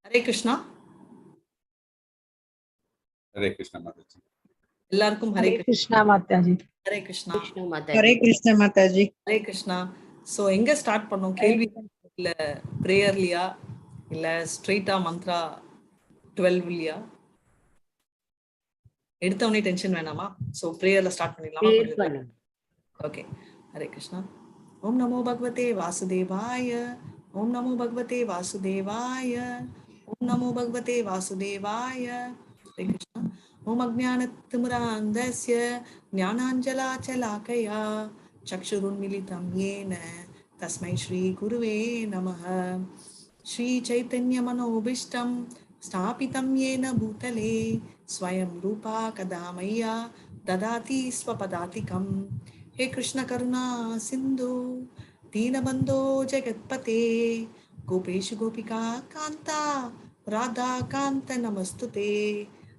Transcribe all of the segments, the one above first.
ஹரே கிருஷ்ணா. ஹரே கிருஷ்ணா மாதாஜி. எல்லாருக்கும் ஹரே கிருஷ்ணா மாதாஜி. ஹரே கிருஷ்ணா. ஹரே கிருஷ்ணா மாதாஜி. ஹரே கிருஷ்ணா. சோ எங்க ஸ்டார்ட் பண்ணோம்? கேள்வி இல்ல பிரேயர்லியா இல்ல ஸ்ட்ரெயிட்டா மந்த்ரா 12லியா? எடுத்தவனே டென்ஷன் வேணாமா? சோ பிரேயர்ல ஸ்டார்ட் பண்ணிடலாமா? ஓகே. ஹரே கிருஷ்ணா. ஓம் நமோ பகவதே வாசுதேவாய. ஓம் நமோ பகவதே வாசுதேவாய. ஓம் நமோ பகவதே வாசுதேவாய. ஹரே கிருஷ்ணா. ஓம் அஜ்ஞானத்திமிராந்தஸ்ய ஞானாஞ்சலாச்சலாக்கயா சக்ஷுருன்மிலிதம் येन தஸ்மை ஸ்ரீ குருவே நமः. ஸ்ரீ சைத்தன்ய மனோபீஷ்டம் ஸ்தாபிதம் येन பூதலே ஸ்வயம் ரூபா கதா மய்யா ददाति स्वपदातिकं. हे कृष्ण करुणा सिंधु दीनबंधो जगत्पते गोपेशु गोपिका कांता राधा कांत नमस्तुते.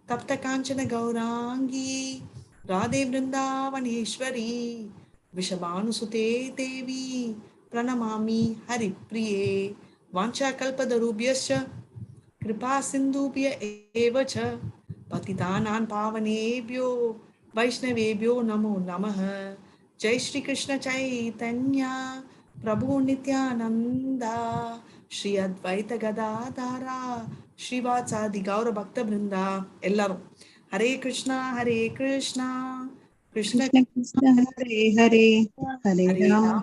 तप्त कांचन गौरांगी राधे वृंदावनेश्वरी वृषभानुसुते देवी प्रणमामि हरिप्रिये. वाञ्छाकल्पतरुभ्यश्च कृपा सिन्धुभ्य एव च पतितानां पावनेभ्यो वैष्णवेभ्यो नमो नमः. जय श्री कृष्ण चैतन्य प्रभु नित्यानंदा श्री अद्वैत गदाधारा श्रीवासादि गौर भक्त वृंदा. எல்லாரும் ஹரே கிருஷ்ணா ஹரே கிருஷ்ணா கிருஷ்ண கிருஷ்ண ஹரே ஹரே ஹரே ராம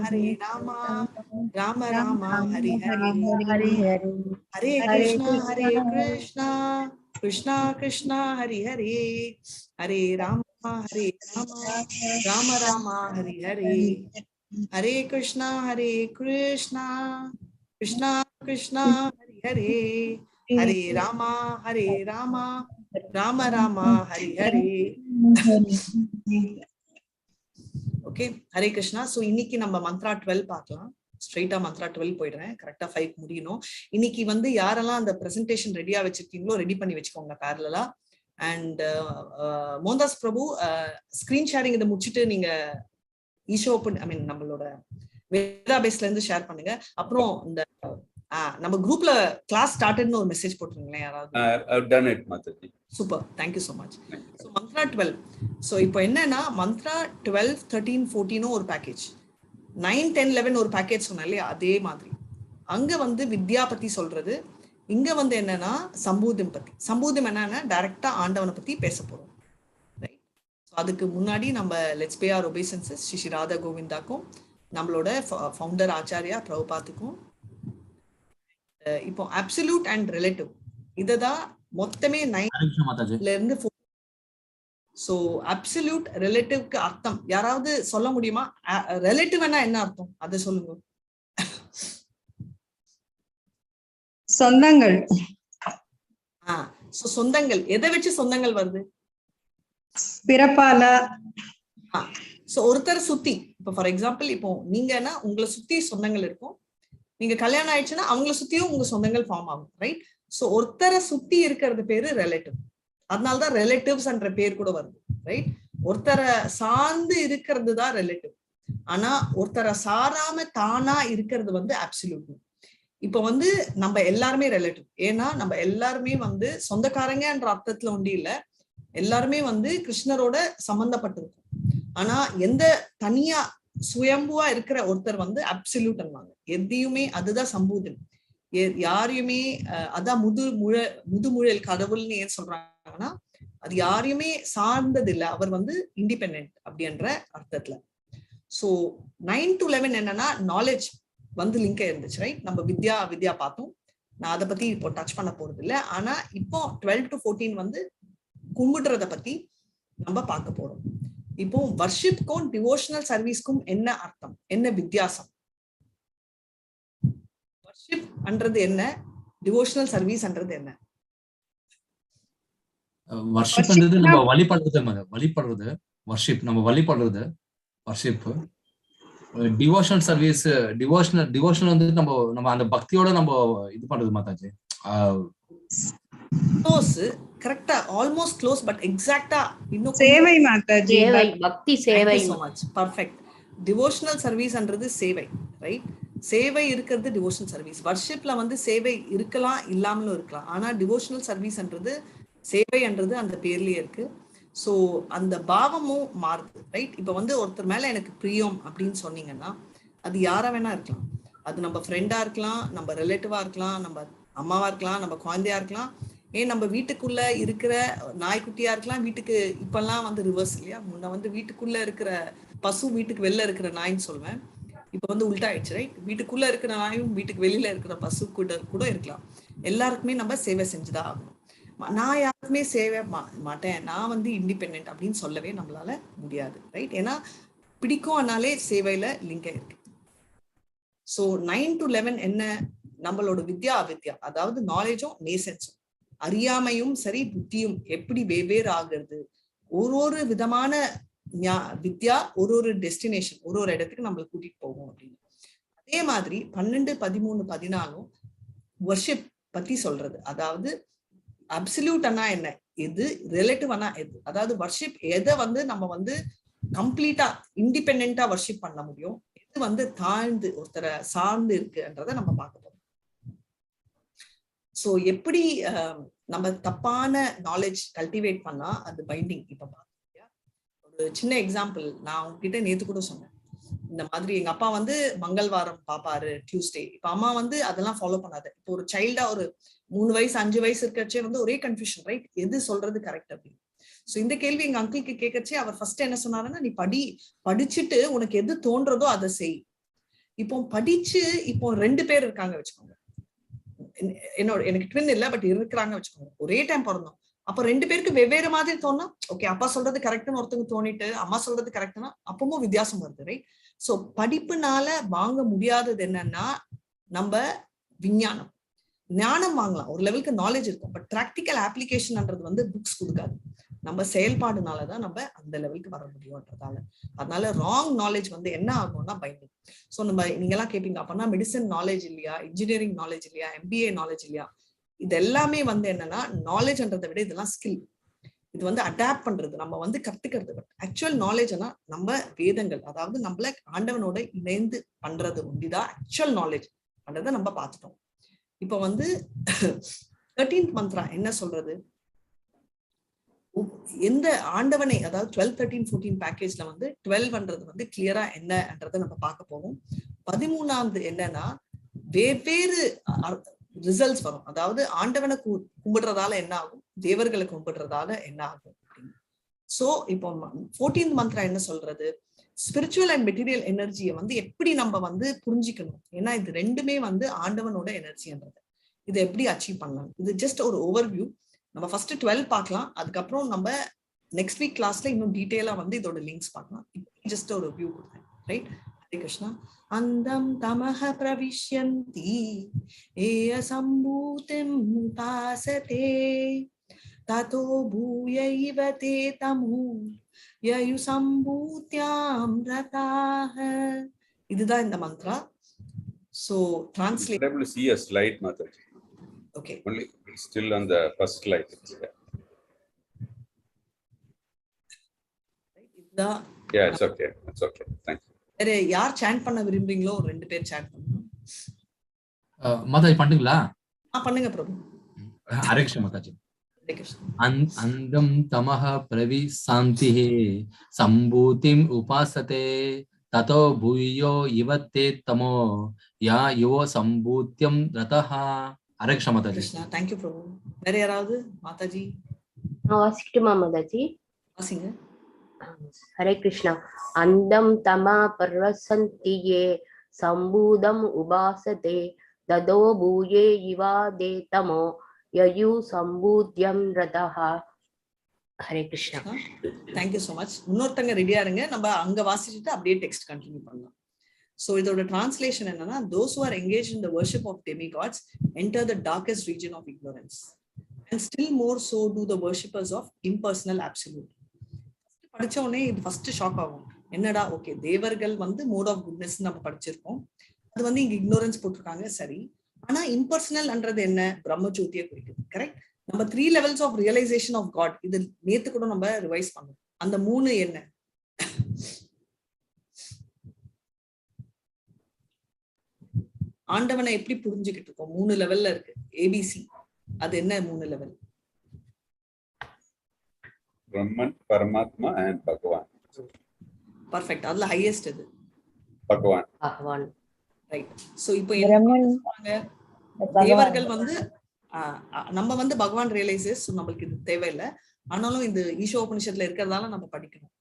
ஹரே ராம ராம ராம ஹரே ஹரே ஹரே கிருஷ்ணா ஹரே கிருஷ்ணா கிருஷ்ணா கிருஷ்ணா ஹரே ஹரே ஹரே ராம ஹரே ராம ராம ராம ஹரே ஹரே ஹரே கிருஷ்ணா ஹரே கிருஷ்ணா கிருஷ்ணா கிருஷ்ணா ஹரே ஹரே ஹரே ராம ஹரே ராம ராம ராம ஹரே ஹரே. ஓகே, ஹரே கிருஷ்ணா. சோ இன்னைக்கு நம்ம மந்த்ரா 12 பார்க்கலாம். ஸ்ட்ரெயிட்டா மந்த்ரா 12 போயிடுறேன். கரெக்டா 5 முடியணும். இன்னைக்கு வந்து யாரெல்லாம் அந்த பிரசன்டேஷன் ரெடியா வச்சிருக்கீங்களோ ரெடி பண்ணி வச்சுக்கோங்க பேரலா. And Mohandas Prabhu screen sharing இதை முடிச்சுட்டு நீங்க ஈஷோ ஓப்பன் நம்மளோட வேதா பேஸ்ல இருந்து ஷேர் பண்ணுங்க. அப்புறம் இந்த நம்ம குரூப்ல கிளாஸ் ஸ்டார்டட்னு ஒரு மெசேஜ் போட்டுருங்களேன் யாராவது. Super, thank you so much. So Mantra 12. So இப்போ என்னன்னா மந்த்ரா 12, 13, 14 ஒரு பேக்கேஜ், 9, 10, 11 ஒரு பேக்கேஜ் சொன்னா இல்லையா, அதே மாதிரி அங்க வந்து வித்யா பத்தி சொல்றது. இங்க வந்து என்னன்னா சம்பூதம் பத்தி. சம்பூதம் என்னன்னா டைரக்டா ஆண்டவனை பத்தி பேச போறோம். ரைட். ஸோ அதுக்கு முன்னாடி நம்ம let's pay our obeisances Shri Radha கோவிந்தாக்கும் நம்மளோட ஃபவுண்டர் ஆச்சாரியா பிரபுபாத்துக்கும். இப்போ அப்சல்யூட் அண்ட் ரிலேட்டிவ் இததான் மொத்தமே 9ல இருந்து 4. சோ அப்சல்யூட் ரிலேட்டிவ்க்கு அர்த்தம் யாராவது சொல்ல முடியுமா? ரிலேட்டிவ்னா என்ன அர்த்தம் அதை சொல்லுங்க. சொந்தங்கள். சோ சொந்தங்கள் எதை வச்சு சொந்தங்கள் வருது? பிறப்பால. சோ ஒருத்தரை சுத்தி, இப்போ ஃபார் எக்ஸாம்பிள் இப்போ நீங்கன்னா உங்களை சுத்தி சொந்தங்கள் இருக்கும். நீங்க கல்யாணம் ஆயிடுச்சுன்னா அவங்கள சுத்தியும் உங்க சொந்தங்கள் ஃபார்ம் ஆகும். ரைட். சோ ஒருத்தரை சுத்தி இருக்கிறது பேரு ரிலேட்டிவ். அதனாலதான் ரிலேட்டிவ்ஸ் என்ற பேர் கூட வருது. ரைட். ஒருத்தரை சார்ந்து இருக்கிறது தான் ரிலேட்டிவ். ஆனா ஒருத்தரை சாராம தானா இருக்கிறது வந்து அப்சல்யூட். இப்ப வந்து நம்ம எல்லாருமே ரிலேட்டிவ். ஏன்னா நம்ம எல்லாருமே வந்து சொந்தக்காரங்கன்ற அர்த்தத்துல ஒண்டி இல்ல, எல்லாருமே வந்து கிருஷ்ணரோட சம்பந்தப்பட்டிருக்கும். ஆனா எந்த தனியா சுயம்புவா இருக்கிற ஒருத்தர் வந்து அப்சல்யூட் அன்வாங்க. எதையுமே அதுதான் சம்பூதம். யாரையுமே அதான் முதுமுழல் கடவுள்னு ஏன் சொல்றாங்கன்னா அது யாரையுமே சார்ந்தது இல்லை, அவர் வந்து இண்டிபெண்டன்ட் அப்படின்ற அர்த்தத்துல. சோ 9 to 11 என்னன்னா நாலேஜ் வந்து லிங்க் இருந்துச்சு. ரைட். நம்ம வித்யா பார்த்தோம். நான் அதை பத்தி இப்போ டச் பண்ண போறது இல்லை. ஆனா இப்போ 12 to 14 வந்து கும்பிடுறத பத்தி நம்ம பார்க்க போறோம். இப்போ வர்ஷிப்க்கும் டிவோஷனல் சர்வீஸ்க்கும் என்ன அர்த்தம், என்ன வித்தியாசம்? வர்ஷிப் அன்றது என்ன, டிவோஷனல் சர்வீஸ் அன்றது என்ன? வர்ஷிப்ன்றது நம்ம வழிபடுறது வர்ஷிப் நம்ம வழிபடுறது வர்ஷிப். டிவோஷனல் சர்வீஸ் டிவோஷனல் வந்து நம்ம அந்த பக்தியோட நம்ம இது பண்றது மாதாஜி. க்ளோஸ், கரெக்ட்டா, ஆல்மோஸ்ட் க்ளோஸ், பட் எக்ஸாக்ட்டா இன்னும் சேவை மாதாஜி, சேவை, பக்தி சேவை. so much, perfect. டிவோஷனல் சர்வீஸ்ன்றது சேவை. ரைட். சேவை இருக்கிறது டிவோஷனல் சர்வீஸ். வர்ஷிப்ல வந்து சேவை இருக்கலாம், இல்லாமலும் இருக்கலாம். ஆனா டிவோஷனல் சர்வீஸ்ன்றது சேவைன்றது அந்த பேர்லயே இருக்கு. ஸோ அந்த பாவமும் மாறுது, ரைட்? இப்போ வந்து ஒருத்தர் மேல எனக்கு பிரியம் அப்படின்னு சொன்னீங்கன்னா அது யாரா வேணா இருக்கலாம். அது நம்ம ஃப்ரெண்டா இருக்கலாம், நம்ம ரிலேட்டிவா இருக்கலாம், நம்ம அம்மாவா இருக்கலாம், நம்ம குழந்தையா இருக்கலாம், ஏன் நம்ம வீட்டுக்குள்ள இருக்கிற நாய்க்குட்டியா இருக்கலாம். வீட்டுக்கு இப்பெல்லாம் வந்து ரிவர்ஸ் இல்லையா? முன்ன வந்து வீட்டுக்குள்ள இருக்கிற பசு வீட்டுக்கு வெளில இருக்கிற நாயின்னு சொல்லுவேன். இப்ப வந்து உல்டா ஆயிடுச்சு, ரைட்? வீட்டுக்குள்ள இருக்கிற நாயும் வீட்டுக்கு வெளியில இருக்கிற பசு கூட இருக்கலாம். எல்லாருக்குமே நம்ம சேவை செஞ்சுதான் ஆகணும். நான் யாருக்குமே சேவை மாட்டேன், நான் வந்து இண்டிபெண்ட் அப்படின்னு சொல்லவே நம்மளால முடியாது, ரைட்? ஏன்னா பிடிக்கும்னாலே சேவையில லிங்க் இருக்கு. ஸோ 9 to 11 என்ன? நம்மளோட வித்யா அவித்யா, அதாவது நாலேஜும் நேசன்ஸும், அறியாமையும் சரி புத்தியும் எப்படி வெவ்வேறு ஆகுறது. ஒரு விதமான வித்யா ஒரு டெஸ்டினேஷன், ஒரு இடத்துக்கு நம்மளை கூட்டிட்டு போகும் அப்படின்னு. அதே மாதிரி 12, 13, 14 வர்ஷிப் பத்தி சொல்றது. அதாவது அப்சல்யூட் அண்ணா என்ன, எது ரிலேட்டிவ் அண்ணா எது. அதாவது வர்ஷிப் எதை வந்து நம்ம வந்து கம்ப்ளீட்டா இண்டிபெண்டா வர்ஷிப் பண்ண முடியும், எது வந்து தாழ்ந்து ஒருத்தரை சார்ந்து இருக்குன்றத நம்ம பார்க்க போறோம். சோ எப்படி நம்ம தப்பான நாலேஜ் கல்டிவேட் பண்ணா அது பைண்டிங். இப்ப பாத்தீங்க, ஒரு சின்ன எக்ஸாம்பிள் நான் உங்ககிட்ட நேத்து கூட சொன்னேன். இந்த மாதிரி எங்க அப்பா வந்து மங்கள்வாரம் பாப்பாரு, டியூஸ்டே. இப்ப அம்மா வந்து அதெல்லாம் ஃபாலோ பண்ணாது. இப்போ ஒரு சைல்டா ஒரு 3 வயசு 5 வயசு இருக்கச்சே வந்து ஒரே கன்ஃபியூஷன், ரைட்? எது சொல்றது கரெக்ட் அப்படின்னு. சோ இந்த கேள்வி எங்க அங்கிளுக்கு கேட்கச்சே அவர் ஃபர்ஸ்ட் என்ன சொன்னாருன்னா, நீ படிச்சுட்டு உனக்கு எது தோன்றதோ அதை செய். இப்போ படிச்சு இப்போ 2 பேர் இருக்காங்க வச்சுக்கோங்க. எனக்கு ட்வின் இல்ல, பட் இருக்கிறாங்க வச்சுக்கோங்க. ஒரே டைம் பிறந்தோம். அப்ப 2 பேருக்கு வெவ்வேறு மாதிரி தோணா, ஓகே அப்பா சொல்றது கரெக்ட்னு ஒருத்தங்க தோணிட்டு அம்மா சொல்றது கரெக்ட்னா அப்பவும் வித்தியாசம் வருது, ரைட்? சோ படிப்புனால வாங்க முடியாதது என்னன்னா நம்ம விஞ்ஞானம். ஞானம் வாங்கலாம், ஒரு லெவலுக்கு நாலேஜ் இருக்கும், பட் பிராக்டிக்கல் அப்ளிகேஷன்ன்றது வந்து புக்ஸ் கொடுக்காது. நம்ம செயல்பாடுனாலதான் நம்ம அந்த லெவலுக்கு வர முடியும்ன்றதால. அதனால ராங் நாலேஜ் வந்து என்ன ஆகும்னா பைண்டிங். சோ நம்ம நீங்க எல்லாம் கேட்பீங்க, அப்பனா மெடிசன் நாலேஜ் இல்லையா, இன்ஜினியரிங் நாலேஜ் இல்லையா, MBA நாலேஜ் இல்லையா? இது எல்லாமே வந்து என்னன்னா நாலேஜ்ன்றதை விட இதெல்லாம் ஸ்கில். இது வந்து அடாப்ட் பண்றது, நம்ம வந்து கத்துக்கிறது. பட் ஆக்சுவல் நாலேஜ்னா நம்ம வேதங்கள், அதாவது நம்மள ஆண்டவனோட இணைந்து பண்றது ஒண்டிதான் ஆக்சுவல் நாலேஜ் பண்றதை நம்ம பார்த்துட்டோம். இப்ப வந்து 13th மந்த்ரா என்ன சொல்றது, எந்த ஆண்டவனை, அதாவது 12, 13, 14 பேக்கேஜ்ல வந்து 12ன்றது வந்து கிளியரா என்னன்றதை நம்ம பார்க்க போவோம். 13வது என்னன்னா வெவ்வேறு ரிசல்ட்ஸ் வரும். அதாவது ஆண்டவனை கும்பிடுறதால என்ன ஆகும், தேவர்களை கும்பிடுறதால என்ன ஆகும் அப்படின்னு. சோ இப்போ 14th மந்த்ரா என்ன சொல்றது, ஸ்பிரிச்சுவல் அண்ட் மெட்டீரியல் எனர்ஜியை வந்து எப்படி நம்ம வந்து புரிஞ்சிக்கணும். ஏன்னா இது ரெண்டுமே வந்து ஆண்டவனோட எனர்ஜின்றது. இதை எப்படி அச்சீவ் பண்ணலாம், இது ஜஸ்ட் ஒரு ஓவர்வியூ. நம்ம ஃபர்ஸ்ட் 12 பார்க்கலாம், அதுக்கப்புறம் நம்ம நெக்ஸ்ட் வீக் கிளாஸ்ல இன்னும் டீட்டெயிலா வந்து இதோட லிங்க்ஸ் பார்க்கலாம். ஜஸ்ட் ஒரு வியூ கொடுத்தேன், ரைட்? ஹரே கிருஷ்ணா. அந்தம் தமஹ பிரவிஷ்யந்தி ஏய சம்பூதிம் உபாசதே ததோ பூய இவ தே தமு யயு சம்பூத்யாம் ரதாஹ. இதுதான் இந்த Mantra. So translate. Able to see a slide, Mataji. Okay. Only still on the first slide. Yeah, it's okay. It's okay. Thank you. வேற யார் சாண்ட் பண்ண விரும்புறீங்களோ 2 பேர் சாண்ட் பண்ணுங்க. மாதாஜி பண்ணுங்களா? பண்ணுங்க பிரபு. ஹரே கிருஷ்ண மாதாஜி. ஹரே கிருஷ்ண. அந்தம் தமஹ பிரவிசாந்திஹ சம்பூதிம் உபாசதே ததோ பூயோ இவத்தே தமோ யா யுவோ சம்பூத்யம் ரதஹ. ஹரே கிருஷ்ண மாதாஜி. கிருஷ்ணா, தேங்க் யூ பிரபு. வேற யாராவது மாதாஜி? வாசிக்கட்டுமா மாதாஜி? வாசிங்க. ஹரே கிருஷ்ணா. அந்தம் தமா பர்வசந்தி யே சம்பூதம் உபாசதே ததோ பூயே இவா தே தமோ யயு சம்பூத்யம் ரதஹ. Hare Krishna. Thank you so much. இன்னொருத்தங்க ரெடியா இருங்க, நம்ம அங்க வாசிச்சுட்டு அப்படியே டெக்ஸ்ட் கண்டினியூ பண்ணலாம். So இதோட டிரான்ஸ்லேஷன் என்னன்னா, those who are engaged in the worship of demigods enter the darkest region of ignorance and still more so do the worshippers of impersonal absolute. படிச்ச உடனே இது ஃபர்ஸ்ட் ஷாக் ஆகும். என்னடா, okay தேவர்கள் வந்து மோட் ஆஃப் குட்னஸ் நம்ம படிச்சிருக்கோம், அது வந்து இங்க இக்னோரன்ஸ் போட்டிருக்காங்க, சரி. ஆனா இம்பர்சனல்ன்றது என்ன, பிரம்மஜோதியை குறிக்குது, கரெக்ட்? நம்ம 3 levels of realization of God, இது நேத்து கூட நம்ம ரிவைஸ் பண்ணோம். அந்த 3 என்ன? ஆண்டவனை எப்படி புரிஞ்சுக்கிட்டு இருக்கோம்? 3 லெவல்ல இருக்கு ஏபிசி. அது என்ன 3 level? Brahman, Paramatma and Bhagavan. Perfect. அதுல ஹையஸ்ட் இது Bhagavan. பகவான். ரைட். சோ இப்போ என்ன சொல்றாங்க? தேவர்கள் வந்து நம்ம வந்து பகவான் ரியலைசஸ், நம்மளுக்கு இது தேவையில்லை. ஆனாலும் இந்த ஈஷோ உபனிஷத்துல இருக்கிறதால நம்ம படிக்கணும்.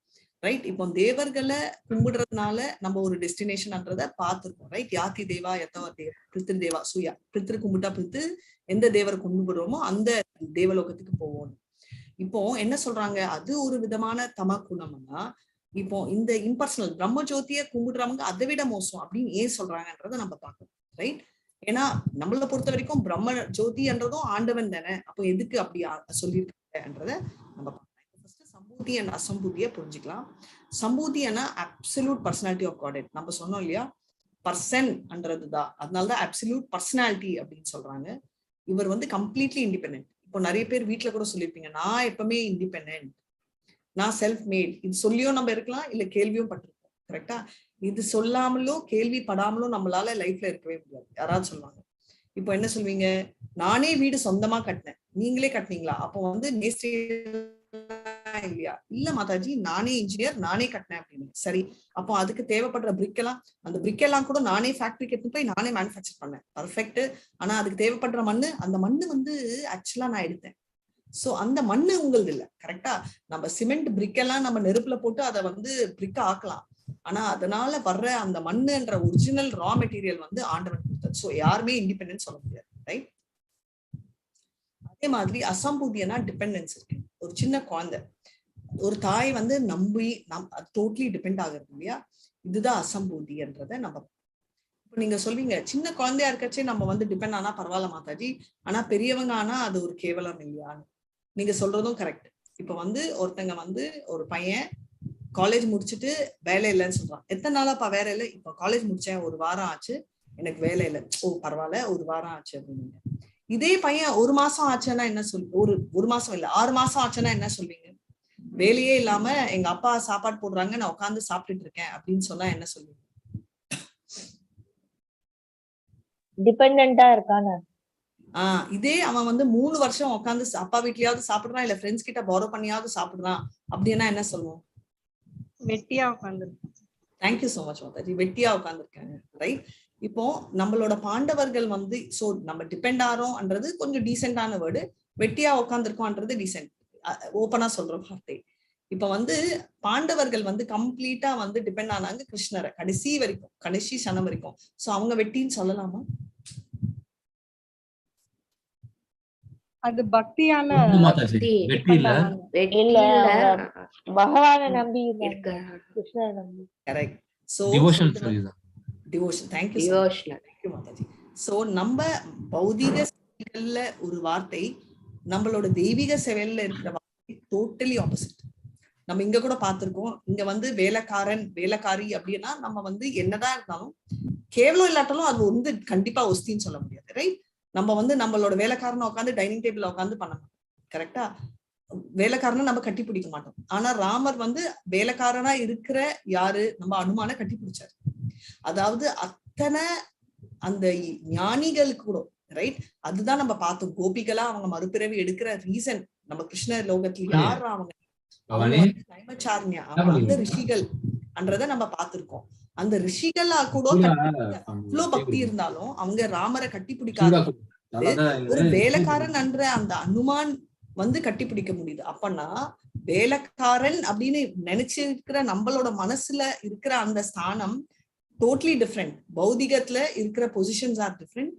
ரைட். இப்போ தேவர்களை கும்பிடுறதுனால நம்ம ஒரு டெஸ்டினேஷன்ன்றத பார்த்துருக்கோம். ரைட். யாத்தி தேவா யத்தவ தேவ பித்ரு தேவா சூயா. பித்ரு கும்பிட்டா பித்ரு, எந்த தேவரை கும்பிடுறோமோ அந்த தேவலோகத்துக்கு போவோம். இப்போ என்ன சொல்றாங்க? அது ஒரு விதமான தம குணம்னா, இப்போ இந்த இம்பர்சனல் பிரம்ம ஜோதியை கும்பிடுறவங்க அதை விட மோசம் அப்படின்னு ஏன் சொல்றாங்கன்றத நம்ம பார்க்கணும். ரைட். ஏன்னா நம்மளை பொறுத்த வரைக்கும் பிரம்ம ஜோதின்றதும் ஆண்டவன் தானே. அப்போ எதுக்கு அப்படி சொல்லியிருக்காங்கன்றத நம்ம சம்பூதி அண்ட் அசம்பூதியை புரிஞ்சுக்கலாம். சம்பூதினா அப்சல்யூட் பர்சனாலிட்டி ஆஃப் காட். நம்ம சொன்னோம் இல்லையா, பர்சன் அன்றதுதான். அதனாலதான் அப்சல்யூட் பர்சனாலிட்டி அப்படின்னு சொல்றாங்க. இவர் வந்து கம்ப்ளீட்லி இண்டிபெண்டன்ட். இப்போ நிறைய பேர் வீட்டுல கூட சொல்லியிருப்பீங்க, நான் எப்பவுமே இண்டிபெண்டன்ட், நான் செல்ஃப் மேட். இது சொல்லியும் நம்ம இருக்கலாம், இல்ல கேள்வியும் பட்டிருக்கோம். கரெக்டா? இது சொல்லாமலோ கேள்விப்படாமலோ நம்மளால லைஃப்ல இருக்கவே முடியாது. யாராவது சொல்லுவாங்க, இப்போ என்ன சொல்வீங்க? நானே வீடு சொந்தமா கட்டினேன். நீங்களே கட்டினீங்களா? அப்போ வந்து மேஸ்திரி இல்லையா? இல்ல மாதாஜி, நானே இன்ஜினியர், நானே கட்டினேன் அப்படின்னு. சரி, அப்போ அதுக்கு தேவைப்படுற பிரிக் எல்லாம், அந்த பிரிக் எல்லாம் கூட நானே ஃபேக்டரிக்கு எடுத்து போய் நானே மேனுஃபேக்சர் பண்ணேன். பர்ஃபெக்ட். ஆனா அதுக்கு தேவைப்படுற மண்ணு, அந்த மண்ணு வந்து ஆக்சுவலா நான் எடுத்தேன். சோ அந்த மண்ணு உங்களது இல்ல. கரெக்டா? நம்ம சிமெண்ட் பிரிக் எல்லாம் நம்ம நெருப்புல போட்டு அதை வந்து பிரிக்கா ஆக்கலாம். ஆனா அதனால வர்ற அந்த மண்ணுன்ற ஒரிஜினல் ரா மெட்டீரியல் வந்து ஆண்டவன் கொடுத்தது. சோ யாருமே இண்டிபெண்டன்ஸ் சொல்ல முடியாது. ரைட். அதே மாதிரி அசம்பூதியனா டிபெண்டன்ஸ் இருக்கு. ஒரு சின்ன குழந்தை, ஒரு தாய் வந்து நம்பி டோட்டலி டிபெண்ட் ஆகுறது இல்லையா? இதுதான் அசம்பூதின்றத நம்ம. இப்ப நீங்க சொல்வீங்க, சின்ன குழந்தையா இருக்கச்சே நம்ம வந்து டிபெண்ட் ஆனா பரவாயில்ல மாதாஜி, ஆனா பெரியவங்க ஆனா அது ஒரு கேவலம் இல்லையான்னு. நீங்க சொல்றதும் கரெக்ட். இப்ப வந்து ஒருத்தங்க வந்து ஒரு பையன் காலேஜ் முடிச்சுட்டு வேலை இல்லைன்னு சொல்றான். எத்தனை நாளாப்பா வேலை இல்லை? இப்ப காலேஜ் முடிச்சேன், 1 வாரம் ஆச்சு, எனக்கு வேலை இல்லை. ஓ பரவாயில்ல, 1 வாரம் ஆச்சு அப்படின்னு. இதே பையன் 1 மாசம் ஆச்சுன்னா என்ன ஒரு மாசம் இல்ல 6 மாசம் ஆச்சுன்னா என்ன சொல்வீங்க? வேலையே இல்லாம எங்க அப்பா சாப்பாடு போடுறாங்க, நான் உட்காந்து சாப்பிட்டுட்டு இருக்கேன் அப்படின்னு சொன்னா என்ன சொல்லுவீங்க? டிபெண்டன்ட்டா இருக்கானே. இதே அவன் வந்து 3 வருஷம் உட்காந்து அப்பா வீட்லயாவது சாப்பிடுறான், இல்ல ஃப்ரெண்ட்ஸ் கிட்ட பாரோ பண்ணியாவது சாப்பிடுறான் அப்படின்னா என்ன சொல்லுவோம்? வெட்டியா உட்காந்து. Thank you so much Mataji. வெட்டியா உட்காந்துருக்காங்க. ரைட். இப்போ நம்மளோட பாண்டவர்கள் வந்து, சோ நம்ம டிபெண்ட் ஆறோம்ன்றது கொஞ்சம் டீசென்டான வேர்டு. வெட்டியா உட்காந்துருக்கோம்ன்றது டீசென்ட், ஓப்பனா சொல்ற வார்த்தை. இப்ப வந்து பாண்டவர்கள் வந்து கம்ப்ளீட்டா வந்து டிபெண்ட் ஆனாங்க கிருஷ்ணரை கடைசி வரைக்கும், கடைசி சனம் வரைக்கும். சோ அவங்க வெட்டின்னு சொல்லலாமா? அது பக்தியான வெற்றி இல்ல. இல்ல, பகவானை நம்பி கிருஷ்ணரை நம்பி. Correct. So devotion. Thank you Mataji. So நம்ம பௌதிக செயல்ல ஒரு வார்த்தை, நம்மளோட தெய்வீக செயல்ல இருக்கிற வார்த்தை டோட்டலி ஆப்போசிட். நம்ம இங்க கூட பார்த்திருக்கோம். இங்க வந்து வேலைக்காரன் வேலைக்காரி அப்படின்னா நம்ம வந்து என்னதான் இருந்தாலும் கேவலம் இல்லாட்டாலும் அது வந்து கண்டிப்பா ஒஸ்தின்னு சொல்ல முடியாது. ரைட். நம்ம வந்து நம்மளோட வேலைக்காரனை உட்காந்து டைனிங் டேபிள்ல உட்காந்து பண்ண மாட்டோம். கரெக்டா? வேலைக்காரனை நம்ம கட்டி பிடிக்க மாட்டோம். ஆனா ராமர் வந்து வேலைக்காரனா இருக்கிற யாரு? நம்ம அனுமான கட்டி பிடிச்சாரு. அதாவது அத்தனை அந்த ஞானிகளுக்கு கூட. ரைட். அதுதான் நம்ம பார்த்தோம். கோபிகளா அவங்க மறுபிறவி எடுக்கிற ரீசன் நம்ம கிருஷ்ண லோகத்துல யார்? அவங்க நைமச்சாரண்யா, அவங்க வந்து ரிஷிகள் அன்றத நம்ம பார்த்திருக்கோம். அந்த ரிஷிகளா கூட அவ்வளவு பக்தி இருந்தாலும் அவங்க ராமரை கட்டி பிடிக்காத ஒரு வேலைக்காரன் என்ற அந்த அனுமான் வந்து கட்டி பிடிக்க முடியுது. அப்பன்னா வேலைக்காரன் அப்படின்னு நினைச்சிருக்கிற நம்மளோட மனசுல இருக்கிற அந்த ஸ்தானம் டோட்டலி டிஃப்ரெண்ட். பௌதிகத்துல இருக்கிற பொசிஷன்ஸ் ஆர் டிஃப்ரெண்ட்,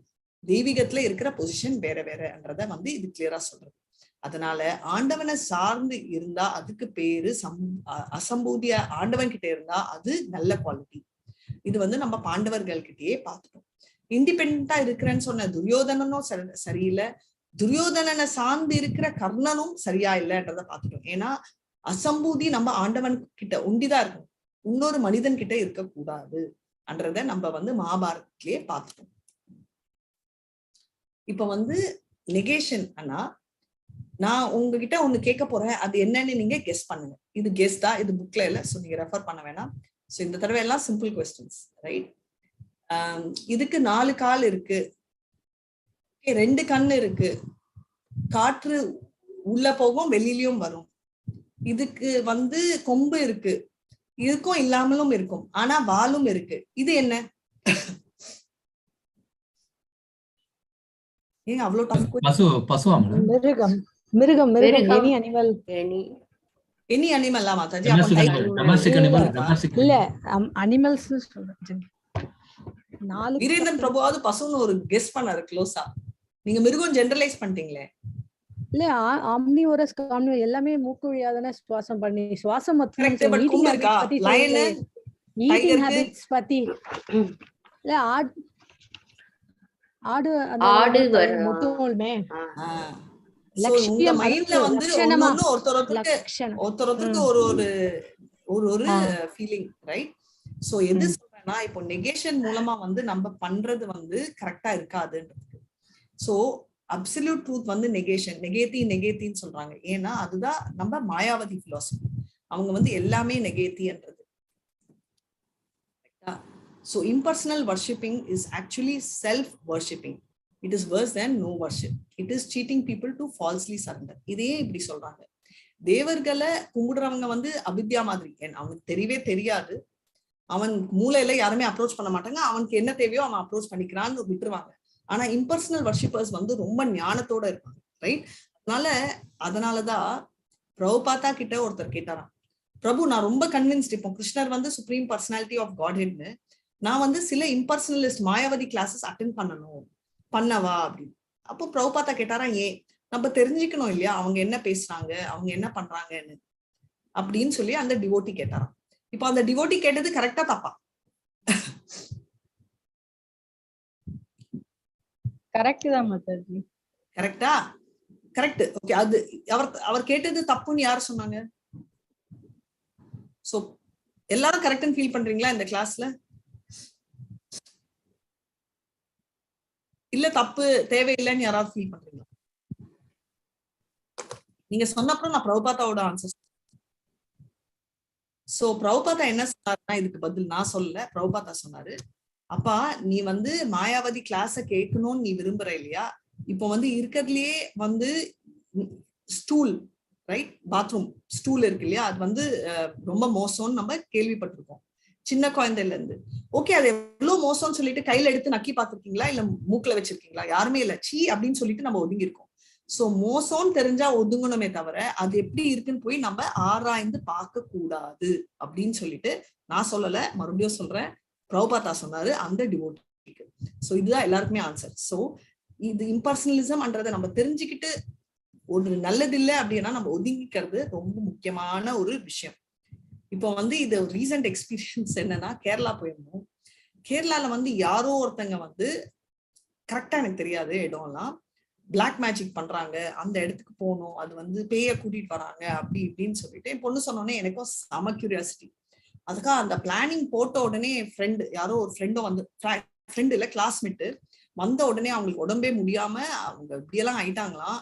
தெய்வீகத்துல இருக்கிற பொசிஷன் வேற வேறன்றத வந்து இது கிளியரா சொல்றது. அதனால ஆண்டவனை சார்ந்து இருந்தா அதுக்கு பேரு அசம்பூதிய. ஆண்டவன் கிட்ட இருந்தா அது நல்ல குவாலிட்டி. இது வந்து நம்ம பாண்டவர்கள் கிட்டயே பார்த்துட்டோம். இண்டிபெண்டா இருக்கிறேன்னு சொன்ன துரியோதனனும் சரியில்லை, துரியோதனனை சார்ந்து இருக்கிற கர்ணனும் சரியா இல்லைன்றத பார்த்துட்டோம். ஏன்னா அசம்பூதி நம்ம ஆண்டவன் கிட்ட ஒண்டிதான் இருக்கும், இன்னொரு மனிதன் கிட்ட இருக்கக்கூடாது என்றத நம்ம வந்து மகாபாரதத்திலேயே பார்த்துட்டோம். இப்ப வந்து நெகேஷன் அண்ணா, நான் உங்ககிட்ட ஒண்ணு கேட்க போறேன், அது என்னன்னு நீங்க கெஸ் பண்ணுங்க. இது கெஸ் தான், இது புக்ல இல்ல, சோ நீங்க ரெஃபர் பண்ண வேணாம். சோ இந்த தடவை எல்லாம் சிம்பிள் கொஸ்டின்ஸ். ரைட். இதுக்கு 4 கால் இருக்கு, 2 கண்ணு இருக்கு, காற்று உள்ள போகும் வெளியிலயும் வரும், இதுக்கு வந்து கொம்பு இருக்கு, இதுக்கும் இல்லாமலும் இருக்கும், ஆனா வாலும் இருக்கு, இது என்ன? ஏங்க அவ்வளவு டஃப்? பசுவா மேடம்? மிருகம் மிருகம் மிருகம் மிருகம். Any animal. எனி அனிமல்லா மாதாஜி? இல்ல அனிமல்ஸ் சொல்றேன். 4 வீரேந்திரன் பிரபுவாவது பசுன்னு ஒரு கெஸ் பண்ணாரு க்ளோஸா. நீங்க மிருகம் ஜெனரலைஸ் பண்ணிட்டீங்களே. இல்ல ஆம்னிவோரஸ் காம்னிவோரஸ் எல்லாமே மூக்கு வழியா தானே சுவாசம் பண்ணி சுவாசம் மொத்தம் ஈட்டிங் ஹேபிட்ஸ் பத்தி. இல்ல ஆடு ஆடு மொத்தமே உங்க மைண்ட்ல வந்து ஒருத்தருக்கு ஒரு ஃபீலிங், ரைட்? சோ எது சொல்றேன்னா, இப்போ நெகேஷன் மூலமா வந்து நம்ம பண்றது வந்து கரெக்டா இருக்காதுன்றது. சோ அப்சல்யூட் ட்ரூத் வந்து நெகேத்தின்னு சொல்றாங்க. ஏன்னா அதுதான் நம்ம மாயாவதி பிலாசபி. அவங்க வந்து எல்லாமே நெகேத்தின்றது. So impersonal worshipping is actually self-worshipping. It is worse than no worship. It is cheating people to falsely surrender. இதே இப்படி சொல்றாங்க. தேவர்களை கும்பிடுறவங்க வந்து அவித்யா மாதிரி, அவனுக்கு தெரியவே தெரியாது, அவன் மூளையில யாருமே அப்ரோச் பண்ண மாட்டாங்க, அவனுக்கு என்ன தேவையோ அவன் அப்ரோச் பண்ணிக்கிறான்னு விட்டுருவாங்க. ஆனா இம்பர்சனல் வர்ஷிப்பர்ஸ் வந்து ரொம்ப ஞானத்தோட இருப்பாங்க, ரைட்? அதனாலதான் பிரபுபாதா கிட்ட ஒருத்தர் கேட்டாராம், பிரபு நான் ரொம்ப கன்வின்ஸ்ட், இப்போ கிருஷ்ணர் வந்து சுப்ரீம் பர்சனாலிட்டி ஆஃப் காட்ஹெட்னு, நான் வந்து சில இம்பர்சனலிஸ்ட் மாயாவதி கிளாஸஸ் அட்டென்ட் பண்ணவா அப்படின்னு. அப்போ பிரபுபாதா கேட்டாரா, ஏன்? நம்ம தெரிஞ்சுக்கணும் இல்லையா அவங்க என்ன பேசுறாங்க, அவங்க என்ன பண்றாங்கன்னு அப்படின்னு சொல்லி அந்த டிவோட்டி கேட்டாராம். இப்போ அந்த டிவோட்டி கேட்டது கரெக்டா தப்பா? கரெக்ட் தான் மாதாஜி. கரெக்டா? கரெக்ட். ஓகே, அது அவர் கேட்டது தப்புன்னு யார் சொன்னாங்க? சோ எல்லாரும் கரெக்ட்னு ஃபீல் பண்றீங்களா இந்த கிளாஸ்ல? இல்ல தப்பு தேவையில்லைன்னு யாராவது ஃபீல் பண்றீங்களா? நீங்க சொன்னப்பறம் நான் பிரபுபாதாவோட ஆன்சர். சோ பிரபுபாதா என்ன சொன்னாருன்னா, இதுக்கு பதில் நான் சொல்லல, பிரபுபாதா சொன்னாரு, அப்பா நீ வந்து மாயாவதி கிளாஸ கேட்கணும்னு நீ விரும்புற இல்லையா, இப்போ வந்து இருக்கிறதுலயே வந்து ஸ்டூல், ரைட், பாத்ரூம் ஸ்டூல் இருக்கு இல்லையா, அது வந்து ரொம்ப மோசம்னு நம்ம கேள்விப்பட்டிருக்கோம் சின்ன குழந்தையில இருந்து. ஓகே, அது எவ்வளவு மோசம்னு சொல்லிட்டு கையில எடுத்து நக்கி பார்த்திருக்கீங்களா, இல்ல மூக்குல வச்சிருக்கீங்களா? யாருமே இல்ல, சீ அப்படின்னு சொல்லிட்டு நம்ம ஒதுங்கி இருக்கோம். சோ மோசம்னு தெரிஞ்சா ஒதுங்கணுமே தவிர அது எப்படி இருக்குன்னு போய் நம்ம ஆராய்ந்து பார்க்க கூடாது அப்படின்னு சொல்லிட்டு நான் சொல்லல, மறுபடியும் சொல்றேன், பிரபுபாதா சொன்னாரு அந்த டிவோட்டிக்கு. சோ இதுதான் எல்லாருக்குமே ஆன்சர். சோ இது இம்பர்சனலிசம்ன்றதை நம்ம தெரிஞ்சுக்கிட்டு ஒரு நல்லது இல்லை அப்படின்னா நம்ம ஒதுங்கிக்கிறது ரொம்ப முக்கியமான ஒரு விஷயம். இப்போ வந்து இது ரீசன்ட் எக்ஸ்பீரியன்ஸ் என்னன்னா, கேரளா போயிருந்தோம். கேரளால வந்து யாரோ ஒருத்தங்க வந்து கரெக்டா எனக்கு தெரியாது இடம்லாம் பிளாக் மேஜிக் பண்றாங்க, அந்த இடத்துக்கு போகணும், அது வந்து பேய கூட்டிட்டு வராங்க அப்படி இப்படின்னு சொல்லிட்டு என் பொண்ணு சொன்னோடனே எனக்கும் செம கியூரியாசிட்டி. அதுக்காக அந்த பிளானிங் போட்ட உடனே ஃப்ரெண்டு, யாரோ ஒரு ஃப்ரெண்டும் வந்து, ஃப்ரெண்டு இல்ல கிளாஸ்மேட்டு வந்த உடனே அவங்களுக்கு உடம்பே முடியாம அவங்க இப்படியெல்லாம் ஆயிட்டாங்களாம்.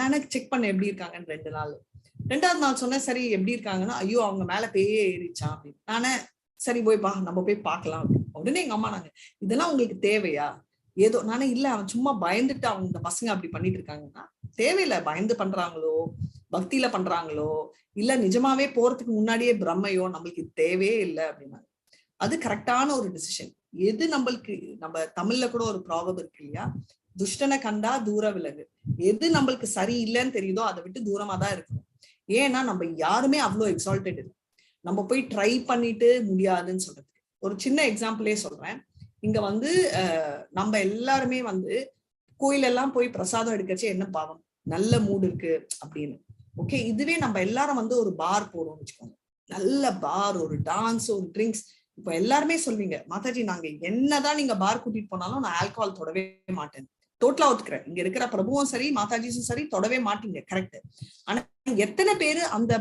நானே செக் பண்ண எப்படி இருக்காங்கன்னு 2 நாள். 2வது நாள் சொன்னேன், சரி எப்படி இருக்காங்கன்னா, ஐயோ அவங்க மேல பேயே ஏறிச்சான் அப்படின்னு. நானே சரி நம்ம போய் பார்க்கலாம் அப்படின்னு. உடனே எங்க அம்மா நாங்க, இதெல்லாம் உங்களுக்கு தேவையா? ஏதோ நானே இல்ல, அவன் சும்மா பயந்துட்டு அவங்க இந்த பசங்க அப்படி பண்ணிட்டு இருக்காங்கன்னா, தேவையில்லை, பயந்து பண்றாங்களோ பக்தியில பண்றாங்களோ இல்ல நிஜமாவே போறதுக்கு முன்னாடியே பிரம்மையோ, நம்மளுக்கு தேவையே இல்லை அப்படின்னா அது கரெக்டான ஒரு டிசிஷன். எது நம்மளுக்கு, நம்ம தமிழ்ல கூட ஒரு ப்ராவர்ப் இருக்கு இல்லையா, துஷ்டனை கண்டா தூர விலகு. எது நம்மளுக்கு சரி இல்லைன்னு தெரியுதோ அதை விட்டு தூரமா தான் இருக்கணும். ஏன்னா நம்ம யாருமே அவ்வளோ எக்ஸால்டட் இல்லை, நம்ம போய் ட்ரை பண்ணிட்டு முடியாதுன்னு சொல்றதுக்கு. ஒரு சின்ன எக்ஸாம்பிளே சொல்றேன். இங்க வந்து நம்ம எல்லாருமே வந்து கோயிலெல்லாம் போய் பிரசாதம் எடுக்கச்சு என்ன பாவம், நல்ல மூடு இருக்கு அப்படின்னு. ஓகே, இதுவே நம்ம எல்லாரும் வந்து ஒரு பார் போறோம்னு வச்சுக்கோங்க, நல்ல பார், ஒரு டான்ஸ், ஒரு ட்ரிங்க்ஸ். இப்ப எல்லாருமே சொல்வீங்க, மாதாஜி நாங்க என்னதான் நீங்க பார் கூட்டிட்டு போனாலும் நான் ஆல்கஹால் தொடவே மாட்டேன். டோட்டலா ஒத்துக்கிறேன், இங்க இருக்கிற பிரபுவும் சரி மாதாஜிஸும் சரி தொடவே மாட்டீங்க, கரெக்ட். ஆனா எத்தனை பேரு அந்த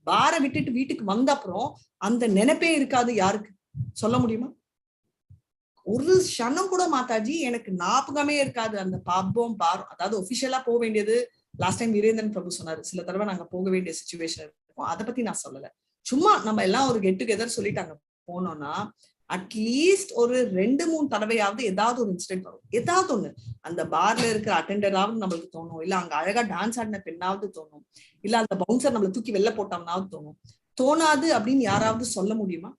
பாரை விட்டுட்டு வீட்டுக்கு வந்த அப்புறம் அந்த நினைப்பே இருக்காது? யாருக்கு சொல்ல முடியுமா? ஒரு க்ஷணம் கூட மாதாஜி எனக்கு ஞாபகமே இருக்காது அந்த பப்பும் பாரும். அதாவது ஒபிஷியலா போக வேண்டியது, லாஸ்ட் டைம் வீரேந்திரன் பிரபு சொன்னாரு, சில தடவை நாங்க போக வேண்டிய சிச்சுவேஷன் இருக்கும், அதை பத்தி நான் சொல்லல. சும்மா நம்ம எல்லாம் ஒரு கெட் டுகெதர் சொல்லிட்டாங்க போனோம்னா அட்லீஸ்ட் ஒரு 2-3 தடவையாவது ஏதாவது ஒரு இன்சிடென்ட் வரும். ஏதாவது ஒண்ணு அந்த பார்ல இருக்கிற அட்டெண்டராவது நம்மளுக்கு தோணும், இல்ல அங்க அழகா டான்ஸ் ஆடின பெண்ணாவது தோணும், இல்ல அந்த பவுன்சர் நம்மள தூக்கி வெளில போட்டோம்னாவது தோணும். தோணாது அப்படின்னு யாராவது சொல்ல முடியுமா?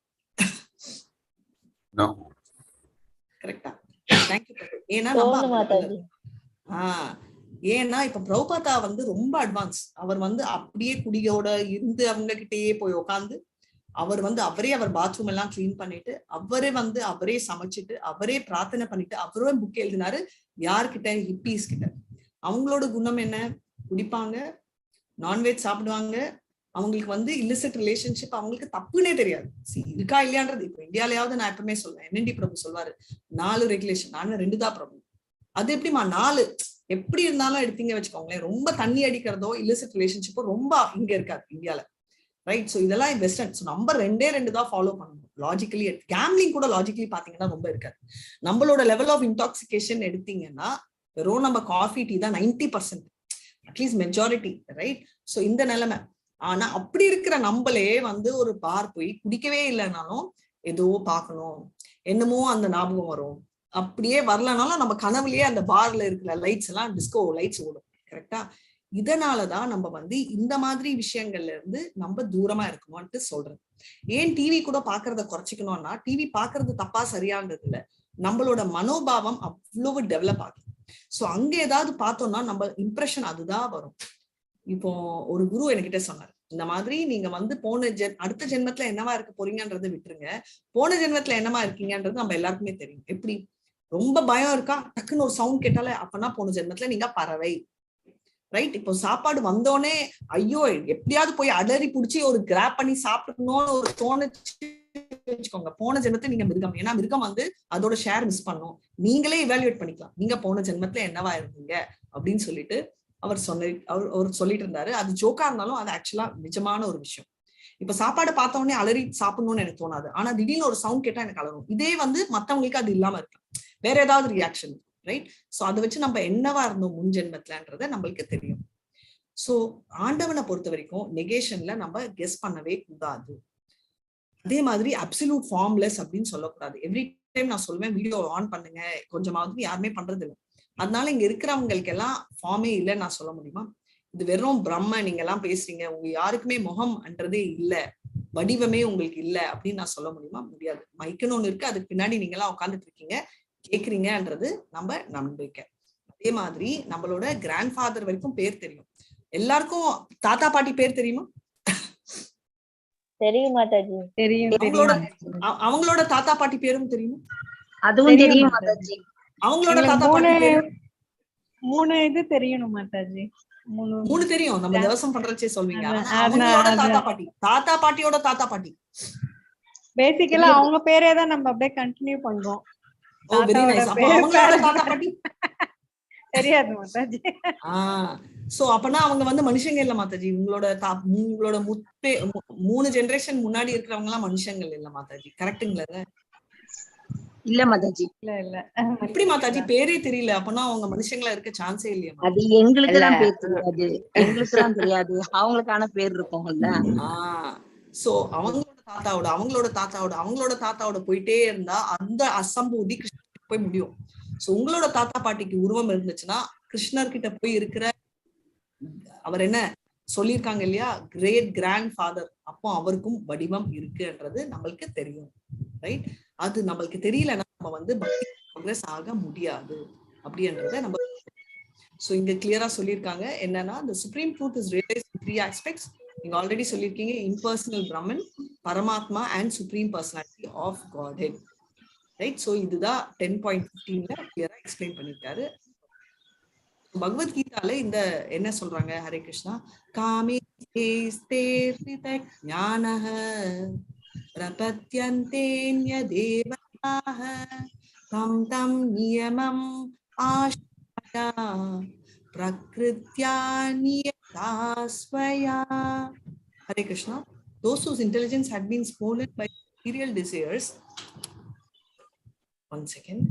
கரெக்டா? ஏன்னா ஏன்னா இப்ப பிரபுபாதா வந்து ரொம்ப அட்வான்ஸ். அவர் வந்து அப்படியே குடியோட இருந்து அவங்க கிட்டயே போய் உட்காந்து அவர் வந்து அவர் பாத்ரூம் எல்லாம் கிளீன் பண்ணிட்டு அவரே சமைச்சிட்டு அவரே பிரார்த்தனை பண்ணிட்டு அவரே புக் எழுதினாரு. யார்கிட்ட? ஹிப்பீஸ் கிட்ட. அவங்களோட குணம் என்ன? குடிப்பாங்க, நான்வெஜ் சாப்பிடுவாங்க, அவங்களுக்கு வந்து இல்லிசிட் ரிலேஷன்ஷிப் அவங்களுக்கு தப்புன்னே தெரியாது. இருக்கா இல்லையான்றது இப்ப இந்தியாலயாவது நான் எப்பவுமே சொல்லுவேன், NND பிரபு சொல்வாரு 4 ரெகுலேஷன், நாங்க 2 தான் பிரபு. அது எப்படிமா 4 எப்படி இருந்தாலும் எடுத்தீங்க வச்சுக்கோங்களேன், ரொம்ப தண்ணி அடிக்கிறதோ இல்லிசிட் ரிலேஷன்ஷிப்போ ரொம்ப இங்க இருக்காது இந்தியால, ரைட்? சோ இதெல்லாம் வெஸ்டர்ன். சோ நம்பர் 2 தான் ஃபாலோ பண்ணணும் லாஜிக்கலி. கேம்லிங் கூட லாஜிக்கலி பாத்தீங்கன்னா ரொம்ப இருக்காது. நம்மளோட லெவல் ஆஃப் இன்டாக்சிகேஷன் எடுத்தீங்கன்னா வெறும் நம்ம காஃபி டீ தான் 90%, அட்லீஸ்ட் மெஜாரிட்டி, ரைட்? சோ இந்த நிலைமை. ஆனா அப்படி இருக்கிற நம்மளே வந்து ஒரு பார் போய் குடிக்கவே இல்லைனாலும் ஏதோ பார்க்கணும், என்னமோ அந்த ஞாபகம் வரும். அப்படியே வரலனாலும் நம்ம கனவுலயே அந்த பார்ல இருக்கிற லைட்ஸ் எல்லாம் டிஸ்கோ லைட்ஸ் ஓடும். கரெக்டா? இதனாலதான் நம்ம வந்து இந்த மாதிரி விஷயங்கள்ல இருந்து நம்ம தூரமா இருக்கணும்ட்டு சொல்றேன். ஏன் டிவி கூட பாக்குறத குறைச்சிக்கணும்னா, டிவி பாக்குறது தப்பா சரியானது இல்ல, நம்மளோட மனோபாவம் அவ்வளவு டெவலப் ஆகும். சோ அங்க ஏதாவது பார்த்தோம்னா நம்ம இம்ப்ரெஷன் அதுதான் வரும். இப்போ ஒரு குரு என்கிட்ட சொன்னார், இந்த மாதிரி நீங்க வந்து அடுத்த ஜென்மத்துல என்னவா இருக்க போறீங்கன்றதை விட்டுருங்க, போன ஜென்மத்துல என்னவா இருக்கீங்கன்றது நம்ம எல்லாருக்குமே தெரியும். எப்படி? ரொம்ப பயம் இருக்கா, டக்குன்னு ஒரு சவுண்ட் கேட்டாலே அப்பனா போன ஜென்மத்துல நீங்க பறவை, ரைட்? இப்போ சாப்பாடு வந்தோடனே ஐயோ எப்படியாவது போய் அடறி புடிச்சு ஒரு கிராப் பண்ணி சாப்பிடணும்னு ஒரு தோணுச்சு வச்சுக்கோங்க, போன ஜென்மத்துல நீங்க மிருகம். ஏன்னா மிருகம் வந்து அதோட ஷேர் மிஸ் பண்ணும். நீங்களே இவாலுவேட் பண்ணிக்கலாம், நீங்க போன ஜென்மத்துல என்னவா இருந்தீங்க அப்படின்னு சொல்லிட்டு அவர் சொல்லிட்டு இருந்தாரு. அது ஜோக்கா இருந்தாலும் அது ஆக்சுவலா நிஜமான ஒரு விஷயம். இப்ப சாப்பாடு பார்த்த உடனே அலறி சாப்பிடணும்னு எனக்கு தோணாது, ஆனா திடீர்னு ஒரு சவுண்ட் கேட்டா எனக்கு அலரும். இதே வந்து மத்தவங்களுக்கு அது இல்லாம இருக்கு, வேற ஏதாவது ரியாக்ஷன், ரைட்? சோ அதை வச்சு நம்ம என்னவா இருந்தோம் முன் ஜென்மத்துலன்றத நம்மளுக்கு தெரியும். சோ ஆண்டவனை பொறுத்த வரைக்கும் நெகேஷன்ல நம்ம கெஸ் பண்ணவே கூடாது. அதே மாதிரி அப்சல்யூட் ஃபார்ம்லெஸ் அப்படின்னு சொல்லக்கூடாது. எவ்ரி டைம் நான் சொல்லுவேன் வீடியோ ஆன் பண்ணுங்க, கொஞ்சமாவது யாருமே பண்றது இல்லை. அதனால இங்க இருக்கிறவங்களுக்கு எல்லாம் ஃபார்மே இல்லைன்னு நான் சொல்ல முடியுமா? இது வெறும் பிரம்ம நீங்க எல்லாம் பேசுறீங்க, உங்க யாருக்குமே முகம்ன்றதே இல்ல, வடிவமே உங்களுக்கு இல்ல அப்படின்னு நான் சொல்ல முடியுமா? முடியாது. மைக்குன்னு ஒண்ணு இருக்கு, அதுக்கு பின்னாடி நீங்க எல்லாம் உட்காந்துட்டு இருக்கீங்க, கேக்குறீங்கன்றது நம்ம நம்பிக்கை. அதே மாதிரி நம்மளோட கிராண்ட் ஃபாதர் வரைக்கும் பேர் தெரியும். எல்லாருக்கும் தாத்தா பாட்டி பேர் தெரியுமா? தெரியும் மாதாஜி. தெரியும். அவங்களோட தாத்தா பாட்டி பேரும் தெரியுமா? அதுவும் தெரியும் மாதாஜி. அவங்களோட தாத்தா பாட்டி பேரு 3 இது தெரியணும் மாதாஜி. 3 தெரியும். நம்ம தேவசம் பண்றச்சே சொல்வீங்க. அவங்களோட தாத்தா பாட்டியோட தாத்தா பாட்டி பேசிக்கலா அவங்க பேரே தான் நம்ம அப்படியே கண்டினியூ பண்றோம். ஓ வெரி நைஸ். அப்ப அவங்களோட தாத்தா பாட்டி தெரியாது மாதாஜி. சோ அப்பனா அவங்க வந்து மனுஷங்க இல்ல மாதாஜி. உங்களோட 3 ஜெனரேஷன் முன்னாடி இருக்கிறவங்க எல்லாம் மனுஷங்கள் இல்ல மாதாஜி. கரெக்ட்டுங்களா? இல்ல மாதாஜி. இல்ல எப்படி மாதாஜி பேரே தெரியல? அப்பனா அவங்க மனுஷங்களா இருக்க சான்ஸே இல்லையா? அது எங்களுக்கு தான் பேர் தெரியாது, எங்களுக்கு தான் தெரியாது, அவங்களுக்கான பேர் இருக்கும்ல. சோ அவங்களோட தாத்தாவோட போயிட்டே இருந்தா அந்த அசம்பூதி கிருஷ்ணர் போய் முடியும். சோ உங்களோட தாத்தா பாட்டிக்கு உருவம் இருந்துச்சுன்னா கிருஷ்ணர் கிட்ட போய் இருக்கிற அவர் என்ன சொல்லியிருக்காங்க இல்லையா, கிரேட் கிராண்ட் ஃபாதர், அப்போ அவருக்கும் வடிவம் இருக்குன்றது நம்மளுக்கு தெரியும், ரைட்? அது நம்மளுக்கு தெரியலன்னா நம்ம வந்து பக்தி ப்ரோக்ரஸ் ஆக முடியாது அப்படின்றத நம்ம. சோ இங்க கிளியரா சொல்லியிருக்காங்க என்னன்னா, the supreme truth is realized in 3 aspects. நீங்க ஆல்ரெடி சொல்லியிருக்கீங்க, impersonal Brahman, பரமாத்மா and supreme personality of Godhead, right? So இதுதான் 10.15ல கிளியரா எக்ஸ்பிளைன் பண்ணிருக்காரு. பகவத்கீதால இந்த என்ன சொல்றாங்க, ஹரே கிருஷ்ணா, காமே ஞானஹ பிரபத்யந்தேன்ய தேவதாஹ தம் தம் நியமம் ஆஷ்யா பிரக்ருத்யா நியதா ஸ்வயா. Hare Krishna. Those whose intelligence had been spoiled by material desires, one second,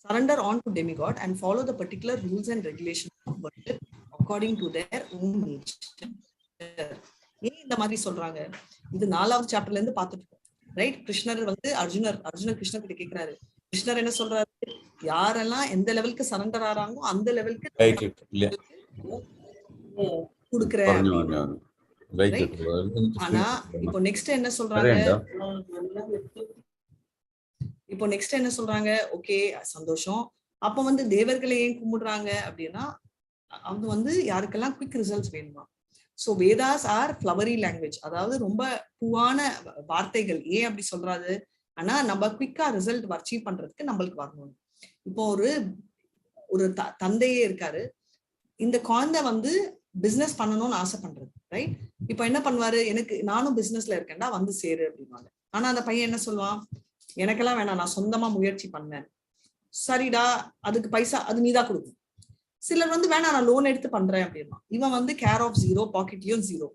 surrender on to demigod and follow the particular rules and regulations of worship according to their own nature. ஏன் இந்த மாதிரி சொல்றாங்க? இது 4வது சாப்டர்ல இருந்து பார்த்துட்டு இருக்கோம். ரைட்? கிருஷ்ணர் வந்து அர்ஜுனர் கிருஷ்ணர் கிட்ட கேக்குறாரு. கிருஷ்ணர் என்ன சொல்றாரு? யாரெல்லாம் எந்த லெவலுக்கு சரண்டர் ஆறாங்களோ அந்த லெவலுக்கு கொடுக்குறேன். ஆனா இப்போ நெக்ஸ்ட் என்ன சொல்றாங்க? ஓகே, சந்தோஷம். அப்ப வந்து தேவர்களை ஏன் கும்பிடுறாங்க அப்படின்னா, அவங்க வந்து யாருக்கெல்லாம் குவிக் ரிசல்ட்ஸ் வேணுமா? So Vedas are flowery language, அதாவது ரொம்ப பூவான வார்த்தைகள். ஏன் அப்படி சொல்றாரு? ஆனா நம்ம குவிக்கா ரிசல்ட் அச்சீவ் பண்றதுக்கு நம்மளுக்கு வரணும். இப்போ ஒரு தந்தையே இருக்காரு, இந்த குழந்தை வந்து பிசினஸ் பண்ணணும்னு ஆசை பண்றது, ரைட்? இப்போ என்ன பண்ணுவாரு? நானும் பிசினஸ்ல இருக்கேன்டா, வந்து சேரு அப்படின்வாங்க. ஆனா அந்த பையன் என்ன சொல்லுவான்? எனக்கெல்லாம் வேணாம், நான் சொந்தமா முயற்சி பண்ணேன். சரிடா, அதுக்கு பைசா அது நீதான் கொடுக்கும். சிலர் வந்து வேணாம், நான் லோன் எடுத்து பண்றேன் அப்படின்னா, இவன் வந்து கேர் ஆஃப் ஜீரோ, பாக்கெட்லயும் ஜீரோ.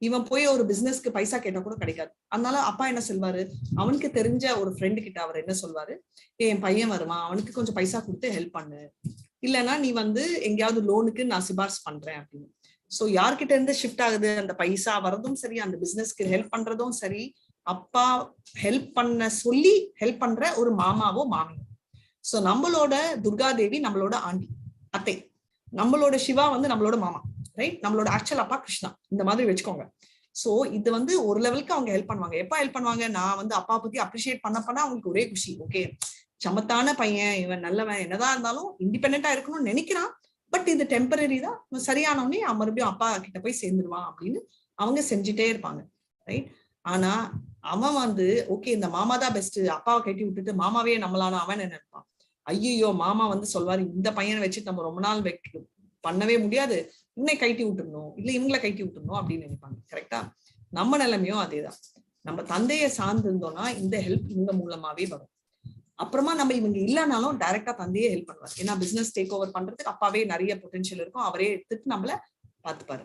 இவன் போய் ஒரு பிசினஸ்க்கு பைசா கேட்டா கூட கிடைக்காது. அதனால அப்பா என்ன சொல்வாரு? அவனுக்கு தெரிஞ்ச ஒரு ஃப்ரெண்டு கிட்ட அவர் என்ன சொல்வாரு? என் பையன் வருவான், அவனுக்கு கொஞ்சம் பைசா கொடுத்து ஹெல்ப் பண்ணு, இல்லைன்னா நீ வந்து எங்கேயாவது லோனுக்கு நான் சிபாரிசு பண்றேன் அப்படின்னு. சோ யார்கிட்ட இருந்து ஷிஃப்ட் ஆகுது? அந்த பைசா வரதும் சரி, அந்த பிசினஸ்க்கு ஹெல்ப் பண்றதும் சரி, அப்பா ஹெல்ப் பண்ண சொல்லி ஹெல்ப் பண்ற ஒரு மாமாவோ மாமியோ. சோ நம்மளோட துர்காதேவி நம்மளோட ஆண்டி, அத்தை. நம்மளோட சிவா வந்து நம்மளோட மாமா, ரைட்? நம்மளோட ஆக்சுவல் அப்பா கிருஷ்ணா, இந்த மாதிரி வச்சுக்கோங்க. சோ இது வந்து ஒரு லெவலுக்கு அவங்க ஹெல்ப் பண்ணுவாங்க. எப்ப ஹெல்ப் பண்ணுவாங்க? நான் வந்து அப்பா பத்தி அப்ரிஷியேட் பண்ண அவங்களுக்கு ஒரே குஷி. ஓகே, சமத்தான பையன், இவன் நல்லவன், என்னதான் இருந்தாலும் இண்டிபெண்டா இருக்கணும்னு நினைக்கிறான், பட் இது டெம்பரரி தான், சரியானவனே மறுபடியும் அப்பா கிட்ட போய் சேர்ந்துருவான் அப்படின்னு அவங்க செஞ்சுட்டே இருப்பாங்க, ரைட்? ஆனா அவன் வந்து ஓகே, இந்த மாமா தான் பெஸ்ட், அப்பாவை கட்டி விட்டுட்டு மாமாவே நம்மளான அவன் என்ன நினைப்பான்? ஐயோ, மாமா வந்து சொல்வாரு, இந்த பையனை வச்சுட்டு நம்ம ரொம்ப நாள் பண்ணவே முடியாது, இவனை கைட்டி விட்டுருணும், இல்ல இவங்களை கைட்டி விட்டுருணும் அப்படின்னு நினைப்பாங்க. கரெக்டா? நம்ம நிலைமையும் அதேதான். நம்ம தந்தையை சார்ந்து இருந்தோம்னா இந்த ஹெல்ப் இவங்க மூலமாவே வரும். அப்புறமா நம்ம இவங்க இல்லைனாலும் டைரக்டா தந்தையே ஹெல்ப் பண்ணுவார். ஏன்னா பிசினஸ் டேக் ஓவர் பண்றதுக்கு அப்பாவே நிறைய பொட்டன்ஷியல் இருக்கும், அவரே எடுத்துட்டு நம்மள பாத்துப்பாரு.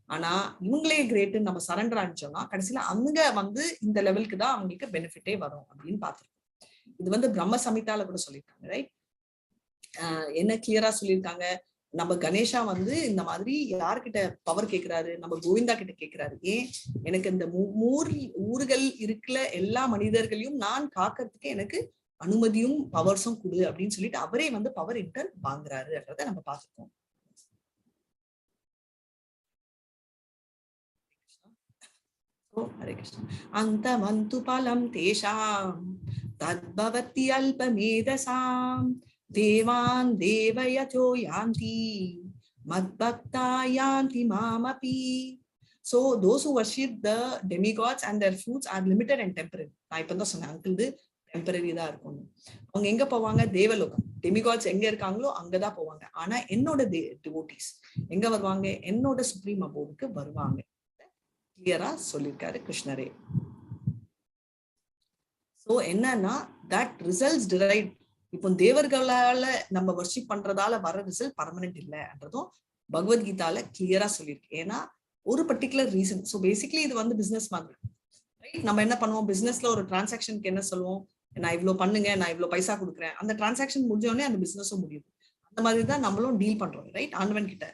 ஆனா இவங்களே கிரேட்டுன்னு நம்ம சரண்டர் ஆனிச்சோம்னா கடைசியில அங்க வந்து இந்த லெவலுக்கு தான் அவங்களுக்கு பெனிஃபிட்டே வரும் அப்படின்னு பாத்துருக்கோம். இது வந்து பிரம்ம சமிதால கூட சொல்லியிருக்காங்க, ரைட்? என்ன கிளியரா சொல்லியிருக்காங்க? நம்ம கணேஷா வந்து இந்த மாதிரி யார்கிட்ட பவர் கேட்கிறாரு? நம்ம கோவிந்தா கிட்ட கேட்கிறாரு. ஏன்? எனக்கு இந்த ஊர்கள் இருக்கிற எல்லா மனிதர்களையும் நான் காக்கிறதுக்கு எனக்கு அனுமதியும் பவர்ஸும் கொடு அப்படின்னு சொல்லிட்டு அவரே வந்து பவர் இன்டர் வாங்குறாருன்றத நம்ம பார்த்துக்கோம். ஹரே கிருஷ்ணா. அந்த மந்து பலம் தேஷாம் தத்பவதி அல்பமேதசாம் தேவான் தேவயஜோ யாந்தி மத்பக்தா யாந்தி மாமபி. So those who worship the demigods and their fruits are limited and temporary. நான் இப்ப தான் சொன்னேன், அங்கிள் டெம்பரரி தான் இருக்கும். அவங்க எங்க போவாங்க? தேவலோகம். டெமிகாட்ஸ் எங்க இருக்காங்களோ அங்கதான் போவாங்க. ஆனா என்னோட டிவோட்டிஸ் எங்க வருவாங்க? என்னோட சுப்ரீம் அபோவுக்கு வருவாங்க. கிளியரா சொல்லியிருக்காரு கிருஷ்ணரே. சோ என்னன்னா தட் ரிசல்ட்ஸ் டிரைவ். இப்போ தேவர்களால நம்ம வர்ஷிப் பண்றதால வர ரிசல்ட் பர்மனன்ட் இல்லைன்றதும் பகவத்கீதால கிளியரா சொல்லியிருக்கு. ஏன்னா ஒரு பர்டிகுலர் ரீசன். ஸோ பேசிக்லி இது வந்து பிசினஸ் மாதிரி, ரைட்? நம்ம என்ன பண்ணுவோம்? பிசினஸ்ல ஒரு டிரான்சாக்ஷனுக்கு என்ன சொல்லுவோம்? நான் இவ்வளவு பண்ணுங்க, நான் இவ்வளவு பைசா கொடுக்குறேன். அந்த டிரான்சாக்ஷன் முடிஞ்சோடனே அந்த பிசினஸும் முடியுது. அந்த மாதிரி தான் நம்மளும் டீல் பண்றோம், ரைட்? ஆண்டவன் கிட்ட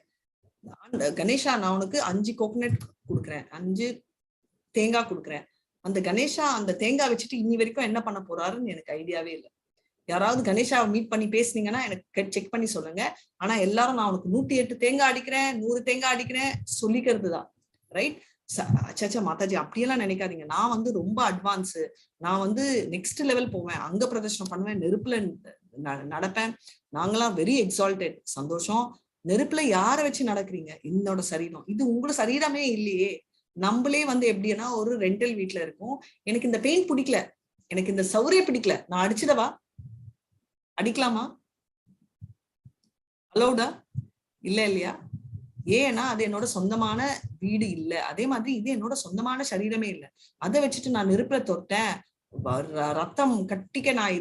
கணேஷா, நான் உனக்கு 5 கோகனட் கொடுக்குறேன், 5 தேங்காய் கொடுக்குறேன். அந்த கணேஷா அந்த தேங்காய் வச்சுட்டு இன்னி வரைக்கும் என்ன பண்ண போறாருன்னு எனக்கு ஐடியாவே இல்லை. யாராவது கணேஷாவை மீட் பண்ணி பேசுனீங்கன்னா எனக்கு செக் பண்ணி சொல்லுங்க. ஆனா எல்லாரும் நான் உனக்கு 108 தேங்காய் அடிக்கிறேன், 100 தேங்காய் அடிக்கிறேன் சொல்லிக்கிறது தான், ரைட்? அச்சாச்சா மாதாஜி அப்படியெல்லாம் நினைக்காதீங்க, நான் வந்து ரொம்ப அட்வான்ஸ், நான் வந்து நெக்ஸ்ட் லெவல் போவேன், அங்க பிரதர்ஷனம் பண்ணுவேன், நெருப்புல நடப்பேன், நாங்களாம் வெரி எக்ஸால்டட். சந்தோஷம். நெருப்புல யார வச்சு நடக்கிறீங்க? என்னோட சரீரம். இது உங்களோட சரீரமே இல்லையே. நம்மளே வந்து எப்படின்னா ஒரு ரெண்டல் வீட்டுல இருக்கும், எனக்கு இந்த பெயிண்ட் பிடிக்கல, எனக்கு இந்த சௌரிய பிடிக்கல, நான் அடிச்சிடவா? அடிக்கலாமா? அலௌடா? இல்ல இல்லையா? ஏன்னா அது என்னோட சொந்தமான வீடு இல்ல. அதே மாதிரி இது என்னோட சொந்தமான சரீரமே இல்லை. அதை வச்சுட்டு நான் நெருப்புல தொட்டேன், ரத்தம் கட்டிக்க நான்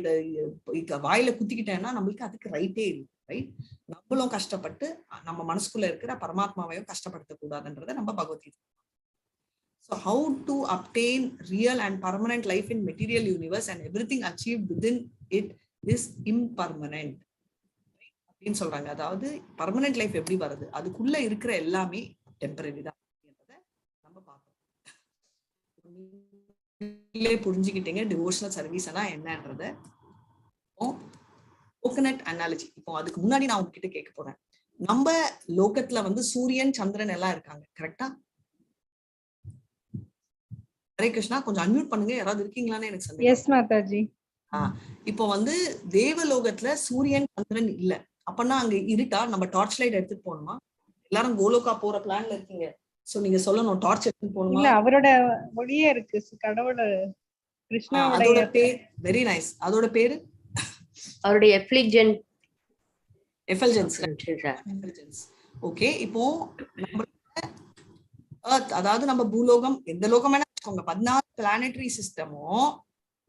இத வாயில குத்திக்கிட்டேன்னா நம்மளுக்கு அதுக்கு ரைட்டே இல்லை, ரைட்? நம்மளும் கஷ்டப்பட்டு நம்ம மனசுக்குள்ள இருக்கிற பரமாத்மாவையும் கஷ்டப்படுத்த கூடாதுன்றத நம்ம Bhagavad Gita. So how to obtain real and permanent life in material universe and everything achieved within it is impermanent அப்படின்னு சொல்றாங்க. அதாவது பர்மனன்ட் லைஃப் எப்படி வருது? அதுக்குள்ள இருக்கிற எல்லாமே டெம்பரரி தான். புரிஞ்சுக்கிட்டீங்க டிவோஷனல் சர்வீஸ்னா என்னன்றத. Coconut analogy. இப்போ அதுக்கு முன்னாடி நான் உங்ககிட்ட கேட்க போறேன். நம்ம லோகத்துல வந்து சூரியன் சந்திரன் எல்லாம் இருக்காங்க, கரெக்டா? ஹரே கிருஷ்ணா, கொஞ்சம் அன்மியூட் பண்ணுங்க. யாராவது இருக்கீங்களான்னு எனக்கு சந்தேகம். எஸ் மாதாஜி. இப்போ வந்து தேவலோகத்துல சூரியன் சந்திரன் இல்ல அப்பனா அங்க இருட்டா? நம்ம டார்ச் லைட் எடுத்துட்டு போகணுமா? எல்லாரும் கோலோகா போற பிளான்ல இருக்கீங்க. சோ நீங்க சொல்லணும் டார்ச் எடுத்துட்டு போகணுமா? இல்ல, அவரோட ஒளியே இருக்கு, கடவுளோட கிருஷ்ணாவோட அதோட பேர் வெரி நைஸ். அதோட பேரு அவருடைய எஃபல்ஜென்ஸ். ஓகே, இப்போ நம்ம எர்த், அதாவது நம்ம பூலோகம், எந்த லோகம் வேணா வச்சுக்கோங்க, 14 பிளானட்டரி சிஸ்டமும்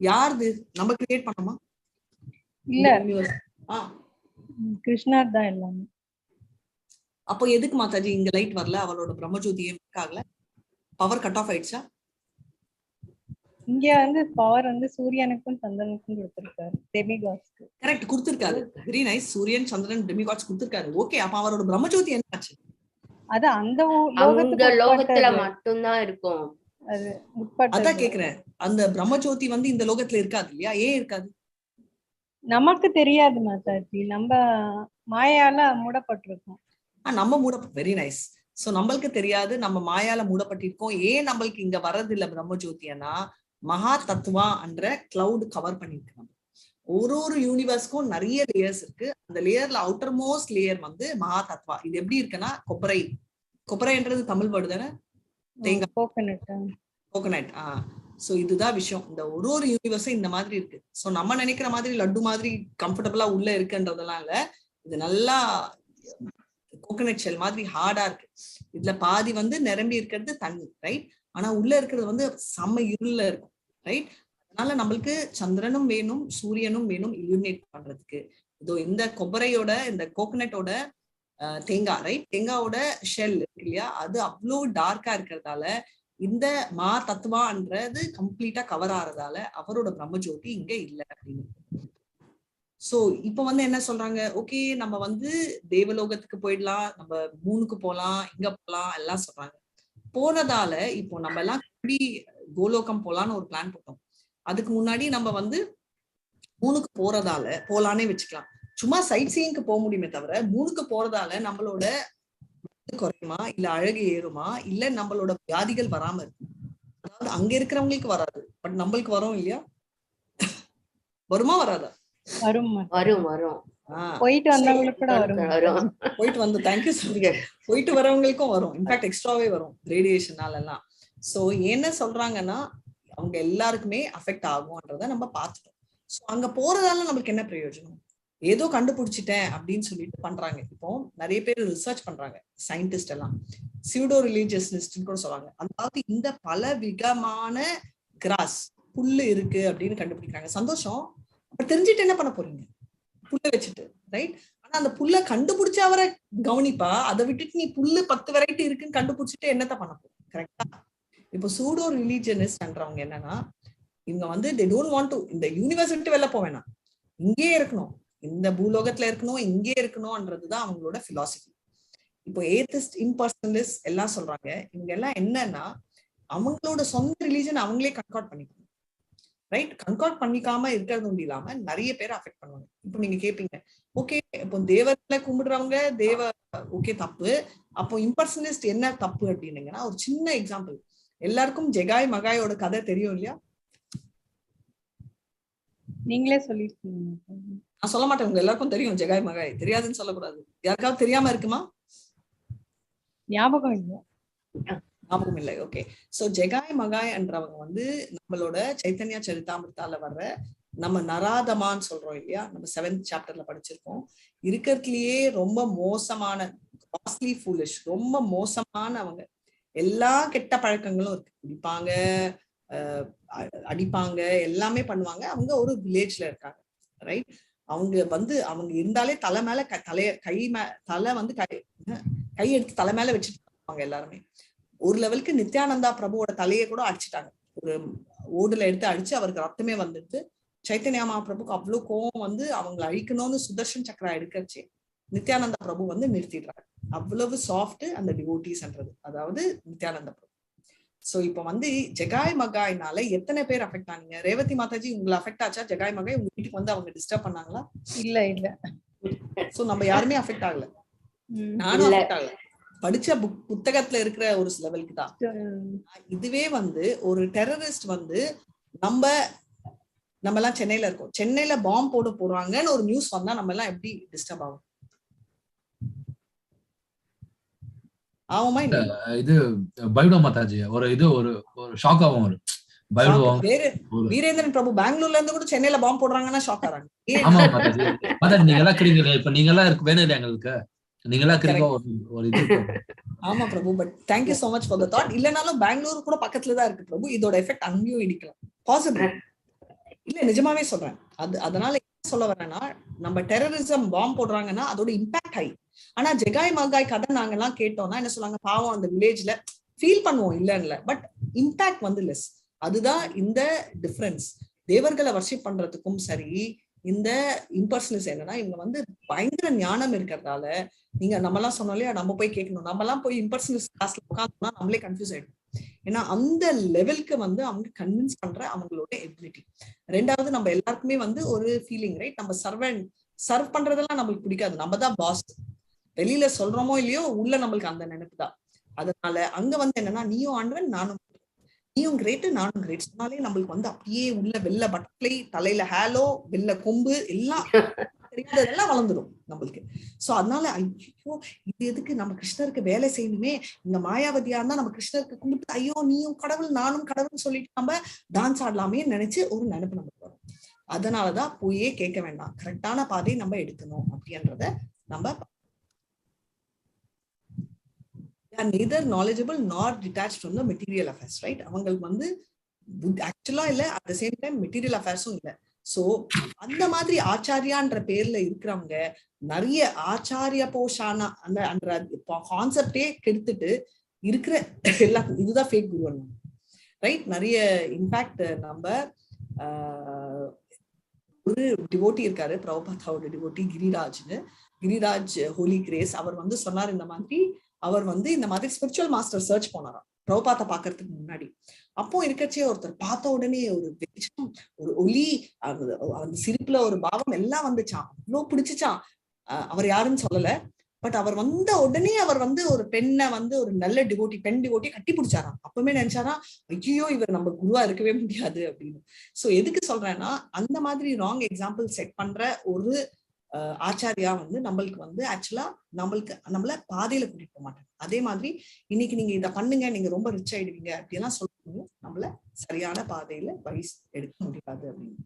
யாருது? நம்ம கிரியேட் பண்ணோமா? இல்ல, கிருஷ்ணா தான் எல்லாமே. அப்போ எதுக்கு மாதாஜி இங்க லைட் வரல? அவளோட பிரம்மஜோதியே ஆகல? பவர் கட் ஆஃப் ஆயிடுச்சா? இங்க வந்து பவர் வந்து சூரியனுக்கும் சந்திரனுக்கும் கொடுத்திருக்காரு, டெமிகாட்ஸ்க்கு. கரெக்ட், கொடுத்திருக்காரு. Very nice. Suriyan Chandran demigods கொடுத்திருக்காரு. ஓகே, அப்ப அவரோட பிரம்மஜோதி என்ன ஆச்சு? அது அந்த லோகத்துல மட்டும்தான் இருக்கும். அது அதான் கேக்குறேன். அந்த பிரம்மஜோதி வந்து இந்த லோகத்துல இருக்காது இல்லையா? ஏன் இருக்காது? நமக்கு தெரியாது மாதாஜி, நம்ம மாயால மூடப்பட்டிருக்கோம். நம்ம வெரி நைஸ். சோ நம்மளுக்கு தெரியாது, நம்ம மாயால மூடப்பட்டிருக்கோம். ஏன் நம்மளுக்கு இங்க வர்றது இல்ல பிரம்மஜோதியனா? மகா தத்துவா என்ற கிளவுட் கவர் பண்ணிருக்கோம். ஒரு யூனிவர்ஸ்க்கும் நிறைய லேயர்ஸ் இருக்கு. அந்த லேயர்ல அவுட்டர் மோஸ்ட் லேயர் வந்து மகா தத்துவா. இது எப்படி இருக்குன்னா கொப்பரைன்றது தமிழ் வேர்டு தானே? தேங்காய், கோகனட். சோ இதுதான் விஷயம். இந்த ஒரு யூனிவர்ஸும் இந்த மாதிரி இருக்கு. சோ நம்ம நினைக்கிற மாதிரி லட்டு மாதிரி கம்ஃபர்டபுளா உள்ள இருக்குன்றதெல்லாம் இல்ல. இது நல்லா கோகனட் ஷெல் மாதிரி ஹார்டா இருக்கு. இதுல பாதி வந்து நிரம்பி இருக்கிறது தண்ணி, ரைட்? ஆனா உள்ள இருக்கிறது வந்து செம்ம இருள இருக்கும், ரைட்? அதனால நம்மளுக்கு சந்திரனும் வேணும், சூரியனும் வேணும் இலுமினேட் பண்றதுக்கு. இதோ இந்த கொப்பரையோட, இந்த கோகனட்டோட தேங்காய், ரைட்? தேங்காயோட ஷெல் இருக்கு இல்லையா, அது அவ்வளோ டார்க்கா இருக்கிறதால இந்த மா தத்துவான்றது கம்ப்ளீட்டா கவர் ஆறதால அவரோட பிரம்மஜோதி இங்க இல்லை அப்படின்னு. சோ இப்ப வந்து என்ன சொல்றாங்க? ஓகே, நம்ம வந்து தேவலோகத்துக்கு போயிடலாம், நம்ம மூணுக்கு போலாம், இங்க போலாம் எல்லாம் சொல்றாங்க. போனதால இப்போ நம்ம எல்லாம் எப்படி கோலோகம் போலான்னு ஒரு பிளான் போட்டோம். அதுக்கு முன்னாடி நம்ம வந்து மூணுக்கு போலானே வச்சுக்கலாம். சும்மா சைட் சீயிங்க்கு போக முடியுமே தவிர, மூணுக்கு போறதால நம்மளோட குறையுமா, இல்ல அழகு ஏறுமா, இல்ல நம்மளோட வியாதிகள் வராம இருக்கு. அதாவது அங்க இருக்கிறவங்களுக்கு வராது, பட் நம்மளுக்கு வரும் இல்லையா? வருமா வராதா? வரும். போயிட்டு வந்தவங்களுக்கு கூட வரும். போயிட்டு வந்து தேங்க்யூ சொல்லுங்க. போயிட்டு வரவங்களுக்கும் வரும், இன்ஃபேக்ட் எக்ஸ்ட்ராவே வரும் ரேடியேஷனால எல்லாம். சோ என்ன சொல்றாங்கன்னா அவங்க எல்லாருக்குமே அஃபெக்ட் ஆகும்ன்றத நம்ம பார்த்துட்டோம். சோ அங்க போறதால நம்மளுக்கு என்ன பிரயோஜனம்? ஏதோ கண்டுபிடிச்சிட்டேன் அப்படின்னு சொல்லிட்டு பண்றாங்க. இப்போ நிறைய பேர் ரிசர்ச் பண்றாங்க, சயின்டிஸ்ட் எல்லாம் சியூடோ ரிலீஜியஸ்னிஸ்ட்னு கூட சொல்றாங்க. அதாவது இந்த பல விதமான கிராஸ் புல்லு இருக்கு அப்படின்னு கண்டுபிடிக்கிறாங்க. சந்தோஷம். அப்ப தெரிஞ்சுட்டு என்ன பண்ண போறீங்க? புல்ல வச்சுட்டு, ரைட்? ஆனா அந்த புல்ல கண்டுபிடிச்ச அவரை கவனிப்பா, அதை விட்டுட்டு நீ புல்லு 10 வெரைட்டி இருக்குன்னு கண்டுபிடிச்சிட்டு என்னத்த பண்ண போறோம்? கரெக்டா? இப்போ சூடோ ரிலீஜியனிஸ்ட்ன்றவங்க என்னன்னா, இவங்க வந்து they don't want to இந்த யூனிவர்ஸ் விட்டு வெளில போக வேணாம், இங்கே இருக்கணும், இந்த பூலோகத்துல இருக்கணும், இங்கே இருக்கணும்ன்றதுதான் அவங்களோட பிலாசபி. இப்போ ஏத்திஸ்ட், இம்பர்சனலிஸ்ட் எல்லாம் சொல்றாங்க. இவங்க எல்லாம் என்னன்னா அவங்களோட சொந்த ரிலீஜன் அவங்களே கன்கார்ட் பண்ணிக்கணும், ரைட்? கன்கார்ட் பண்ணிக்காம இருக்கிறது ஒன்று இல்லாம நிறைய பேரை அஃபெக்ட் பண்ணுவாங்க. இப்போ நீங்க கேட்பீங்க, ஓகே இப்போ தேவர்களை கும்பிடுறவங்க ஓகே தப்பு, அப்போ இம்பர்சனலிஸ்ட் என்ன தப்பு அப்படின்னீங்கன்னா, ஒரு சின்ன எக்ஸாம்பிள். எல்லாருக்கும் ஜெகாய் மகாயோட கதை தெரியும் இல்லையா? நீங்களே சொல்லிருக்கீங்க. நான் சொல்ல மாட்டேன், உங்க எல்லாருக்கும் தெரியும் ஜெகாய் மகாய். தெரியாதுன்னு சொல்லக்கூடாது. யாருக்காவது தெரியாம இருக்குமா? ஞாபகம் இல்லை. ஞாபகம் இல்லை. ஓகே. சோ ஜெகாய் மகாய் என்றவங்க வந்து நம்மளோட சைத்தன்யா சரிதாமிர்தால வர்ற நம்ம நராதமான்னு சொல்றோம் இல்லையா, நம்ம 7th சாப்டர்ல படிச்சிருக்கோம். இருக்கிறதுலயே ரொம்ப மோசமான, காஸ்ட்லி ஃபூலிஷ், ரொம்ப மோசமானவங்க. எல்லா கெட்ட பழக்கங்களும் இருக்கு. குடிப்பாங்க, அடிப்பாங்க, எல்லாமே பண்ணுவாங்க. அவங்க ஒரு வில்லேஜ்ல இருக்காங்க, ரைட்? அவங்க இருந்தாலே தலை மேல தலை வந்து கை எடுத்து தலை மேல வச்சுட்டு இருப்பாங்க எல்லாருமே. ஒரு லெவலுக்கு நித்யானந்தா பிரபுவோட தலையை கூட அடிச்சுட்டாங்க. ஒரு ஓடுல எடுத்து அடிச்சு அவருக்கு ரத்தமே வந்துட்டு சைத்தன்யா மகாபிரபுக்கு அவ்வளவு கோவம் வந்து அவங்களை அழிக்கணும்னு சுதர்ஷன் சக்கரா எடுக்கச்சு நித்யானந்தா பிரபு வந்து நிறுத்திடுறாரு. அவ்வளவு சாஃப்ட் அந்த டிவோட்டீஸ்ன்றது, அதாவது நித்யானந்த பிரபு. சோ இப்ப வந்து ஜெகாய் மகாய்னால எத்தனை பேர் அஃபெக்ட் ஆனீங்க? ரேவதி மாதாஜி உங்களை அஃபெக்ட் ஆச்சா? ஜெகாய் மகாய் உங்க வீட்டுக்கு வந்து அவங்க டிஸ்டர்ப் பண்ணாங்களா? இல்ல சோ நம்ம யாருமே அஃபெக்ட் ஆகல. நானும் அஃபெக்ட் ஆகல. படிச்ச புத்தகத்துல இருக்கிற ஒரு லெவலுக்கு தான். இதுவே வந்து ஒரு டெரரிஸ்ட் வந்து நம்ம எல்லாம் சென்னையில இருக்கோம், சென்னையில பாம்பு போட போறாங்கன்னு ஒரு நியூஸ் வந்தா நம்ம எல்லாம் எப்படி டிஸ்டர்ப் ஆகும்? ஆகுமா? இது பைடோ மாதாஜி ஒரு ஷாக் ஆகும். ஒரு வீரேந்திரன் பிரபு பெங்களூர்ல இருந்து கூட சென்னையில பாம்பு போடுறாங்கன்னா ஷாக் ஆறாங்க. ஆமா மாதாஜி, மாதாஜி நீங்க எல்லாம் கிடைக்கிறீங்க, இப்ப நீங்க எல்லாம் வேணும் இல்லையா எங்களுக்கு, நீங்க எல்லாம் கிடைக்க ஒரு இது. ஆமா Prabhu, but thank you so much for the thought. இல்லனாலும் பெங்களூர் கூட பக்கத்துல தான் இருக்கு பிரபு, இதோட எஃபெக்ட் அங்கேயும் இடிக்கலாம் பாசிபிள். இல்ல நிஜமாவே சொல்றேன். அதனால என்ன சொல்ல வரேன்னா, நம்ம டெரரிசம் பாம்பு போடுறாங்கன்னா அதோட இம்பாக்ட் ஹை. ஆனா ஜெகாய் மகாய் கதை நாங்க எல்லாம் கேட்டோம்னா என்ன சொல்லுவாங்க, பாவம் அந்த வில்லேஜ்ல ஃபீல் பண்ணுவோம் இல்ல, பட் இம்பாக்ட் வந்து லெஸ். அதுதான் இந்த டிஃபரன்ஸ். தேவர்களை வர்ஷிப் பண்றதுக்கும் சரி, இந்த இம்பர்சனஸ் என்னன்னா, இவங்க வந்து பயங்கர ஞானம் இருக்கிறதால, நீங்க நம்ம எல்லாம் சொன்னோம் இல்லையா, நம்ம போய் கேட்கணும், நம்ம எல்லாம் போய் இம்பர்சனஸ் கிளாஸ்ல உட்காந்தோம்னா நம்மளே கன்ஃபியூஸ் ஆயிடும். ஏன்னா அந்த லெவலுக்கு வந்து அவங்க கன்வின்ஸ் பண்ற அவங்களோட எபிலிட்டி. ரெண்டாவது, நம்ம எல்லாருக்குமே வந்து ஒரு ஃபீலிங், ரைட்? நம்ம சர்வ் பண்றதெல்லாம் நம்மளுக்கு பிடிக்காது, நம்ம தான் பாஸ். வெளியில சொல்றோமோ இல்லையோ, உள்ள நம்மளுக்கு அந்த நினைப்பு தான். அதனால அங்க வந்து என்னன்னா, நீயும் ஆண்டவன் நானும், நீயும் கிரேட் நானும் கிரேட் சொன்னாலே நம்மளுக்கு வந்து அப்படியே உள்ள வெள்ளை பட்டர்ஃப்ளை, தலையில ஹேலோ, வெள்ளை கொம்பு எல்லாம் தெரியாததெல்லாம் வளர்ந்துடும் நம்மளுக்கு. சோ அதனால ஐயோ இது எதுக்கு, நம்ம கிருஷ்ணருக்கு வேலை செய்யணுமே, இந்த மாயாவதியா இருந்தா நம்ம கிருஷ்ணருக்கு கும்பிட்டு ஐயோ நீயும் கடவுள் நானும் கடவுள்னு சொல்லிட்டு நம்ம டான்ஸ் ஆடலாமே நினைச்சு ஒரு நினைப்பு நமக்கு வரும். அதனாலதான் போயே கேட்க வேண்டாம், கரெக்டான பாதையை நம்ம எடுக்கணும் அப்படின்றத நம்ம neither knowledgeable nor detached from the material affairs, right? அவங்களுக்கு வந்து ஆக்சுவலா இல்ல, at the same time material அஃபேர்ஸும் இல்ல. சோ அந்த மாதிரி ஆச்சாரியான்ற பேர்ல இருக்கிறவங்க நிறைய ஆச்சாரிய போஷானா அந்த கான்செப்டே கெடுத்துட்டு இருக்கிற எல்லா இதுதான் ஃபேக் குரு, ரைட்? நிறைய இன்ஃபேக்ட் நம்ம ஒரு டிவோட்டி இருக்காரு, பிரபுபாதாவோட டிவோட்டி கிரிராஜ் ஹோலி கிரேஸ். அவர் வந்து சொன்னார் இந்த மாதிரி, அவர் வந்து இந்த மாதிரி ஸ்பிரிச்சுவல் மாஸ்டர் சர்ச் போனாராம் பிரபுபாதா பாக்குறதுக்கு முன்னாடி. அப்போ இருக்கச்சே ஒருத்தர் பார்த்த உடனே ஒரு வெளிச்சம், ஒரு ஒளி, அந்த சிரிப்புல ஒரு பாவம் எல்லாம் வந்துச்சான், அவ்வளவு பிடிச்சிச்சான். அவர் யாருன்னு சொல்லல, பட் அவர் வந்த உடனே அவர் வந்து ஒரு பெண்ணை வந்து ஒரு நல்ல டிவோட்டி, பெண் டிவோட்டி கட்டி பிடிச்சாராம். அப்பவுமே நினைச்சாரா ஐயோ இவர் நம்ம குருவா இருக்கவே முடியாது அப்படின்னு. சோ எதுக்கு சொல்றேன்னா, அந்த மாதிரி ராங் எக்ஸாம்பிள் செட் பண்ற ஒரு ஆச்சாரியா வந்து நம்மளுக்கு வந்து ஆக்சுவலா நம்மள பாதையில கூட்டிட்டு போக மாட்டாங்க. அதே மாதிரி இன்னைக்கு நீங்க இதை பண்ணுங்க, நீங்க ரொம்ப ரிச் ஆயிடுவீங்க அப்படியெல்லாம் சொல்லணும், நம்மள சரியான பாதையில வழி எடுக்க முடியாது அப்படின்னு.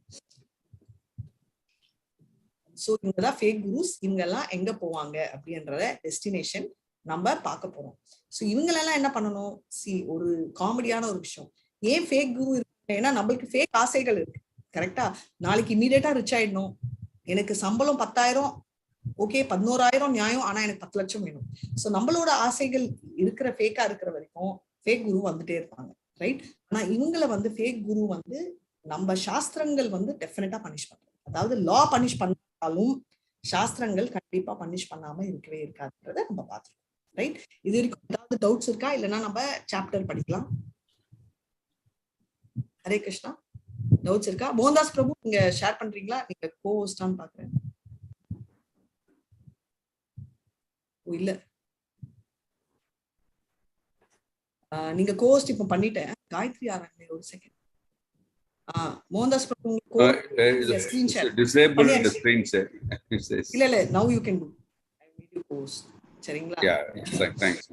சோ இவங்கதான் ஃபேக் குருஸ். இவங்க எல்லாம் எங்க போவாங்க அப்படின்றத டெஸ்டினேஷன் நம்ம பார்க்க போறோம். சோ இவங்களெல்லாம் என்ன பண்ணணும், ஒரு காமெடியான ஒரு விஷயம், ஏன் ஃபேக் குரு இருக்கு? ஏன்னா நம்மளுக்கு ஃபேக் ஆசைகள் இருக்கு, கரெக்டா? நாளைக்கு இமீடியட்டா ரிச் ஆயிடணும், எனக்கு சம்பளம் 10,000 ஓகே, 11,000 நியாயம், ஆனா எனக்கு 10 லட்சம் வேணும். சோ நம்மளோட ஆசைகள் இருக்கிற ஃபேக்கா இருக்கிற வரைக்கும் ஃபேக் குரு வந்துட்டே இருப்பாங்க, ரைட்? ஆனா இவங்களை வந்து ஃபேக் குரு வந்து நம்ம சாஸ்திரங்கள் வந்து டெஃபினட்டா பனிஷ் பண்றது, அதாவது லா பனிஷ் பண்ணாலும் சாஸ்திரங்கள் கண்டிப்பா பனிஷ் பண்ணாம இருக்கவே இருக்காதுன்றத நம்ம பார்த்துருக்கோம், ரைட்? இது வரைக்கும் ஏதாவது டவுட்ஸ் இருக்கா? இல்லைன்னா நம்ம சாப்டர் படிக்கலாம். ஹரே கிருஷ்ணா. டவுட்ஸ் இருக்கா? மோகன்தாஸ் பிரபு நீங்க ஷேர் பண்றீங்களா? நீங்க கோஹோஸ்டான்னு பாக்குறேன். இல்ல, நீங்க கோஹோஸ்ட் இப்ப பண்ணிட்டேன். காயத்ரி ஆராங்க ஒரு second. Mohandas Prabhu screen share disable the screen share. இல்ல now you can do. I made you host. சரிங்களா? Yeah, thanks.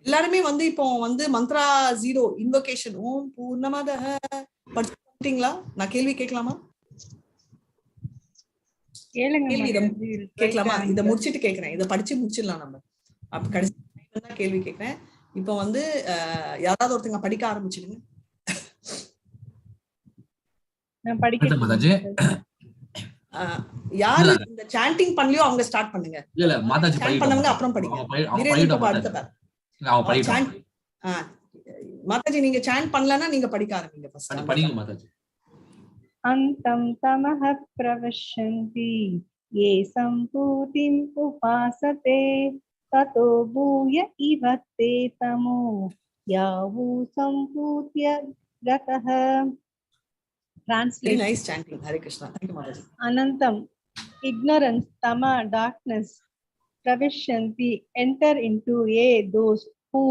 எல்லாருமே வந்து இப்போ வந்து மந்த்ரா 0 இன்வோகேஷன் ஓம் பூர்ணமத படிச்சிட்டீங்களா? நான் கேள்வி கேட்கலாமா? கேட்கலாமா? இதை முடிச்சிட்டு கேட்கிறேன், இதை படிச்சு முடிச்சிடலாம் நம்ம. அப்ப கடைசி கேள்வி கேட்கிறேன். இப்போ வந்து யாராவது ஒருத்தங்க படிக்க ஆரம்பிச்சிடுங்க. யாரு இந்த சாண்டிங் பண்ணலையோ அவங்க ஸ்டார்ட் பண்ணுங்க. இல்ல மாதாஜி பண்ணவங்க அப்புறம் படிங்க. மாதாஜி நீங்க சாண்ட் பண்ணலன்னா நீங்க படிக்க ஆரம்பிங்க ஃபர்ஸ்ட். படிங்க மாதாஜி. அந்தம் தமஹ பிரவஷந்தி யே சம்பூதிம் உபாசதே ததோ பூய இவத்தே தமோ yavu samputya ratah. Very Translation. nice chanting. Hare Krishna. Thank you, Mataji. Anantam, ignorance, tama, darkness, pravishyanti, enter into those who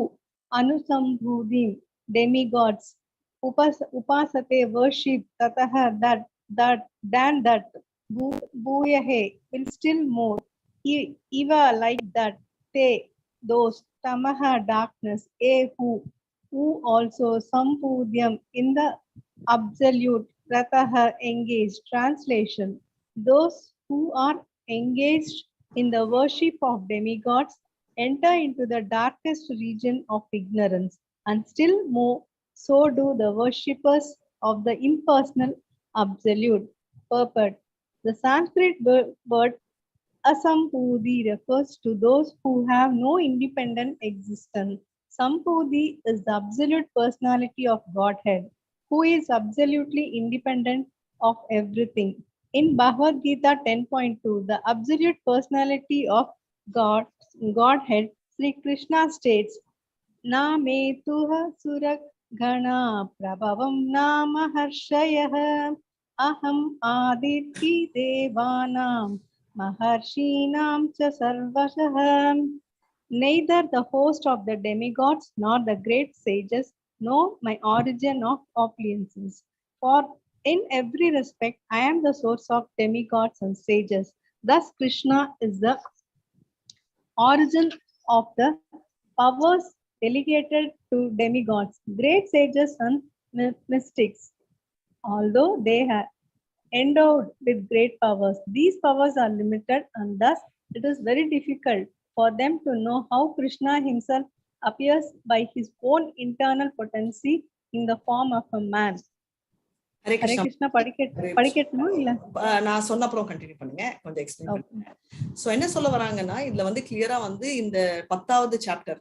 anusambhudim, demigods, upasate, worship, tatah, than that, bhuyahe, will still more, eva, like that, te, those, tamaha, darkness, who also sambhudyam, in the absolute, ratah, engaged. Translation. Those who are engaged in the worship of demigods enter into the darkest region of ignorance, and still more so do the worshippers of the impersonal absolute. Purport. The Sanskrit word Asambudhi refers to those who have no independent existence. Sambudhi is the absolute personality of Godhead, who is absolutely independent of everything. In Bhagavad Gita 10.2, the absolute personality of Godhead, Sri Krishna states, Na me tuha surak gana prabhavam nama harshayah aham aditi devanam maharshinam cha sarvashah. Neither the host of the demigods nor the great sages know my origin of opulences. For in every respect, I am the source of demigods and sages. Thus, Krishna is the origin of the powers delegated to demigods, great sages and mystics. Although they are endowed with great powers, these powers are limited, and thus it is very difficult for them to know how Krishna himself appears by his own internal potency in the form of a man. Hare Hare Krishna. Krishna படிக்கட்டுமா இல்ல நான் சொன்ன அப்புறம் continue பண்ணுங்க, கொஞ்சம் explain பண்ணுங்க. So என்ன சொல்ல வராங்கன்னா, இதுல வந்து கிளியரா வந்து இந்த 10வது சாப்டர்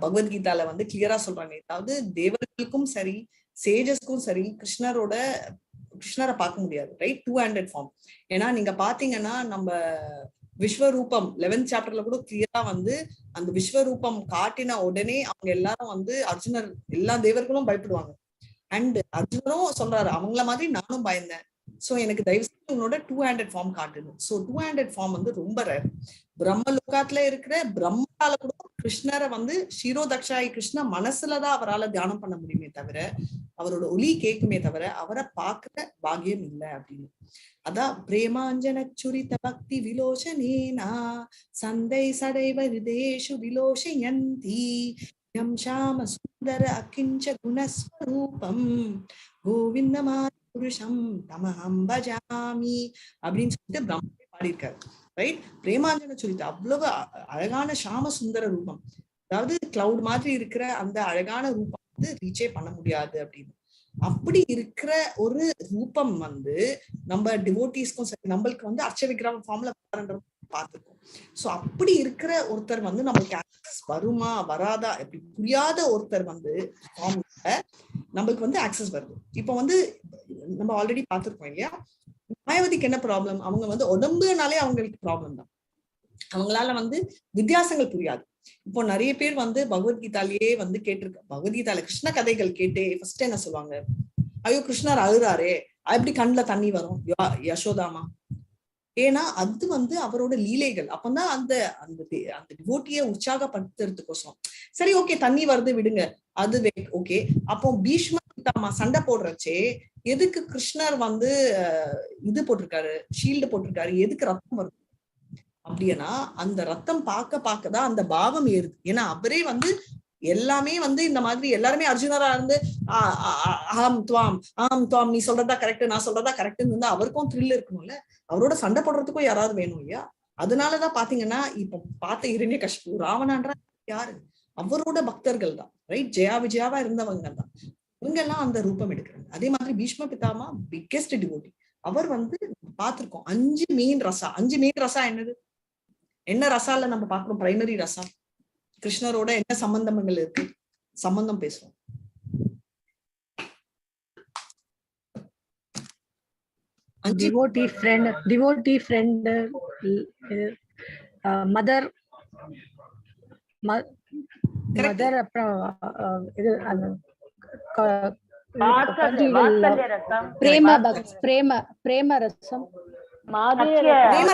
பகவத்கீதால வந்து கிளியரா சொல்றாங்க. அதாவது தேவர்களுக்கும் சரி சேஜஸ்க்கும் சரி கிருஷ்ணரை பார்க்க முடியாது, ரைட்? 2-handed form. ஏன்னா நீங்க பாத்தீங்கன்னா நம்ம விஸ்வரூபம் 11th சாப்டர்ல கூட கிளியரா வந்து அந்த விஸ்வரூபம் காட்டின உடனே அவங்க எல்லாரும் வந்து அர்ஜுனர் எல்லா தேவர்களும் பயப்படுவாங்க. அண்ட் அர்ஜுனரும் சொல்றாரு, அவங்கள மாதிரி நானும் பயந்தேன், சோ எனக்கு தயவு செஞ்சு உன்னோட 2-handed ஃபார்ம் காட்டுது. சோ 2-handed ஃபார்ம் வந்து ரொம்ப ரேர். பிரம்மலோகத்துல இருக்கிற பிரம்மால கூட கிருஷ்ணரை வந்து ஷீரோதக்ஷாயி கிருஷ்ண மனசுலதான் அவரால் தியானம் பண்ண முடியுமே தவிர, அவரோட ஒலி கேட்குமே தவிர அவரை பார்க்கிற பாக்கியம் இல்லை அப்படின்னு. அதான் பிரேமாஞ்சன சுரித பக்தி விலோசனேனா சந்தை சடைவ ஹிருதேஷு விலோஷயந்தி யம் ஷாம சுந்தர அகிஞ்ச குணஸ்வரூபம் கோவிந்தமா புருஷம் தமஹம் பஜாமி அப்படின்னு சொல்லிட்டு பிரம்மே பாடியிருக்காரு, ரைட்? பிரேமாஞ்சன சுரித அவ்வளவு அழகான ஷாம சுந்தர ரூபம், அதாவது கிளவுட் மாதிரி இருக்கிற அந்த அழகான ரூபம் வந்து ரீச்சே பண்ண முடியாது அப்படின்னு. அப்படி இருக்கிற ஒரு ரூபம் வந்து நம்ம டிவோட்டீஸ்க்கும் சரி, நம்மளுக்கு வந்து அர்ச்ச விக்கிரம ஃபார்ம்ல பார்த்துருக்கோம். சோ அப்படி இருக்கிற ஒருத்தர் வந்து நம்மளுக்கு ஆக்சஸ் வருமா வராதா எப்படி புரியாத ஒருத்தர் வந்து ஃபார்ம்ல நம்மளுக்கு வந்து ஆக்சஸ் வருது. இப்போ வந்து நம்ம ஆல்ரெடி பார்த்திருக்கோம் இல்லையா, மாயாவதிக்கு என்ன ப்ராப்ளம்? அவங்க வந்து உடம்புனாலே அவங்களுக்கு ப்ராப்ளம் தான், அவங்களால வந்து வித்தியாசங்கள் புரியாது. இப்போ நிறைய பேர் வந்து பகவத்கீதாலேயே வந்து கேட்டிருக்க, பகவத்கீதால கிருஷ்ண கதைகள் கேட்டே ஃபர்ஸ்ட் என்ன சொல்லுவாங்க, ஐயோ கிருஷ்ணர் அழுறாரே, எப்படி கண்ணுல தண்ணி வரும் யசோதாமா? ஏன்னா அது வந்து அவரோட லீலைகள். அப்பதான் அந்த அந்த அந்த டிவோட்டியை உற்சாகப்படுத்துறதுக்கோசம். சரி ஓகே தண்ணி வருது விடுங்க, அது ஓகே. அப்போ பீஷ்ம பிதாமா சண்டை போடுறச்சே எதுக்கு கிருஷ்ணர் வந்து இது போட்டிருக்காரு, ஷீல்டு போட்டிருக்காரு, எதுக்கு ரத்தம் வருது அப்படின்னா அந்த ரத்தம் பார்க்கதான் அந்த பாவம் ஏறுது. ஏன்னா அவரே வந்து எல்லாமே வந்து இந்த மாதிரி எல்லாருமே அர்ஜுனரா இருந்து ஆம் துவாம் நீ சொல்றதா கரெக்ட் நான் சொல்றதா கரெக்ட்னு வந்து அவருக்கும் த்ரில் இருக்கணும்ல, அவரோட சண்டை போடுறதுக்கும் யாராவது வேணும் இல்லையா? அதனாலதான் பாத்தீங்கன்னா இப்ப பார்த்த இரண்யகசிபு ராவணன்ற யாரு, அவரோட பக்தர்கள் தான், ரைட்? ஜெயா விஜயாவா இருந்தவங்க தான் இவங்க எல்லாம் அந்த ரூபம் எடுக்கிறாங்க. அதே மாதிரி பீஷ்ம பிதாமா பிக்கெஸ்ட் டிவோட்டி, அவர் வந்து பார்த்திருக்கோம் 5 மெயின் ரசா. 5 மெயின் ரசா என்னது, என்ன ரசால நம்ம பார்க்கிறோம்? பிரைமரி ரசா கிருஷ்ணரோட என்ன சம்பந்தங்கள் இருக்கு, சம்பந்தம் பேசுறோம். devotee friend, mother, மதர் அப்புறம் இது அந்த பிரேம ரசம் பிரேம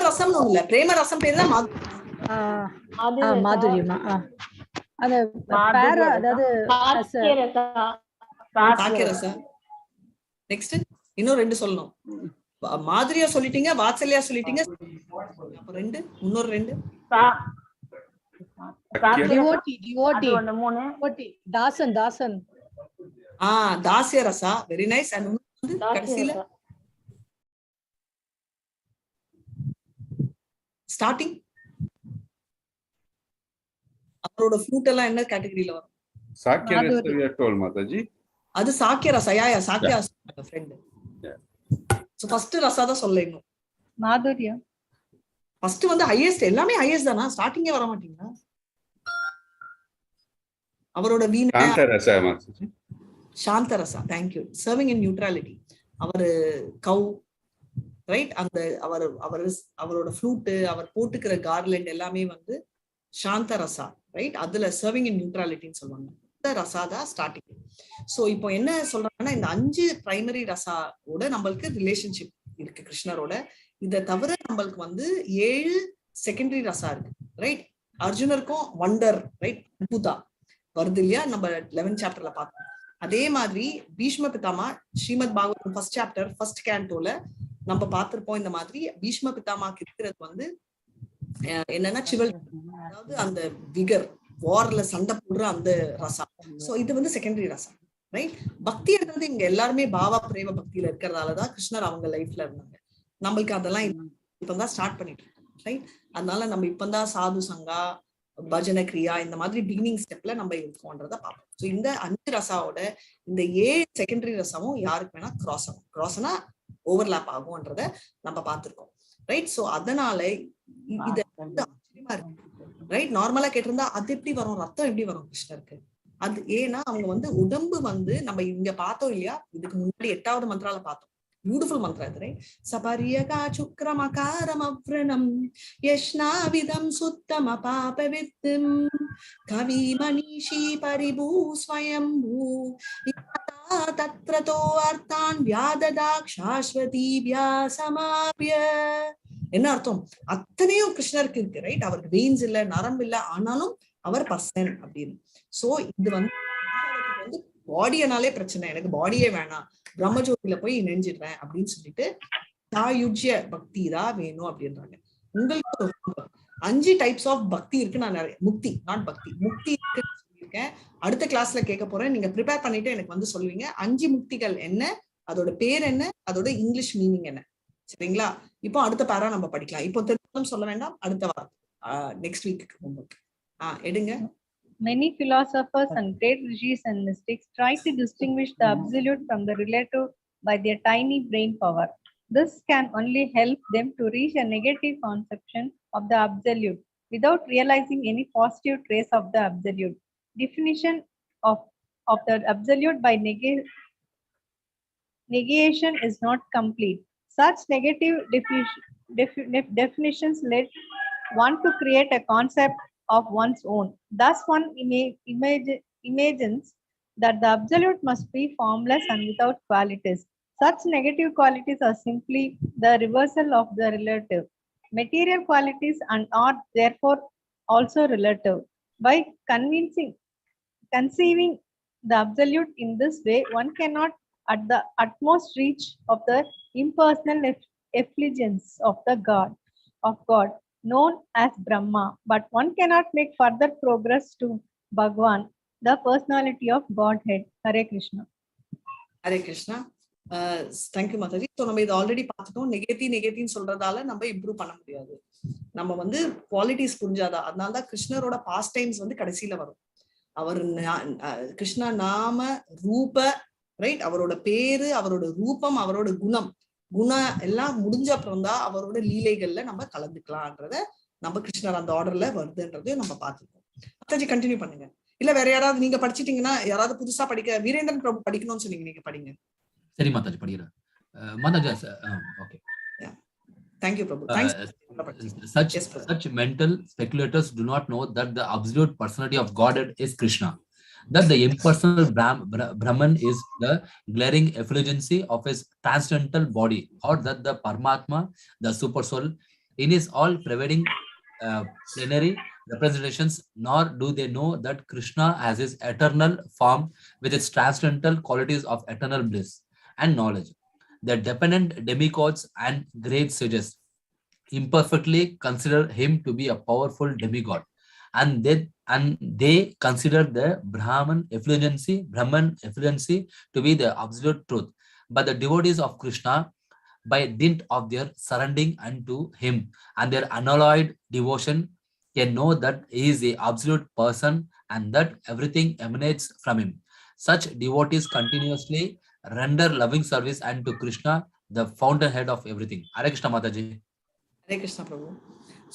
ரசம் இல்ல, பிரேம ரசம் பேர் தான் மாதுரியமா. அந்த பேரா, அதாவது சாக்கியரசா. நெக்ஸ்ட் இன்னும் 2 சொல்லணும். மாதிரியா சொல்லிட்டீங்க, வாத்சல்யா சொல்லிட்டீங்க. அப்ப 2 இன்னொரு 2 தாசன். தாஸ்ய ரசா. Very nice. அண்ட் கடைசில ஸ்டார்டிங் அவரோட ஃப்ளூட் எல்லாம் என்ன கேட்டகரியில வரும்? Sakya Rasa we are told, Mataji. அது சாக்கிய ரசா. யா சாக்கிய ஃப்ரெண்ட். சோ ஃபர்ஸ்ட் ரசா தான் சொல்லேங்க. மாதுரியம் ஃபர்ஸ்ட் வந்து ஹையஸ்ட். எல்லாமே ஹையஸ்ட் தானா? ஸ்டார்டிங்கே வர மாட்டீங்களா? அவரோட வீணை Shanta Rasa, Mataji. சாந்த Raza. Thank you. Serving in neutrality. அவரு கவ், ரைட்? அந்த அவரோட ஃப்ளூட், அவர் போட்டுக்கிற கார்லண்ட் எல்லாமே வந்து சாந்த ரசா, ரைட்? அதுல சர்விங் இன் நியூட்ரலிட்டின்னு சொல்லுவாங்க. இந்த ரசா தான் ஸ்டார்டிங். சோ இப்போ என்ன சொல்றாங்கன்னா, இந்த 5 பிரைமரி ரசாவோட நம்மளுக்கு ரிலேஷன்ஷிப் இருக்கு கிருஷ்ணரோட. இதை தவிர நம்மளுக்கு வந்து 7 செகண்டரி ரசா இருக்கு, ரைட்? அர்ஜுனருக்கும் வண்டர், ரைட், அற்புதா வருது இல்லையா? நம்ம 11th சாப்டர்ல பார்த்தோம். அதே மாதிரி Bhishma Pitamah Shrimad Bhagavatam first chapter first கேண்டோல நம்ம பார்த்திருப்போம். இந்த மாதிரி பீஷ்ம பிதாமாக்கு இருக்கிறது வந்து என்னன்னா சிவல், அதாவது அந்த விகர், வார்ல சண்டை போடுற அந்த ரசா. சோ இது வந்து செகண்டரி ரசா, ரைட்? பக்தின்றது இங்க எல்லாருமே பாவா பிரேம பக்தியில இருக்கிறதாலதான் கிருஷ்ணர் அவங்க லைஃப்ல இருந்தாங்க. நம்மளுக்கு அதெல்லாம் இப்பதான் ஸ்டார்ட் பண்ணிட்டு இருக்கோம், ரைட்? அதனால நம்ம இப்பதான் சாது சங்கா, பஜன கிரியா, இந்த மாதிரி பிகினிங் ஸ்டெப்ல நம்ம இருக்கோன்றத பார்ப்போம். ஸோ இந்த 5 ரசாவோட இந்த 7 செகண்டரி ரசாவும் யாருக்கு வேணா கிராஸ் ஆகும். கிராஸ்னா ஓவர்லாப் ஆகும்ன்றத நம்ம பார்த்திருக்கோம், ரைட்? சோ அதனால இது ஆச்சரியமா இருக்கு, ரைட்? நார்மலா கேட்டிருந்தா அது எப்படி வரும், ரத்தம் எப்படி வரும் கிருஷ்ணருக்கு? அது ஏன்னா அவங்க வந்து உடம்பு வந்து நம்ம இங்க பார்த்தோம் இல்லையா, இதுக்கு முன்னாடி 8வது மந்திரால பார்த்தோம். பியூட்டிஃபுல் மந்திரம் இது, ரைட்? சபரியகா சுக்ரமகாரம் அவ்ரணம் யஷ்னாவிதம் சுத்தம பாபவித்தும் கவி மனிஷி பரிபூ ஸ்வயம்பூ தத்ரதோ அர்த்தான் வியாததாக் சாஸ்வதீப்யா சமாப்ய. என்ன அர்த்தம்? அத்தனையும் கிருஷ்ணருக்கு இருக்கு, ரைட்? அவருக்கு வெயின்ஸ் இல்ல, நரம்பு இல்ல, ஆனாலும் அவர் பர்சன் அப்படின்னு. சோ இது வந்து பாடியனாலே பிரச்சனை, எனக்கு பாடியே வேணாம், பிரம்மஜோதியில போய் இணைஞ்சிடுறேன் அப்படின்னு சொல்லிட்டு சாயுஜ்ய பக்தி தான் வேணும் அப்படின்றாங்க. உங்களுக்கு 5 டைப்ஸ் ஆஃப் பக்தி இருக்கு. நான் நிறைய முக்தி, நாட் பக்தி, முக்தி இருக்குன்னு சொல்லியிருக்கேன். அடுத்த கிளாஸ்ல கேட்க போறேன். நீங்க ப்ரிப்பேர் பண்ணிட்டு எனக்கு வந்து சொல்லுவீங்க 5 முக்திகள் என்ன, அதோட பேர் என்ன, அதோட இங்கிலீஷ் மீனிங் என்ன, சரிங்களா? இப்போ அடுத்த பேரா நம்ம படிக்கலாம். இப்போ தெரிஞ்சாலும் சொல்ல வேண்டாம், அடுத்த வாரம் நெக்ஸ்ட் வீக்கு ஹோம்வொர்க் எடுங்க. Many philosophers and great rishis and mystics try to distinguish the absolute from the relative by their tiny brain power. This can only help them to reach a negative conception of the absolute without realizing any positive trace of the absolute. Definition of the absolute by negation is not complete. Such negative definitions led one to create a concept of one's own. Thus, one imagines that the absolute must be formless and without qualities. Such negative qualities are simply the reversal of the relative. Material qualities and are therefore also relative. By conceiving the absolute in this way, one cannot at the utmost reach of the impersonal effulgence of God, known as Brahma, but one cannot make further progress to Bhagwan, the personality of Godhead. Hare Krishna. Hare Krishna. Thank you Mataji. So நம்ம இது already பார்த்துட்டோம். நெகட்டின்னு சொல்றதால நம்ம improve பண்ண முடியாது. நம்ம வந்து qualities புரிஞ்சாதான். அதனாலதான் கிருஷ்ணரோட past times வந்து கடைசியில வரும். அவர் கிருஷ்ணா நாம ரூப, ரைட்? அவரோட பேரு, அவரோட ரூபம், அவரோட குணம் எல்லாம் முடிஞ்ச அப்புறம் தான் அவரோட லீலைகள்ல நம்ம கலந்துக்கலாம்ன்றத நம்ம கிருஷ்ணர் அந்த ஆர்டர்ல வருதுன்றதையும் நம்ம பார்த்துருக்கோம். மாதாஜி கண்டினியூ பண்ணுங்க. இல்ல வேற யாராவது நீங்க படிச்சிட்டீங்கன்னா, யாராவது புதுசா படிக்க, வீரேந்திரன் பிரபு படிக்கணும்னு சொன்னீங்க, நீங்க படிங்க. சரி மாதாஜி, படிக்கிறேன் Mataji. Okay, thank you Prabhu. Yes, brother. Such mental speculators do not know that the absolute personality of Godhead is Krishna, that the impersonal Brahman is the glaring effulgency of his transcendental body, or that the Paramatma, the super soul, in his all pervading plenary representations, nor do they know that Krishna has his eternal form with its transcendental qualities of eternal bliss and knowledge. The dependent demigods and great sages imperfectly consider him to be a powerful demigod, and they consider the Brahman effulgency to be the absolute truth. But the devotees of Krishna, by dint of their surrendering unto him and their unalloyed devotion, can know that he is the absolute person and that everything emanates from him. Such devotees continuously render loving service unto Krishna, the fountainhead of everything. Hare Krishna Mataji. Hare Krishna Prabhu.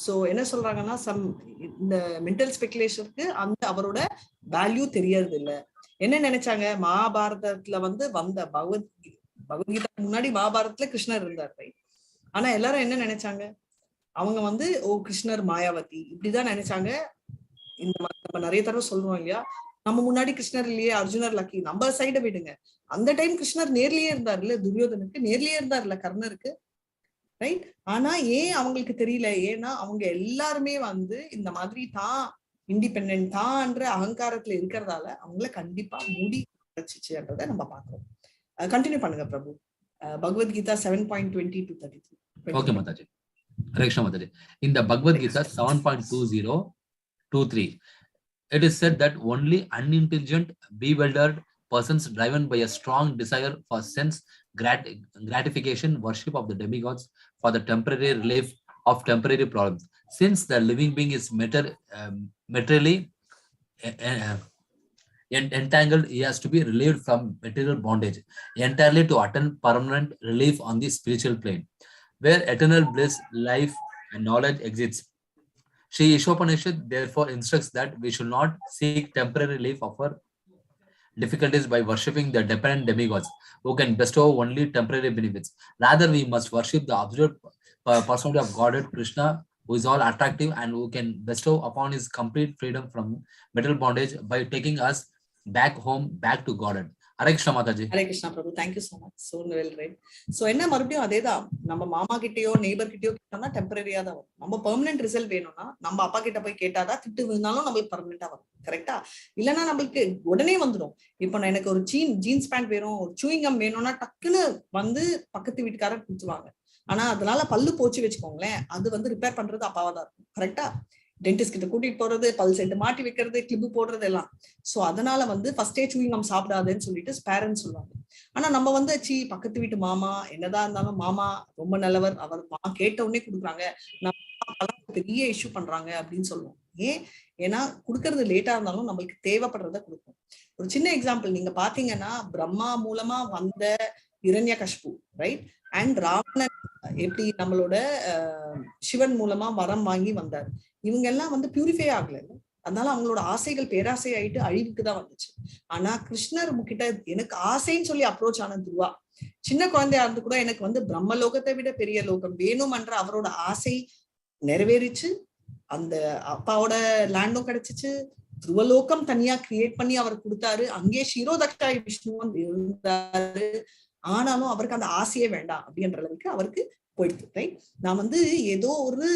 So என்ன சொல்றாங்கன்னா, இந்த mental ஸ்பெகுலேஷனுக்கு அந்த அவரோட value தெரியறது இல்ல. என்ன நினைச்சாங்க, மகாபாரதத்துல வந்த பகவத்கீதா முன்னாடி மகாபாரதத்துல கிருஷ்ணர் இருந்தார், ரைட்? ஆனா எல்லாரும் என்ன நினைச்சாங்க, அவங்க ஓ கிருஷ்ணர் மாயாவதி இப்படிதான் நினைச்சாங்க. இந்த நம்ம நிறைய தடவை சொல்றோம் இல்லையா, நம்ம முன்னாடி கிருஷ்ணர் இல்லையே, அர்ஜுனர் லக்கி, நம்ம சைட விடுங்க. அந்த டைம் கிருஷ்ணர் நேர்லயே இருந்தார் இல்ல, துரியோதனுக்கு நேர்லயே இருந்தார் இல்ல, கர்ணருக்கு, ரைட்? ஆனா ஏன் அவங்களுக்கு தெரியல? ஏன்னா அவங்க எல்லாருமே இந்த மாதிரி தான் இண்டிபெண்டன்ட் தான்ன்ற அகங்காரத்துல இருக்கிறதால அவங்கள கண்டிப்பா மூடி வச்சுச்சுன்றத நம்ம பாக்குறோம். கண்டினியூ பண்ணுங்க பிரபு. Bhagavad Gita 7.20 to 33. Okay, Mataji. Hare Krishna Mataji. In the Bhagavad Gita 7.20-23, it is said that only unintelligent, bewildered persons driven by a strong desire for sense gratification worship of the demigods for the temporary relief of temporary problems. Since the living being is materially entangled, he has to be relieved from material bondage entirely to attain permanent relief on the spiritual plane, where eternal bliss, life, and knowledge exists. Shri Ishopanishad therefore instructs that we should not seek temporary relief of our difficulties by worshipping the dependent demigods who can bestow only temporary benefits. Rather, we must worship the absolute personality of Godhead Krishna, who is all attractive and who can bestow upon his complete freedom from material bondage by taking us back home, back to Godhead. Hare Krishna Mataji. Hare Krishna Prabhu. Thank you so much. So well read. So என்ன மறுபடியும் அதேதான், நம்ம மாமா கிட்டயோ neighbour கிட்டயோ கேட்டோம்னா டெம்பரரியா தான் வரும். நம்ம permanent result வேணும்னா நம்ம அப்பா கிட்ட போய் கேட்டாதான் திட்டு விழுந்தாலும் நம்மளுக்கு பெர்மனண்டா வரும், கரெக்டா? இல்லைன்னா நம்மளுக்கு உடனே வந்துடும். இப்போ எனக்கு ஒரு ஜீன்ஸ் பேண்ட் வேணும், ஒரு சூயிங் கம் வேணும்னா டக்குன்னு பக்கத்து வீட்டுக்காரர் கொடுத்துருவாங்க. ஆனா அதனால பல்லு போச்சு வச்சுக்கோங்களேன், அது ரிப்பேர் பண்றது அப்பாவா தான் இருக்கும், கரெக்டா? டென்டிஸ்ட் கிட்ட கூட்டிட்டு போறது, பல் செட்டு மாட்டி வைக்கிறது, கிளிப்பு போடுறது எல்லாம். சோ அதனால ஃபர்ஸ்டே சூயிங் கம் சாப்பிடாதுன்னு சொல்லிட்டு பேரண்ட்ஸ் சொல்லுவாங்க. ஆனா நம்ம பக்கத்து வீட்டு மாமா என்னதான் இருந்தாலும் மாமா ரொம்ப நல்லவர், அவர் கேட்ட உடனே கொடுக்குறாங்க, நம்ம பெரிய இஷ்யூ பண்றாங்க அப்படின்னு சொல்லுவோம். ஏன்னா கொடுக்கறது லேட்டா இருந்தாலும் நம்மளுக்கு தேவைப்படுறத கொடுக்கும். ஒரு சின்ன எக்ஸாம்பிள் நீங்க பாத்தீங்கன்னா, பிரம்மா மூலமா வந்த இரண்யகஷ்பு, ரைட்? அண்ட் ராவணன் எப்படி நம்மளோட சிவன் மூலமா வரம் வாங்கி வந்தார். இவங்க எல்லாம் பியூரிஃபை ஆகல, அதனால அவங்களோட ஆசைகள் பேராசை ஆயிட்டு அழிவுக்கு தான் வந்துச்சு. ஆனா கிருஷ்ணர் கிட்ட எனக்கு ஆசைன்னு சொல்லி அப்ரோச் ஆன துருவா, சின்ன குழந்தையா இருந்து கூட எனக்கு பிரம்ம லோகத்தை விட பெரிய லோகம் வேணும்ன்ற அவரோட ஆசை நிறைவேறிச்சு. அந்த அப்பாவோட லேண்டும் கிடைச்சிச்சு, துருவலோகம் தனியா கிரியேட் பண்ணி அவர் கொடுத்தாரு. அங்கே ஷிரோதக்ஷாய் விஷ்ணுவன் இருந்தாரு. ஆனாலும் அவருக்கு அந்த ஆசையே வேண்டாம் அப்படின்ற அளவுக்கு அவருக்கு போயிடுது, ரைட்? நான் ஏதோ ஒரு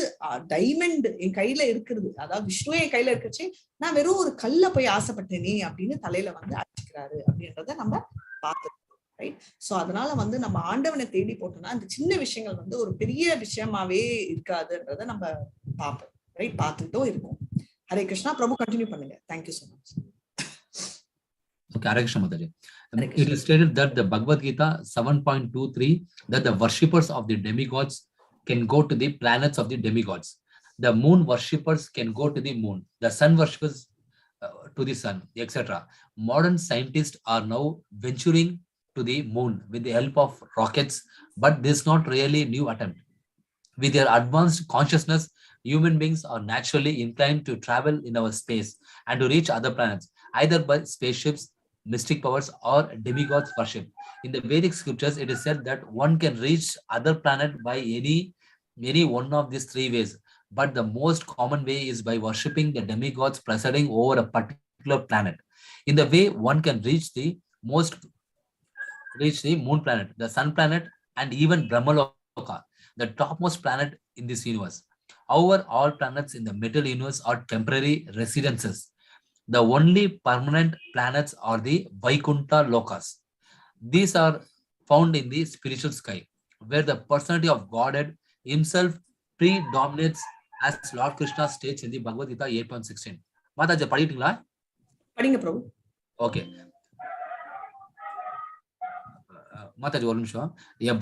டைமண்ட் என் கையில இருக்கிறது, அதாவது விஷ்ணு என் கையில இருக்கச்சு, நான் வெறும் ஒரு கல்ல போய் ஆசைப்பட்டேனே அப்படின்னு தலையில அடிச்சுக்கிறாரு அப்படின்றத நம்ம பார்த்தோம், ரைட்? சோ அதனால நம்ம ஆண்டவனை தேடி போட்டோம்னா இந்த சின்ன விஷயங்கள் ஒரு பெரிய விஷயமாவே இருக்காதுன்றத நம்ம பார்ப்போம், ரைட்? பார்த்துட்டும் இருக்கும். ஹரே கிருஷ்ணா பிரபு, கண்டினியூ பண்ணுங்க. Thank you so much. Okay, Hare Krishna Mataji. It is stated that the Bhagavad Gita 7.23 that the worshippers of the demigods can go to the planets of the demigods. The moon worshippers can go to the moon. The sun worshippers to the sun, etc. Modern scientists are now venturing to the moon with the help of rockets, but this is not really new attempt. With their advanced consciousness, human beings are naturally inclined to travel in our space and to reach other planets, either by spaceships, mystic powers, or demigods worship. In the Vedic scriptures, it is said that one can reach other planet by any any one of these three ways, but the most common way is by worshipping the demigods presiding over a particular planet. In the way, one can reach the moon planet, the sun planet, and even Brahmaloka, the topmost planet in this universe. However, all planets in the middle universe are temporary residences. The only permanent planets are the Vaikuntha Lokas. These are found in the spiritual sky, where the personality of Godhead himself predominates, as Lord Krishna states in the Bhagavad Gita 8.16. Mataji, படிட்டீங்களா? படிங்க பிரபு. Okay. Mataji, ஒரு நிமிஷம். Ya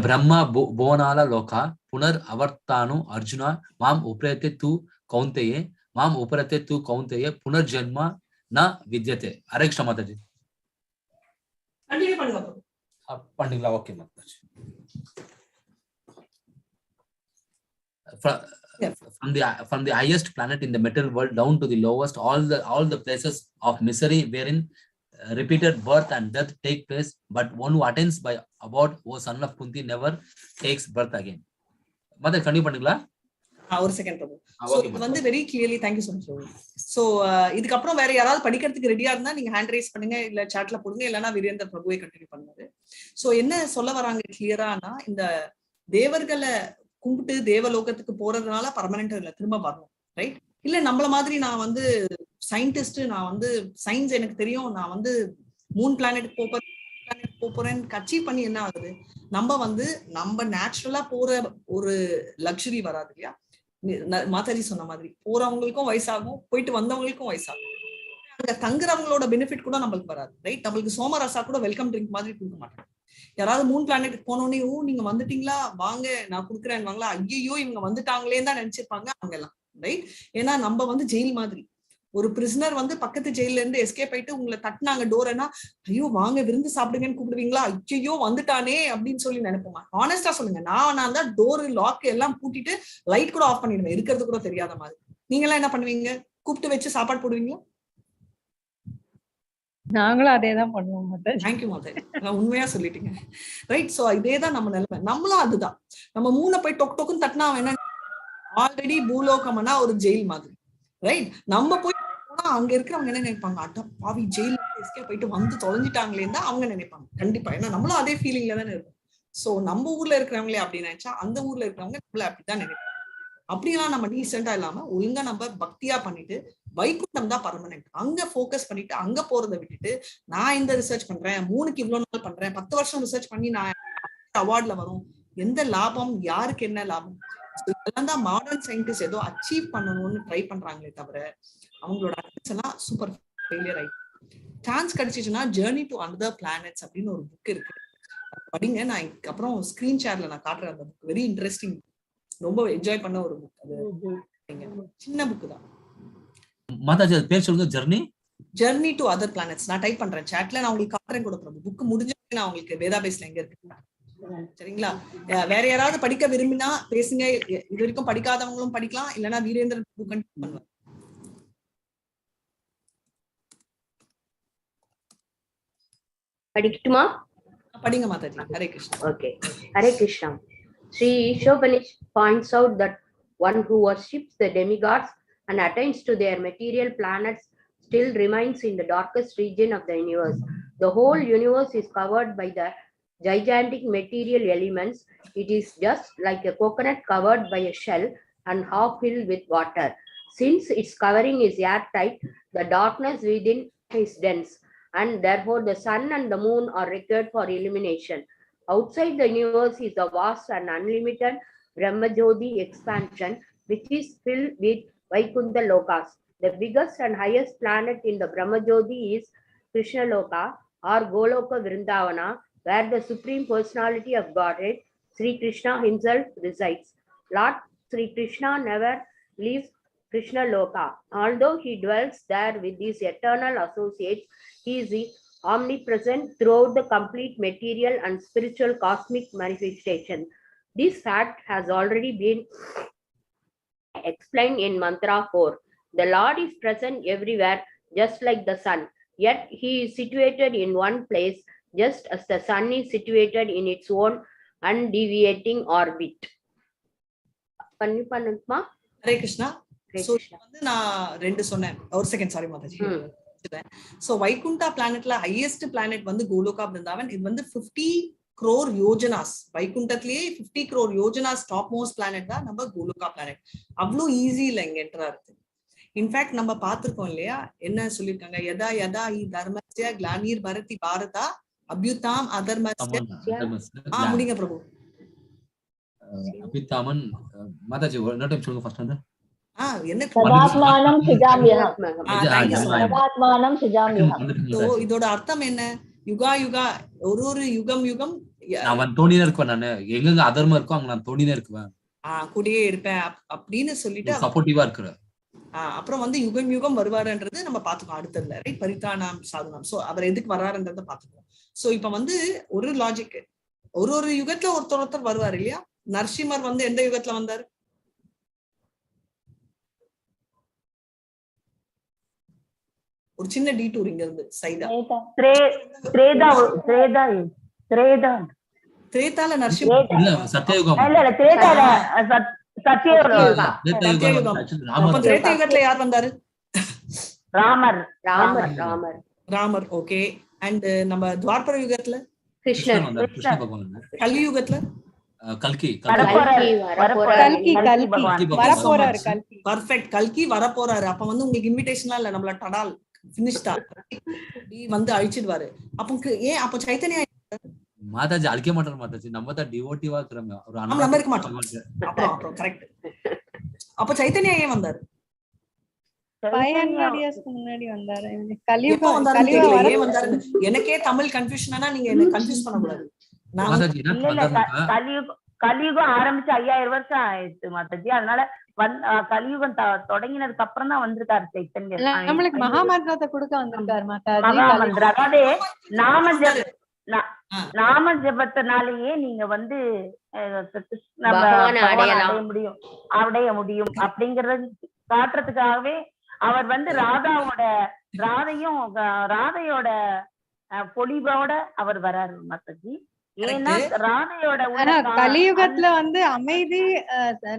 Brahma Bonala Loka Punar Avartanu Arjuna Mam Uprate tu Kaunteye Mam Uprate tu Kaunteye Punar Janma na Vidyate. Hare Krishna Mataji. Continue பண்ணுங்க பிரபு. பண்ணீங்களா? Okay Mataji. From the highest planet in the material world down to the lowest, all the places of misery wherein repeated birth and death take place, but one who attains by about, O son of Kunti, never takes birth again. Mother, continue பண்ணீங்களா? ஒரு second பிரபு. So இது வந்து very clearly, thank you so much Prabhu. So இதுக்கு அப்புறம் வேற யாராவது படிக்கிறதுக்கு ரெடியா இருந்தா நீங்க ஹேண்ட் ரைஸ் பண்ணுங்க, இல்ல சாட்ல போடுங்க, இல்லனா வீரேந்தர் பிரபுவே கண்டினியூ பண்ணுவாரு. சோ என்ன சொல்ல வராங்க கிளியரானா, இந்த தேவர்களை கும்பிட்டு தேவலோகத்துக்கு போறதுனால பர்மனெண்ட் இல்ல, திரும்ப வரணும், ரைட்? இல்ல நம்மள மாதிரி நான் வந்து சயின்டிஸ்ட், நான் வந்து சயின்ஸ் எனக்கு தெரியும், நான் வந்து மூன் பிளானட் போறேன்னு அச்சீவ் பண்ணி என்ன ஆகுது? நம்ம நேச்சுரலா போற ஒரு லக்ஸுரி வராது இல்லையா? மாதாஜி சொன்ன மாதிரி போறவங்களுக்கும் வயசாகும், போயிட்டு வந்தவங்களுக்கும் வயசாகும். அங்க தங்குறவங்களோட பெனிஃபிட் கூட நம்மளுக்கு வராது, ரைட்? நம்மளுக்கு சோமரசா கூட வெல்கம் ட்ரிங்க் மாதிரி கொடுக்க மாட்டாங்க. யாராவது மூன் பிளானெட்டுக்கு போனோடனே, ஓ நீங்க வந்துட்டீங்களா, வாங்க நான் குடுக்குறேன்னு வாங்களா, ஐயோ இவங்க வந்துட்டாங்களேன்னு தான் நினைச்சிருப்பாங்க அவங்க எல்லாம், ரைட்? ஏன்னா நம்ம வந்து ஜெயில் மாதிரி. ஒரு பிரிசனர் வந்து பக்கத்து ஜெயில இருந்து எஸ்கேப் ஆயிட்டு உங்களை தட்டினாங்க டோர்னா, ஐயோ வாங்க விருந்து சாப்பிடுங்கன்னு கூப்பிடுவீங்களா? ஐயோ வந்துட்டானே அப்படின்னு சொல்லி நினைப்போமா? ஆனஸ்டா சொல்லுங்க. நான் தான் டோர் லாக் எல்லாம் பூட்டிட்டு லைட் கூட ஆஃப் பண்ணிடுவேன், இருக்கிறது கூட தெரியாத மாதிரி. நீங்க எல்லாம் என்ன பண்ணுவீங்க? கூப்பிட்டு வச்சு சாப்பாடு போடுவீங்களா? நாங்களும் அதேதான் பண்ணுவோம் மாதாஜி. தேங்க்யூ மாதாஜி, உண்மையா சொல்லிட்டீங்க, ரைட்? சோ இதேதான் நம்ம நிலைமை. நம்மளும் அதுதான். நம்ம மூணை போய் டொக்கு டொக்குன்னு தட்டினா அவன் என்ன, ஆல்ரெடி பூலோகம்னா ஒரு ஜெயில் மாதிரி, ரைட்? நம்ம போய் போனா அங்க இருக்கிறவங்க என்ன நினைப்பாங்க, அட பாவி ஜெயில எஸ்கேப் போயிட்டு வந்து தொலைஞ்சிட்டாங்களேன்னு தான் அவங்க நினைப்பாங்க கண்டிப்பா. ஏன்னா நம்மளும் அதே ஃபீலிங்ல தானே இருக்கும். சோ நம்ம ஊர்ல இருக்கிறவங்களே அப்படி நினைச்சா அந்த ஊர்ல இருக்கிறவங்க நம்மள அப்படிதான் நினைப்பாங்க. அப்படியெல்லாம் நம்ம டீசெண்டா இல்லாம ஒழுங்கா நம்ம பக்தியா பண்ணிட்டு, வைகுண்டம் தான் பர்மனெண்ட், அங்க போக்கஸ் பண்ணிட்டு அங்க போறதை விட்டுட்டு, நான் இந்த ரிசர்ச் பண்றேன், 3க்கு இவ்வளவு நாள் பண்றேன், 10 வருஷம் ரிசர்ச் பண்ணி நான் அவார்ட்ல வரும், எந்த லாபம், யாருக்கு என்ன லாபம்? இதெல்லாம் தான் மாடர்ன் சயின்டிஸ்ட் ஏதோ அச்சீவ் பண்ணணும்னு ட்ரை பண்றாங்களே தவிர அவங்களோட அட்டம்ஸ் எல்லாம் சூப்பர் ஃபெயிலியர் ஆயிடுச்சு. சான்ஸ் கிடைச்சிச்சுன்னா ஜெர்னி டு அனதர் பிளானட்ஸ் அப்படின்னு ஒரு புக் இருக்கு, படிங்க. நான் அப்புறம் ஸ்கிரீன் ஷேர்ல நான் காட்டுறேன் அந்த புக். வெரி இன்ட்ரெஸ்டிங், ரொம்ப என்ஜாய் பண்ண ஒரு புக் அது. சின்ன புக் தான் மாதாஜி, அது பேர் சொல்லுங்க. Journey to other planets. நான் டைப் பண்றேன் சாட்ல, நான் உங்களுக்கு காட்டுறேன் கூட. புக் முடிஞ்சு நான் உங்களுக்கு வேதாபேஸ்ல எங்க இருக்கு, சரிங்களா? வேற யாராவது படிக்க விரும்பினா பேசுங்க. இது வரைக்கும் படிக்காதவங்களும் படிக்கலாம், இல்லைன்னா வீரேந்திரன் புக் கண்டினியூ பண்ணுவார். படிக்கட்டுமா? படிங்க Mataji. Hare Krishna. Okay. Hare Krishna. Sri Shobanish points out that one who worships the demigods and attains to their material planets still remains in the darkest region of the universe. The whole universe is covered by the gigantic material elements. It is just like a coconut covered by a shell and half filled with water. Since its covering is airtight, the darkness within is dense, and therefore the sun and the moon are required for illumination. Outside the universe is the vast and unlimited Brahmajyoti expansion, which is filled with Vaikuntha Lokas. The biggest and highest planet in the Brahmajyoti is Krishna Loka or Goloka Vrindavana, where the Supreme Personality of Godhead, Sri Krishna himself, resides. Lord Sri Krishna never leaves Krishna Loka. Although he dwells there with his eternal associates, he is omnipresent throughout the complete material and spiritual cosmic manifestation. This fact has already been explained in Mantra 4. The Lord is present everywhere, just like the sun, yet he is situated in one place, just as the sun is situated in its own undeviating orbit. பண்ணுமா? Hare Krishna. So வந்து நான் 2 சொன்னேன். ஒரு second, sorry Mataji. So Vaikuntha பிளானட்ல highest planet வந்து கோலோகா பிருந்தாவன். இது வந்து 50 crore யோஜனாஸ், வைகுண்டத்திலேயே 50 crore யோஜனாஸ் டாப் மோஸ்ட் பிளானட் தான் நம்ம கோலோகா பிளானட். அவ்வளோ ஈஸி இல்ல இங்க என்டர் ஆகுது. இன்ஃபேக்ட் நம்ம பாத்திருக்கோம் இல்லையா, என்ன சொல்லிருக்காங்க, யதா யதா ஹி தர்மஸ்ய கிளானிர் பரதி பாரதா அபியுதாம் அதர்மஸ்ய. முடிங்க பிரபு. அபிதாமன் மாதாஜி ஒரு டைம் சொல்லுங்க ஃபர்ஸ்ட் வந்து. என்ன சதாத்மானம் சுஜாம்யஹ. சதாத்மானம் சுஜாம்யஹ. சோ இதோட அர்த்தம் என்ன? யுகா யுகா, ஒரு யுகம் யுகம் நான் தோணினே இருக்கேன். நான் எங்க அதர்மம் இருக்கோ அங்க நான் தோணினே இருக்குவேன், கூடயே இருப்பேன் அப்படின்னு சொல்லிட்டு சப்போர்ட்டிவா இருக்கிறேன். அப்புறம் வந்து யுகம் யுகம் வருவாருன்றது நம்ம பாத்துக்கோம் அடுத்ததுல, ரைட்? பரிதானாம் சாதுனாம். சோ அவர் எதுக்கு வர்றாருன்றத பாத்துக்கோம். சோ இப்ப வந்து ஒரு லாஜிக், ஒரு யுகத்துல ஒருத்தர் வருவாரு இல்லையா. நரசிம்மர் வந்து எந்த யுகத்துல வந்தாரு? ஒரு சின்ன டீடூர் இங்க இருந்து சைடா. திரேதால நரசிம்மர் இல்ல சத்யயுகம். இல்ல திரேதால சத்யயுகம். அப்ப திரேதா யுகத்துல யார் வந்தாரு? ராமர். ஓகே. அண்ட் நம்ம துவாபர யுகத்துல கிருஷ்ணர். கலி யுகத்துல கல்கி. பர்ஃபெக்ட், கல்கி வரப்போறாரு. அப்ப வந்து உங்களுக்கு இன்விடேஷன்லாம் இல்ல, நம்மள டடால் பினிஷ்டா வந்து அழிச்சிடுவாரு. அப்ப ஏன் அப்ப சைத்தன்யா மாதாஜி அழிக்க மாட்டாரு மாதாஜி, நம்ம தான் டிவோட்டிவா இருக்கிறோம். ஒரு நம்ம இருக்க மாட்டோம். அப்புறம் கரெக்ட். அப்ப சைத்தன்யா ஏன் வந்தாரு? 500 இயர்ஸ்க்கு முன்னாடி வந்தாரு. எனக்கே தமிழ் கன்ஃபியூஷனா, நீங்க என்ன கன்ஃபியூஸ் பண்ண கூடாது. கலியுகம் ஆரம்பிச்சு 5000 வருஷம் ஆயிடுச்சு மாதாஜி. அதனால கலியுகம் தொடங்கினதுக்கு அப்புறம் தான் வந்திருக்காரு சைத்தன்யர். நம்மளுக்கு மகாமந்திரத்தை கொடுக்க வந்திருக்காரு மாதாஜி. மகாமந்திரம், அதாவது நாம ஜபத்தினாலேயே நீங்க வந்து அடைய முடியும் அப்படிங்கறது காட்டுறதுக்காகவே அவர் வந்து ராதையோட பொலிவோட அவர் வராரு மாதாஜி. ஏன்னா ராதையோட கலியுகத்துல வந்து அமைதி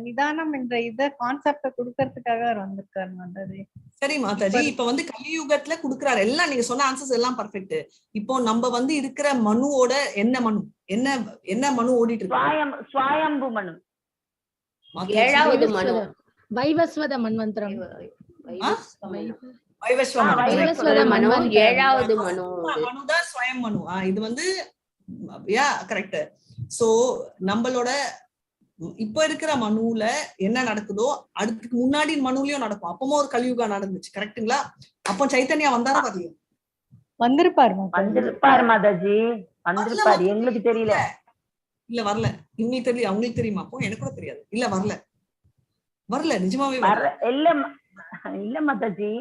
நிதானம் என்ற இத கான்செப்ட குடுக்கறதுக்காக அவர் வந்திருக்காரு மாதாஜி. சரி மாதாஜி, இப்ப வந்து கலியுகத்துல குடுக்குறாரு எல்லாம். நீங்க சொன்ன ஆன்சர்ஸ் எல்லாம் பர்ஃபெக்ட். இப்போ நம்ம வந்து இருக்கிற மனுவோட என்ன மனு ஓடிட்டு இருக்கு? ஸ்வயம்பு மனு. 7வது மனு வைவஸ்வத மன்வந்திரம். வைவஸ்வத மனு 7வது மனுதான் ஸ்வயம் மனு. இது வந்து கரெக்ட். சோ நம்மளோட இப்ப இருக்கிற மனுல என்ன நடக்குதோ அதுக்கு முன்னாடி மனுலயும் நடக்கும். அப்பவும் ஒரு கலியுகம் நடந்துச்சு, கரெக்டுங்களா? அப்போ சைத்தன்யா வந்தாரா? வரலையா? வந்திருப்பாரு மாதாஜி, வந்திருப்பாரு. எங்களுக்கு தெரியல. இல்ல வரல. உங்களுக்கு தெரியல, அவங்களுக்கு தெரியுமா? அப்போ எனக்கு கூட தெரியாது. இல்ல வரல நிஜமாவே இல்ல மாதாஜி,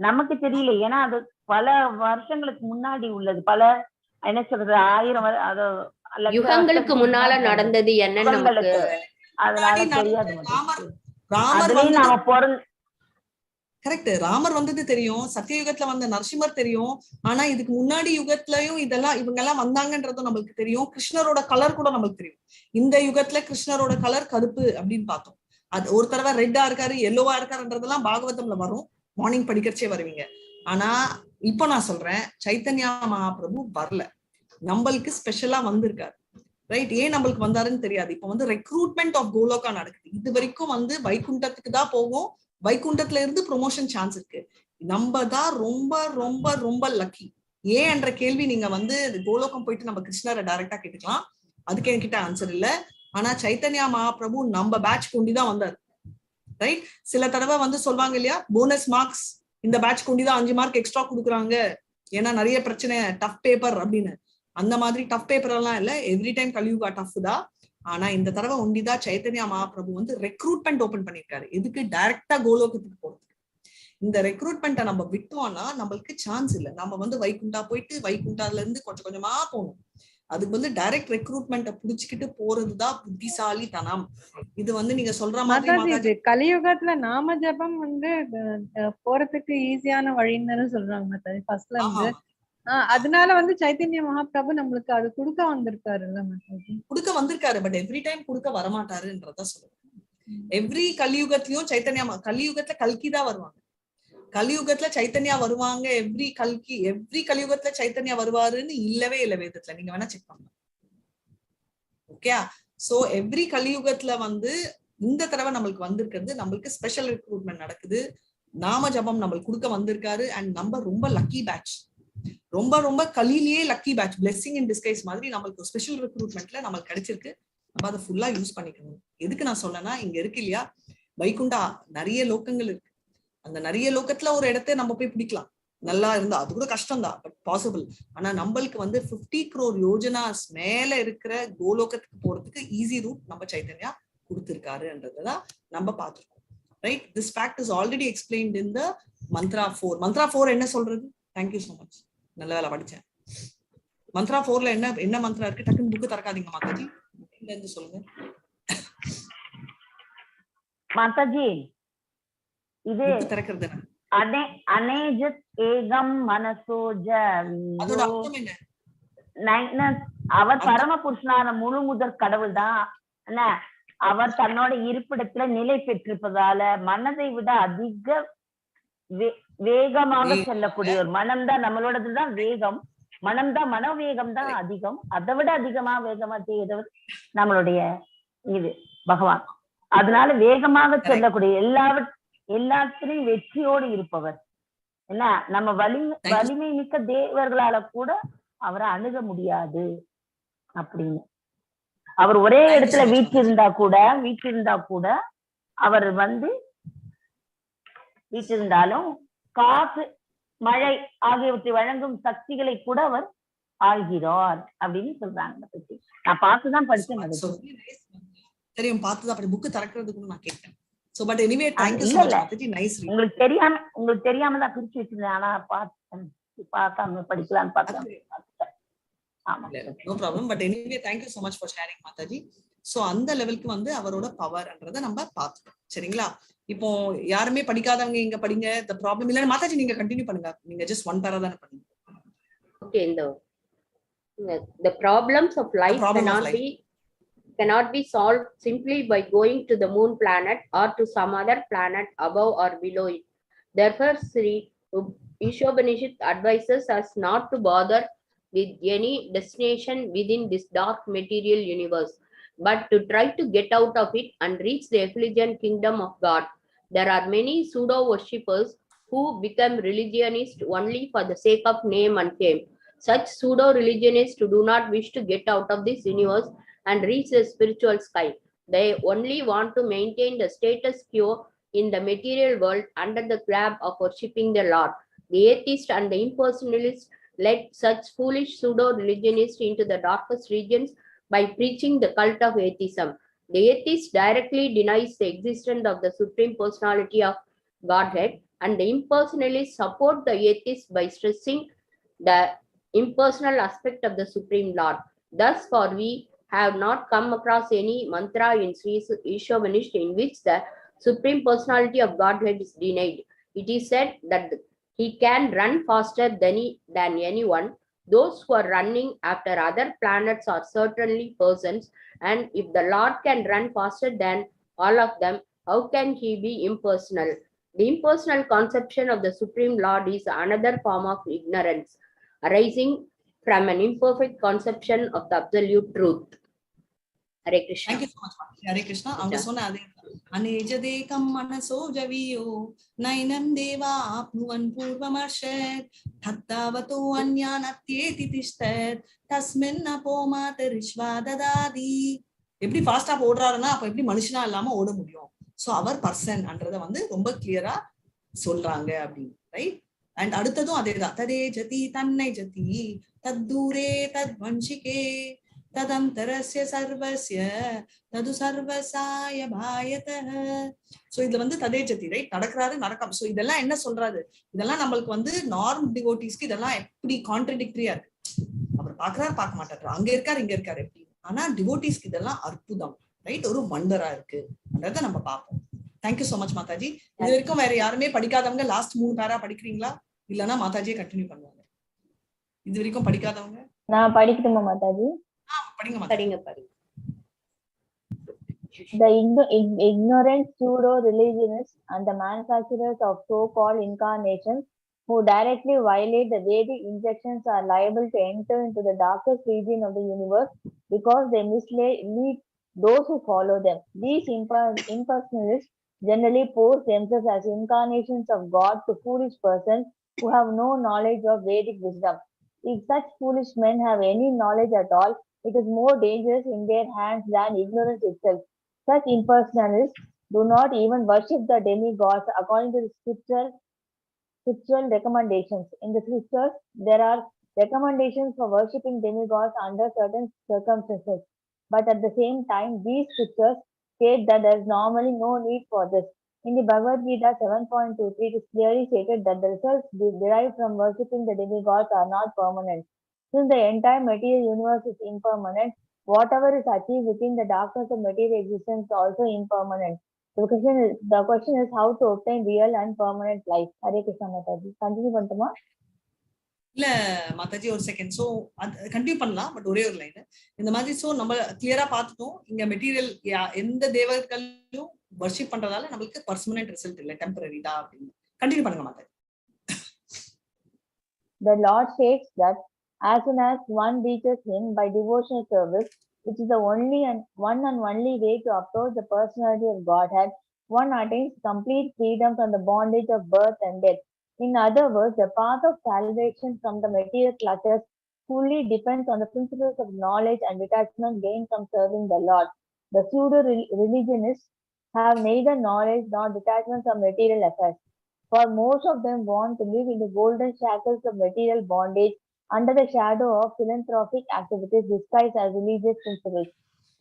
நமக்கு தெரியல. ஏன்னா அது பல வருஷங்களுக்கு முன்னாடி உள்ளது. பல என்ன சொல்றது, 1000 யுகங்களுக்கு முன்னால நடந்தது என்னன்னு நமக்கு அதனால தெரியாது. கரெக்ட். ராமர் வந்தது தெரியும், சத்தியயுகத்துல வந்த நரசிம்மர் தெரியும். ஆனா இதுக்கு முன்னாடி யுகத்திலயும் இதெல்லாம் இவங்க எல்லாம் வந்தாங்கன்றதும் நம்மளுக்கு தெரியும். கிருஷ்ணரோட கலர் கூட நம்மளுக்கு தெரியும். இந்த யுகத்துல கிருஷ்ணரோட கலர் கருப்பு அப்படின்னு பார்த்தோம். அது ஒரு தடவை ரெட்டா இருக்காரு, எல்லோவா இருக்காருன்றதெல்லாம் பாகவதம்ல வரும், மார்னிங் படிக்கிறச்சே வருவீங்க. ஆனா இப்ப நான் சொல்றேன், சைத்தன்யா மகாபிரபு வரல, நம்மளுக்கு ஸ்பெஷலா வந்திருக்காரு, ரைட்? ஏன் நம்மளுக்கு வந்தாருன்னு தெரியாது. இப்ப வந்து ரெக்ரூட்மெண்ட் ஆஃப் கோலோகா நடக்குது. இது வரைக்கும் வந்து வைகுண்டத்துக்கு தான் போகும், வைகுண்டத்துல இருந்து ப்ரொமோஷன் சான்ஸ் இருக்கு. நம்ம தான் ரொம்ப ரொம்ப ரொம்ப லக்கி. ஏன் என்ற கேள்வி நீங்க வந்து கோலோகம் போயிட்டு நம்ம கிருஷ்ணரை டைரக்டா கேட்டுக்கலாம், அதுக்கு என்கிட்ட ஆன்சர் இல்ல. ஆனா சைத்தன்யா மகாபிரபு நம்ம பேட்ச் கொண்டிதான் வந்தாரு, ரைட்? சில தடவை வந்து சொல்லுவாங்க இல்லையா, போனஸ் மார்க்ஸ் இந்த பேட்ச் கொண்டிதான் 5 மார்க் எக்ஸ்ட்ரா கொடுக்குறாங்க, ஏன்னா நிறைய பிரச்சனை, டஃப் பேப்பர் அப்படின்னு. அந்த மாதிரி டஃப் பேப்பர் எல்லாம் இல்ல, எவ்ரி டைம் கலியுகா டஃப் தான். ஆனா இந்த தடவை ஒண்டிதான் சைத்தன்யா மகாபிரபு வந்து ரெக்ரூட்மெண்ட் ஓபன் பண்ணிருக்காரு. எதுக்கு? டைரக்டா கோலோகத்துக்கு போறதுக்கு. இந்த ரெக்ரூட்மெண்ட்டை நம்ம விட்டோம்னா நம்மளுக்கு சான்ஸ் இல்லை. நம்ம வந்து வைகுண்டா போயிட்டு வைகுண்டால இருந்து கொஞ்சம் கொஞ்சமா போகணும். அதுக்கு வந்து டைரக்ட் ரெக்ரூட்மெண்ட்டை புடிச்சுக்கிட்டு போறதுதான் புத்திசாலித்தனம். இது வந்து நீங்க சொல்ற மாதிரி கலியுகத்துல நாம ஜபம் வந்து போறதுக்கு ஈஸியான வழின்னு சொல்றாங்க மாதாஜி. ஃபர்ஸ்ட்ல இருந்து அதனால வந்து சைத்தன்ய மகாபிரபு நம்மளுக்கு அது கொடுக்க வந்திருக்காருல்ல மாதாஜி. கொடுக்க வந்திருக்காரு, பட் எவ்ரி டைம் கொடுக்க வரமாட்டாருன்றத சொல்லுவேன். எவ்ரி கலியுகத்திலயும் சைத்தன்யா, கலியுகத்துல கல்கி தான் வருவாங்க. கலியுகத்துல சைத்தன்யா வருவாங்க, எவ்ரி கலியுகத்துல சைத்தன்யா வருவாருன்னு இல்லவே இல்லை வேதத்துல. நீங்க வேணா செக் பண்ணலாம். ஓகே, சோ எவ்ரி கலியுகத்துல வந்து இந்த தடவை நம்மளுக்கு வந்திருக்கிறது, நம்மளுக்கு ஸ்பெஷல் ரெக்ரூட்மெண்ட் நடக்குது. நாம ஜபம் நம்மளுக்கு கொடுக்க வந்திருக்காரு. அண்ட் நம்ம ரொம்ப லக்கி பேட்ச், ரொம்ப ரொம்ப கலியிலேயே lucky batch, blessing in disguise மாதிரி நம்மளுக்கு ஸ்பெஷல் ரெக்ரூட்மெண்ட்ல நம்மளுக்கு கிடைச்சிருக்கு. நம்ம அதை ஃபுல்லா யூஸ் பண்ணிக்கணும். எதுக்கு நான் சொல்லனா, இங்க இருக்கு இல்லையா வைகுண்டா, நிறைய லோக்கங்கள் இருக்கு. அந்த நிறைய லோக்கத்துல ஒரு இடத்த நம்ம போய் பிடிக்கலாம், நல்லா இருந்தா. அது கூட கஷ்டம் தான், பட் பாசிபிள். ஆனா நம்மளுக்கு வந்து 50 crore யோஜனாஸ் மேல இருக்கிற கோலோகத்துக்கு போறதுக்கு ஈஸி ரூட் நம்ம சைத்தன்யா கொடுத்திருக்காருன்றதுதான் நம்ம பார்த்திருக்கோம். Right, this fact is already explained in the mantra 4. மந்த்ரா 4 என்ன சொல்றது? தேங்க்யூ சோ மச், நல்ல வேலை படிச்சேன். மந்த்ரா 4ல என்ன மந்த்ரா இருக்கு? டக்குன்னு புக்கு திறக்காதீங்க மாதாஜி, இருந்து சொல்லுங்க மாதாஜி. இது திறக்கிறது அனேஜத் ஏகம் மனசோஜ, அதோட அர்த்தம் என்ன? அவர் பரம புருஷனான முழு முதற் கடவுள் தான். என்ன, அவர் தன்னோட இருப்பிடத்துல நிலை பெற்றிருப்பதால மனதை விட அதிக வேகமாக செல்லக்கூடிய ஒரு மனம்தான் நம்மளோடதுதான் வேகம். மனம்தான், மனோவேகம் தான் அதிகம். அதை விட அதிகமா வேகமா செய்தவர் நம்மளுடைய இது பகவான். அதனால வேகமாக செல்லக்கூடிய எல்லாத்திலையும் வெற்றியோடு இருப்பவர். என்ன, நம்ம வலிமை மிக்க தேவர்களால கூட அவரை அணுக முடியாது அப்படின்னு. அவர் ஒரே இடத்துல வீற்றிருந்தா கூட அவர் வந்து வீற்றிருந்தாலும் காசு, மழை ஆகியவற்றை வழங்கும் சக்திகளை கூட அவர் ஆள்கிறார் அப்படின்னு சொல்றாங்க. நான் பார்த்துதான் படிச்சேன். தெரியும், பார்த்துதான் அப்படி புக் திறக்கிறதுக்கு நான் கேட்டேன். So but anyway, thank you so much Aditi, nice reading. உங்களுக்கு தெரியாம தான் பிரிச்சு வச்சிருந்தேன். ஆனா பார்க்காம படிக்கலாம்னு பார்த்தேன். No problem, but anyway thank you so much for sharing Mataji. So அந்த லெவலுக்கு வந்து அவரோட பவர்ன்றதை நம்ம பார்த்தோம். சரிங்களா? இப்போ யாருமே படிக்காதவங்க இங்க படிங்க, the problem இல்ல மாதாஜி, நீங்க கண்டினியூ பண்ணுங்க. நீங்க just one para தான பண்ணுங்க. Okay, the problems of life cannot be solved simply by going to the moon planet or to some other planet above or below it. Therefore, Sri Ishopanishad advises us not to bother with any destination within this dark material universe, but to try to get out of it and reach the effulgent kingdom of God. There are many pseudo-worshippers who become religionists only for the sake of name and fame. Such pseudo-religionists do not wish to get out of this universe and reach the spiritual sky. They only want to maintain the status quo in the material world under the grab of worshipping the Lord. The atheist and the impersonalist led such foolish pseudo-religionists into the darkest regions by preaching the cult of atheism. The atheist directly denies the existence of the Supreme Personality of Godhead, and the impersonalists support the atheist by stressing the impersonal aspect of the Supreme Lord. Thus far, we have not come across any mantra in Sri Ishopanishad in which the Supreme Personality of Godhead is denied. It is said that he can run faster than anyone. Those who are running after other planets are certainly persons, and if the Lord can run faster than all of them, how can he be impersonal? The impersonal conception of the Supreme Lord is another form of ignorance, arising from an imperfect conception of the absolute truth. Hare Krishna. Thank you so much. Hare Krishna. அவங்க சொன்ன அதே அனேஜதேகம் மனசோ ஜவியோ நைனம் தேவா ஆப்னுவன் பூர்வமர்ஷத் தத்தாவதோ அன்யானத்யேதி திஷ்டத் தஸ்மின் அப்போமாதரிஷ்வா ததாதி. எப்படி ஃபாஸ்டா ஓடுறாருன்னா அப்ப எப்படி மனுஷனா இல்லாம ஓட முடியும்? சோ அவர் பர்சன்ன்றத வந்து ரொம்ப கிளியரா சொல்றாங்க அப்படின்னு, ரைட்? அண்ட் அடுத்ததும் அதேதான், ததே ஜதி தன்னை ஜதி தத்தூரே தத்வன்ஷிகே ததந்தரஸ்ய சர்வஸ்ய தது சர்வசாய பாயதஹ. சோ இதுல வந்து ததே ஜதி, ரைட்? நடக்கிறாரு நடக்காம. சோ இதெல்லாம் என்ன சொல்றாரு? இதெல்லாம் நம்மளுக்கு வந்து நார்ம் டிவோட்டிஸ்க்கு இதெல்லாம் எப்படி கான்ட்ரடிக்டரியா இருக்கு. அவர் பாக்குறாரு பார்க்க மாட்டாரு, அங்க இருக்காரு இங்க இருக்காரு எப்படி. ஆனா டிவோட்டிஸ்க்கு இதெல்லாம் அற்புதம், ரைட்? ஒரு வண்டரா இருக்குன்றத நம்ம பார்ப்போம். Thank you so much Mataji. இது வரைக்கும் வேற யாருமே படிக்காதவங்க லாஸ்ட் 3 பேரா படிக்கிறீங்களா? இல்லன்னா மாதாஜியை கண்டினியூ பண்ணுவாங்க. இது வரைக்கும் படிக்காதவங்க நான் படிக்கட்டுமா மாதாஜி? படிங்க மாதாஜி. படிங்க. The ignorant pseudo-religionists and the manufacturers of so-called incarnations who directly violate the Vedic injunctions are liable to enter into the darkest region of the universe because they mislead those who follow them. These impersonalists generally pose themselves as incarnations of God to foolish persons who have no knowledge of Vedic wisdom. If such foolish men have any knowledge at all, it is more dangerous in their hands than ignorance itself. Such impersonalists do not even worship the demigods according to the scriptural recommendations. In the scriptures, there are recommendations for worshipping demigods under certain circumstances. But at the same time, these scriptures state that there is normally no need for this. In the Bhagavad Gita 7.23, it is clearly stated that the results derived from worshipping the demigods are not permanent. Since the entire material universe is impermanent, whatever is achieved within the darkness of material existence is also impermanent. The question is how to obtain real and permanent life. Hare Krishna Mataji. Continue பண்ணுமா? இல்ல மாதாஜி ஒரு second. So continue பண்ணலாம். But ஒரே ஒரு line இந்த மாதிரி. So நம்ம கிளியரா பார்த்துட்டோம். இங்க மெட்டீரியல் எந்த தேவர்களும் வர்ஷிப் பண்றதால நமக்கு பர்மனன்ட் ரிசல்ட் இல்ல, டெம்பரரி தான் அப்படின்னு. கண்டினியூ பண்ணுங்க Mataji. The Lord states that as soon as one reaches him by devotional service, which is the only and only way to approach the personality of Godhead, one attains complete freedom from the bondage of birth and death. In other words, the path of salvation from the material clutches fully depends on the principles of knowledge and detachment gained from serving the Lord. The pseudo-religionists have neither knowledge nor detachment from material affairs, for most of them want to live in the golden shackles of material bondage under the shadow of philanthropic activities disguised as religious principles.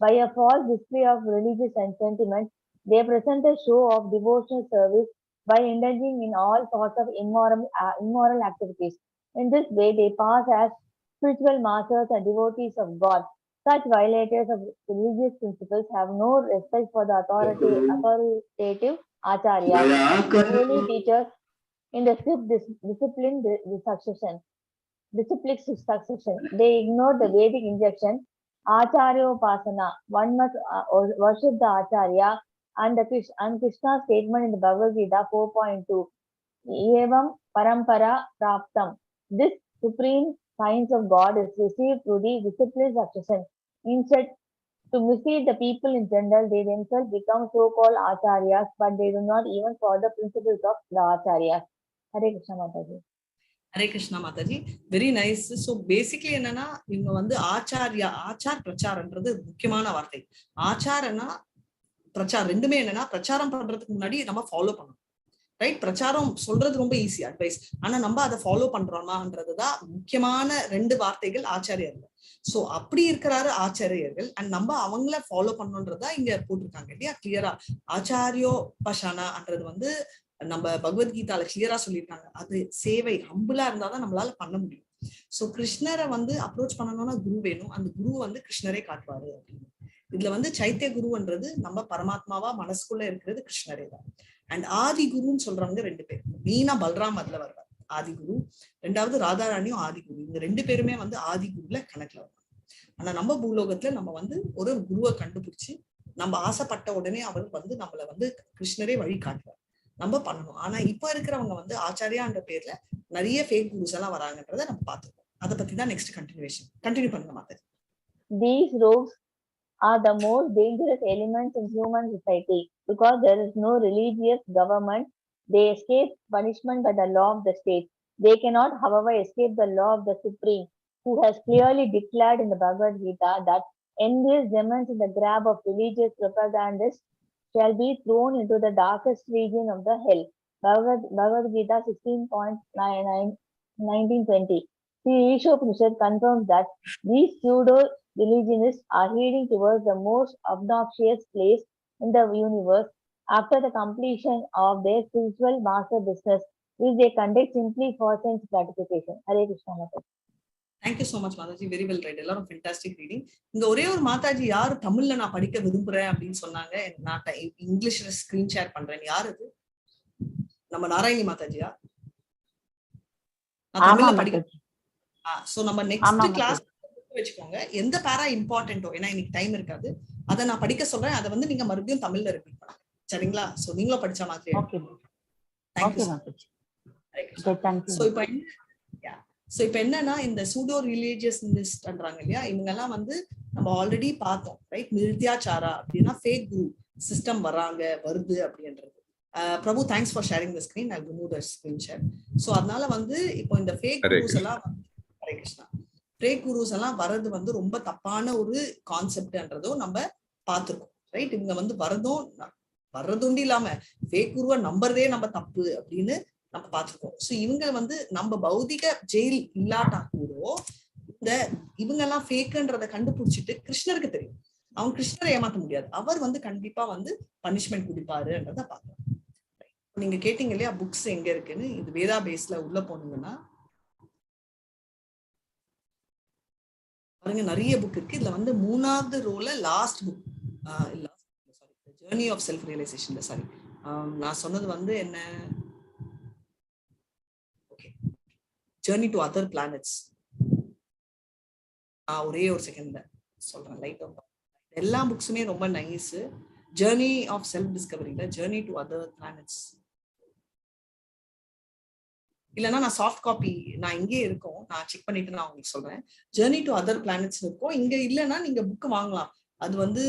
By a false display of religious sentiment, they present a show of devotional service by indulging in all sorts of immoral activities. In this way, they pass as spiritual masters and devotees of God. Such violators of religious principles have no respect for the authoritative acharya, holy teachers in the disciplined succession. They ignore the Vedic injunction, Acharyopasana. One must worship the Acharya, and Krishna's statement in the Bhagavad Gita 4.2, Evam Parampara Praptam. This supreme science of God is received through the disciplined succession. Instead, to mislead the people in general, they themselves become so-called Acharyas, but they do not even follow the principles of the Acharyas. Hare Krishna Mataji. Hare Krishna Mataji. Very nice. So basically என்னன்னா இவங்க வந்து ஆச்சார் பிரச்சாரன்றது முக்கியமான வார்த்தை. ஆச்சாரனா பிரச்சாரம் ரெண்டுமே என்னன்னா பிரச்சாரம் பண்றதுக்கு முன்னாடி நம்ம ஃபாலோ பண்ணணும். ரைட்? பிரச்சாரம் சொல்றது ரொம்ப ஈஸி, அட்வைஸ். ஆனா நம்ம அதை ஃபாலோ பண்றோமான்றதுதான் முக்கியமான ரெண்டு வார்த்தைகள் ஆச்சாரியர்கள். சோ அப்படி இருக்கிறாரு ஆச்சாரியர்கள், அண்ட் நம்ம அவங்கள ஃபாலோ பண்ணணும்ன்றதா இங்க போட்டிருக்காங்க இல்லையா கிளியரா. ஆச்சாரியோ பஷானான்றது வந்து நம்ம பகவத்கீதால கிளியரா சொல்லியிருக்காங்க. அது சேவை, ஹம்பிளா இருந்தாதான் நம்மளால பண்ண முடியும். சோ கிருஷ்ணரை வந்து அப்ரோச் பண்ணணும்னா குரு வேணும். அந்த குரு வந்து கிருஷ்ணரே காட்டுவாரு அப்படின்னு. இதுல வந்து சைத்திய குருன்றது நம்ம பரமாத்மாவா மனசுக்குள்ள இருக்கிறது கிருஷ்ணரே தான். அண்ட் ஆதி குருன்னு சொல்றவங்க ரெண்டு பேர். மீனா பல்ராம் அதுல வருவார் ஆதி குரு. ரெண்டாவது ராதாராணியும் ஆதி குரு. இந்த ரெண்டு பேருமே வந்து ஆதி குருல கணக்குல வருவாங்க. ஆனா நம்ம பூலோகத்துல நம்ம வந்து ஒரு குருவை கண்டுபிடிச்சு நம்ம ஆசைப்பட்ட உடனே அவர் வந்து நம்மள வந்து கிருஷ்ணரே வழி காட்டுவார். நம்ம பண்ணணும். ஆனா இப்ப இருக்கிறவங்க வந்து ஆச்சாரியான்ற பேர்ல நிறைய ஃபேக் குருஸ் எல்லாம் வராங்கன்றத நம்ம பார்த்துருக்கோம். அதை பத்தி தான் நெக்ஸ்ட் கண்டினியூ பண்ணுங்க Mataji. These rogues are the most dangerous elements in human society because there is no religious government. They escape punishment by the law of the state. They cannot, however, escape the law of the Supreme, who has clearly declared in the Bhagavad Gita that envious demons in the grab of religious propagandists shall be thrown into the darkest region of the hell. Bhagavad Gita 16.19-20. The Ishopanishad confirms that these pseudo-religionists are heading towards the most obnoxious place in the universe after the completion of their spiritual master business, which they conduct simply for sense gratification. Hare Krishna Mataji. Thank you so much Mataji. Very well right. எல்லாரும் fantastic reading. இங்க ஒரே ஒரு மாதாஜி யாரு தமிழ்ல நான் படிக்க விரும்புறேன் அப்படின்னு சொன்னாங்க. நான் இங்கிலீஷ்ல ஸ்கிரீன் ஷேர் பண்றேன். யாரு அது? நம்ம நாராயணி மாதாஜியா? நான் தமிழ்ல படிக்க சோ நம்ம நெக்ஸ்ட் கிளாஸ் வச்சுக்கோங்க எந்த பேரா இம்பார்ட்டன்ட்டோ, ஏன்னா இன்னைக்கு டைம் இருக்காது, அதை நான் படிக்க சொல்றேன். அதை வந்து நீங்க மறுபடியும் தமிழ்ல ரிப்பீட் பண்ணுங்க, சரிங்களா? சோ நீங்களும் படிச்ச மாதிரி. சோ இப்போ என்னன்னா இந்த சூடோ ரிலீஜியஸ்ன்றாங்க இல்லையா, இவங்க எல்லாம் வந்து நம்ம ஆல்ரெடி பார்த்தோம், ரைட்? நிருத்யாச்சாரா அப்படின்னா ஃபேக் குரு சிஸ்டம் வருது அப்படின்றது. Prabhu, thanks for sharing the screen. I will remove the screen share. So அதனால வந்து இப்போ இந்த ஃபேக் குருஸ் எல்லாம், ஹரே கிருஷ்ணா, ஃபேக் குருஸ் எல்லாம் வர்றது வந்து ரொம்ப தப்பான ஒரு கான்செப்ட்ன்றதும் நம்ம பார்த்திருக்கோம், ரைட்? இவங்க வந்து வர்றதுண்டு இல்லாம ஃபேக் குருவை நம்புறதே நம்ம தப்பு அப்படின்னு நம்ம பார்த்திருக்கோம். சோ இவங்க வந்து நம்ம பௌதிக ஜெயில் இல்லாட்டா கூட இந்த இவங்க எல்லாம் ஃபேக்குன்றதை கண்டுபிடிச்சிட்டு கிருஷ்ணருக்கு தெரியும், அவங்க கிருஷ்ணரை ஏமாத்த முடியாது, அவர் வந்து கண்டிப்பா வந்து பனிஷ்மெண்ட் குடிப்பாருன்றத பார்க்கலாம். நீங்க கேட்டீங்க இல்லையா புக்ஸ் எங்க இருக்குன்னு, இது வேதா பேஸ்ல உள்ள போனீங்கன்னா பாருங்க நிறைய புக் இருக்கு. இதுல வந்து 3வது ரோல last book, journey of self ரியலைசேஷன்ல, சாரி நான் சொன்னது வந்து என்ன, ஜர்னி டு அதர் பிளானட்ஸ். ஒரே ஒரு செகண்ட்ல சொல்றேன், லைட் ஆஃப் எல்லா புக்ஸுமே ரொம்ப நைஸ். ஜர்னி ஆஃப் செல்ஃப் டிஸ்கவரியில ஜர்னி டு அதர் பிளானட்ஸ், இல்லைன்னா நான் சாஃப்ட் காப்பி நான் இங்கே இருக்கும், நான் செக் பண்ணிட்டு நான் உங்களுக்கு சொல்றேன். ஜர்னி டு அதர் பிளானட்ஸ் இருக்கும், இங்க இல்லைன்னா நீங்க புக் வாங்கலாம். அது வந்து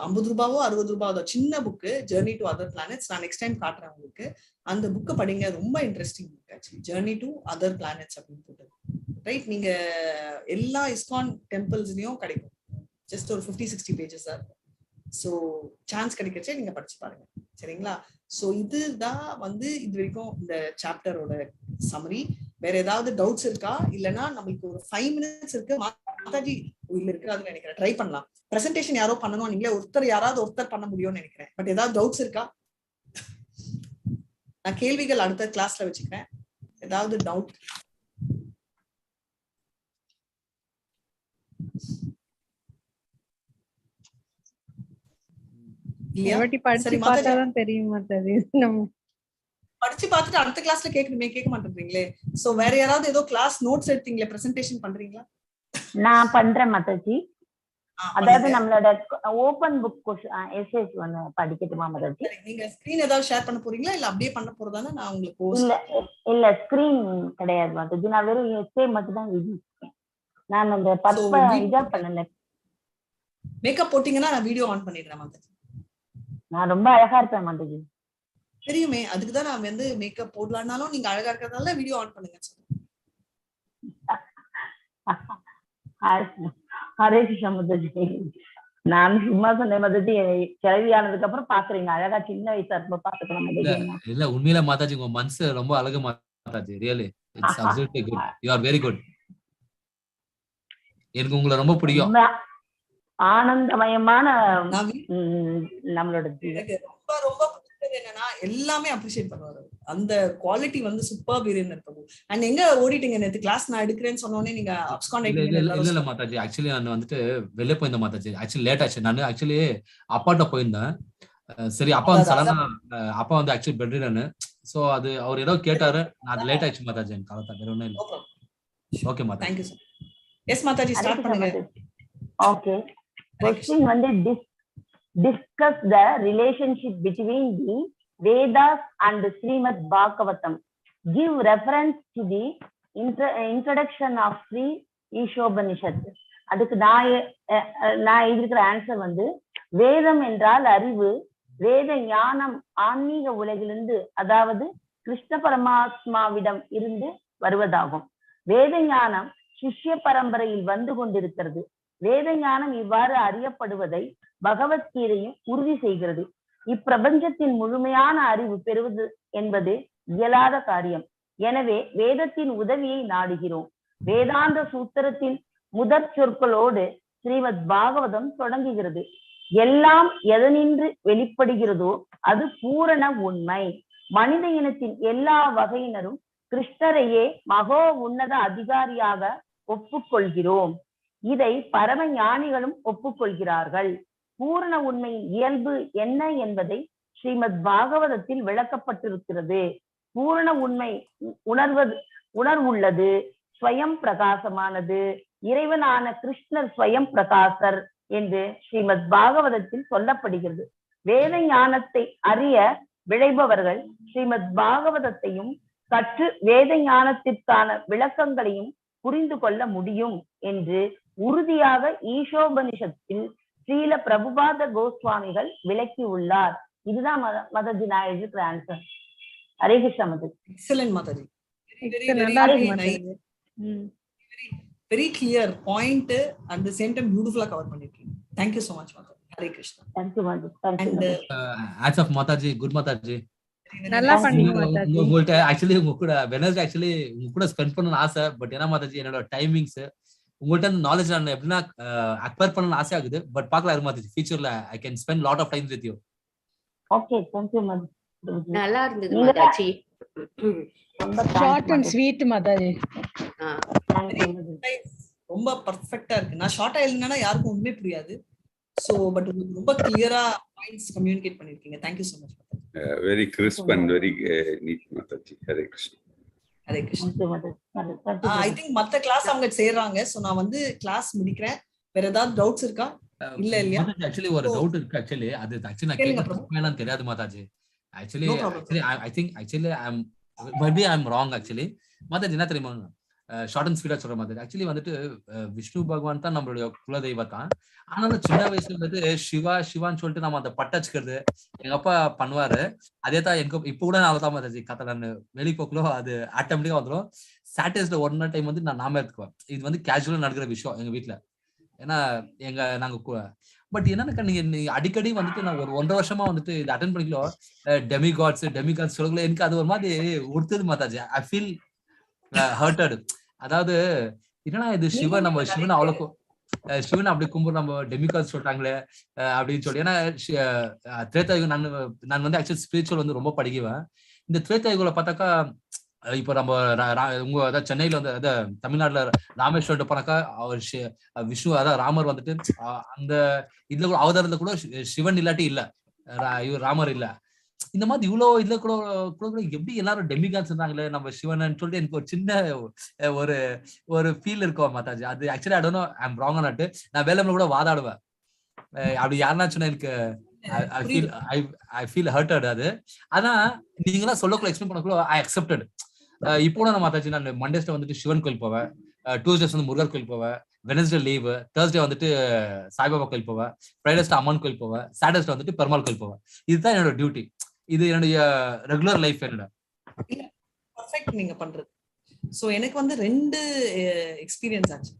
50 ரூபாவோ 60 ரூபாவோ சின்ன book, journey to other planets. நான் நெக்ஸ்ட் டைம் காட்டுறேன் உங்களுக்கு, அந்த புக்கை படிங்க, ரொம்ப interesting book actually, journey to other planets அப்படின்னு போட்டது, ரைட்? நீங்க எல்லா இஸ்கான் டெம்பிள்ஸ்லயும் கிடைக்கும், ஜஸ்ட் ஒரு 50-60 பேஜஸ் தான் இருக்கும். ஸோ சான்ஸ் கிடைக்கச்சே நீங்க படிச்சு பாருங்க, சரிங்களா? ஸோ இதுதான் வந்து இது வரைக்கும் இந்த சாப்டரோட சம்மரி. வேற ஏதாவது டவுட்ஸ் இருக்கா? இல்லைன்னா நம்மளுக்கு ஒரு 5 minutes இருக்கு. மாதாஜி இல்ல இருக்காதுன்னு நினைக்கிறேன், ட்ரை பண்ணலாம். பிரசன்டேஷன் யாரோ பண்ணணும், நீங்களே யாராவது ஒருத்தர் பண்ண முடியும்னு நினைக்கிறேன். பட் ஏதாவது டவுட்ஸ் இருக்கா? நான் கேள்விகள் அடுத்த கிளாஸ்ல வச்சுக்கிறேன். ஏதாவது டவுட்? படிச்சு பார்த்துட்டு அடுத்த கிளாஸ்ல கேட்க மாட்டேங்கிறீங்களே. சோ வேற யாராவது ஏதோ கிளாஸ் நோட்ஸ் எடுத்தீங்களே, பிரசன்டேஷன் பண்றீங்களா? நான் பண்றேன் மாதாஜி. அதாவது நம்மளோட ஓபன் புக் எஸ்ஏஸ் ஒன்னு படிக்கட்டுமா மாதாஜி? நீங்க ஸ்கிரீன் ஏதாவது ஷேர் பண்ண போறீங்களா இல்ல அப்படியே பண்ண போறதானே? நான் உங்களுக்கு இல்ல ஸ்கிரீன் கிடையாது மாதாஜி, நான் வெறும் எஸ்ஏ மட்டும் தான் எழுதிருக்கேன். நான் அந்த பர்ப இதா பண்ணல. மேக்கப் போட்டீங்கன்னா நான் வீடியோ ஆன் பண்ணிடுறேன் மாதாஜி. நான் ரொம்ப அழகா இருப்பேன் மாதாஜி. தெரியுமே, அதுக்குதான் நான் வந்து மேக்கப் போடலாம்னாலும் நீங்க அழகா இருக்கிறதால வீடியோ ஆன் பண்ணுங்க. ஹரே கிருஷ்ணா மாதாஜி. நான் சும்மா சொன்னேன் மாதாஜி, கிளவி ஆனதுக்கு அப்புறம் பாக்குறீங்க அழகா சின்ன வயசா இருப்ப பாத்துக்கலாம் மாதாஜி. இல்ல உண்மையில மாதாஜி உங்க மனசு ரொம்ப அழகு Mataji. Really it's absolutely good. You are very good. எனக்கு உங்களை ரொம்ப பிடிக்கும். ஆனந்தமயமான நம்மளோட ரொம்ப ரொம்ப பிடிச்சது என்னன்னா எல்லாமே அப்ரிஷியேட் பண்ணுவாரு. அந்த குவாலிட்டி வந்து சூப்பர் வீரேந்தர் பிரபு. அண்ட் எங்க ஓடிட்டீங்க நேத்து கிளாஸ் நான் எடுக்கிறேன்னு சொன்னோனே நீங்க அப்ஸ்கான் இல்ல மாதாஜி, ஆக்சுவலி நான் வந்துட்டு வெளில போயிருந்தேன் மாதாஜி. ஆக்சுவலி லேட் ஆச்சு. நான் ஆக்சுவலி அப்பாட்ட போயிருந்தேன். சரி அப்பா வந்து சடனா அப்பா வந்து ஆக்சுவலி பெட்ரிடனு. சோ அது அவர் ஏதோ கேட்டாரு, நான் லேட் ஆயிடுச்சு மாதாஜி. எனக்கு கவலை வேற ஒண்ணும் இல்ல. Okay mataji. Thank you sir. Yes mataji start பண்ணுங்க. ஓகே. Question வந்து discuss the relationship between the Vedas and the Srimad Bhagavatam. Give reference to the introduction of Sri Ishopanishad. அதுக்கு நான் இருக்கிற ஆன்சர் வந்து வேதம் என்றால் அறிவு, வேத ஞானம் ஆன்மீக உலகிலிருந்து, அதாவது கிருஷ்ண பரமாத்மாவிடம் இருந்து வருவதாகும். வேத ஞானம் சிஷ்ய பரம்பரையில் வந்து கொண்டிருக்கிறது. வேத ஞானம் இவ்வாறு அறியப்படுவதை பகவத்கீதையும் உறுதி செய்கிறது. இப்பிரபஞ்சத்தின் முழுமையான அறிவு பெறுவது என்பது இயலாத காரியம். எனவே வேதத்தின் உதவியை நாடுகிறோம். வேதாந்த சூத்திரத்தின் முதற் சொற்களோடு ஸ்ரீமத் பாகவதம் தொடங்குகிறது. எல்லாம் எதனின்று வெளிப்படுகிறதோ அது பூரண உண்மை. மனித இனத்தின் எல்லா வகையினரும் கிருஷ்ணரையே மகோ உன்னத அதிகாரியாக ஒப்புக்கொள்கிறோம். இதை பரம ஞானிகளும் ஒப்புக்கொள்கிறார்கள். பூரண உண்மையின் இயல்பு என்ன என்பதை ஸ்ரீமத் பாகவதத்தில் விளக்கப்பட்டிருக்கிறது. பூரண உண்மை உணர்வுள்ளது. ஸ்வயம் பிரகாசமானது. இறைவனான கிருஷ்ணர் ஸ்வயம் பிரகாசர் என்று ஸ்ரீமத் பாகவதத்தில் சொல்லப்படுகிறது. வேத ஞானத்தை அறிய விளைபவர்கள் ஸ்ரீமத் பாகவதத்தையும் கற்று வேத ஞானத்திற்கான விளக்கங்களையும் புரிந்து கொள்ள முடியும் என்று உறுதியாக ஈஷோபனிஷத்தில் ஸ்ரீல பிரபுபாத கோஸ்வாமிகள் விளக்கி உள்ளார். இதுதான் மதஜி நான் எழுதிக்கிற answer. Hare Krishna Mataji. Excellent Mataji. Very clear point at the same time பியூட்டிஃபுல்லா கவர் பண்ணிருக்கீங்க. Thank you so much Mataji. Hare Krishna. Thank you Mataji. And hats off Mataji, good Mataji. நல்லா பண்ணீங்க மாதாஜி. உங்கள்ட்ட ஆக்சுவலி உங்க கூட வெனஸ்டே ஆக்சுவலி உங்க கூட ஸ்பெண்ட் பண்ணணும்னு ஆசை. பட் ஏன்னா மாதாஜி என்னோட டைமிங்ஸ் உங்கள்ட்ட நாலேஜ் நான் எப்படின்னா அக்வயர் பண்ணணும்னு ஆசை ஆகுது. பட் பார்க்கலாம் மாதாஜி, ஃபியூச்சர்ல I can spend lot of time with you. Okay, thank you mataji. நல்லா இருந்தது mataji. Short and sweet mataji. ரொம்ப பர்ஃபெக்ட்டா இருக்கு. நான் ஷார்ட்டா எழுதினா யாருக்கும் ஒண்ணுமே புரியாது. சோ பட் ரொம்ப கிளியரா பாயிண்ட்ஸ் கம்யூனிகேட் பண்ணிருக்கீங்க. Thank you so much. Very crisp and very neat Mataji. Hare Krishna. Hare Krishna. I think மத்த கிளாஸ் அவங்க செய்றாங்க. சோ நான் வந்து கிளாஸ் முடிக்கிறேன். வேற ஏதாவது டவுட்ஸ் இருக்கா? இல்ல இல்லையா? ஆக்சுவலி ஒரு டவுட் இருக்கு. ஆக்சுவலி அது ஆக்சுவலி நான் கேட்கறதுக்கு தெரியாது Mataji. Actually I think actually maybe I'm wrong actually. Mataji என்ன தெரியுமா, ஷார்ட் அண்ட் ஸ்வீட்டா சொல்ற மாதிரி ஆக்சுவலி வந்துட்டு விஷ்ணு பகவான் தான் நம்மளுடைய குலதெய்வம் தான். ஆனாலும் சின்ன வயசுல வந்துட்டு சிவான்னு சொல்லிட்டு நம்ம அந்த பட்டச்சுக்கிறது எங்க அப்பா பண்ணுவாரு. அதே தான் எங்க இப்ப கூட நான் தான் மாதாஜி கதை நான் வெளியே போக்குள்ள அது ஆட்டோமேட்டிக்கா வந்துடும். சாட்டர்டேஸ்ல ஒரு நாள் டைம் வந்து நான் நாம எடுத்துக்குவேன். இது வந்து கேஷுவலா நடக்கிற விஷயம் எங்க வீட்டுல. ஏன்னா நாங்க பட் என்னன்னா நீங்க அடிக்கடி வந்துட்டு நான் ஒரு 1.5 வருஷமா வந்துட்டு இது அட்டென்ட் பண்ணிக்கலாம். டெமிகாட்ஸ் சொல்லக்குள்ள எனக்கு அது ஒரு மாதிரி ஒருத்தது மாதாஜி. I feel hurted. அதாவது என்னன்னா இது சிவன், நம்ம சிவன் அவ்வளவு சிவன் அப்படி கும்பிடு நம்ம டெமிகாட்ஸ் சொல்றாங்களே அப்படின்னு சொல்லி. ஏன்னா திரேதாயுகம் நான் வந்து ஆக்சுவலி ஸ்பிரிச்சுவல் வந்து ரொம்ப படிக்குவேன். இந்த திரேதாயுகளை பார்த்தாக்கா இப்ப நம்ம உங்க அதாவது சென்னையில வந்து அதாவது தமிழ்நாட்டுல ராமேஸ்வரம் போனாக்கா அவர் விஷ்ணு அதாவது ராமர் வந்துட்டு அந்த இதுல கூட அவதாரத்துல கூட சிவன் இல்லாட்டி இல்ல, ராமர் இல்ல. இந்த மாதிரி இவ்வளவு இதுல கூட எப்படி எல்லாரும் டெமிகாட்ஸ் இருந்தாங்களே நம்ம சிவன் சொல்லிட்டு எனக்கு ஒரு சின்ன ஒரு ஃபீல் இருக்கும் மாதாஜி. அது actually I don't know I am wrong or not. நான் வேலையில கூட வாதாடுவேன். அப்படி யாருன்னா சொன்னா எனக்கு ஐ ஃபீல் ஹர்ட்டட். அது அதான் நீங்க எல்லாம் சொல்லக்குள்ள எக்ஸ்பிளைன் பண்ணக்குள்ள ஐ அக்செப்டட். இப்போ நான் மாதாஜி நான் மண்டேஸ்ல வந்துட்டு சிவன் கோயில் போவேன், டியூஸ்டேஸ் வந்து முருகர் கோயில் போவேன், வெனஸ்டே லீவு, தேர்ஸ்டே வந்துட்டு சாய்பாபா கோயில் போவேன், ஃப்ரைடேஸ்ல அம்மன் கோயில் போவேன், சாட்டர்டே வந்துட்டு பெருமாள் கோயில் போவேன். இதுதான் என்னோட டியூட்டி. இது என்னுடைய ரெகுலர் லைஃப். என்னோட பர்ஃபெக்ட் நீங்க பண்றது. சோ எனக்கு வந்து 2 எக்ஸ்பீரியன்ஸ் ஆச்சு.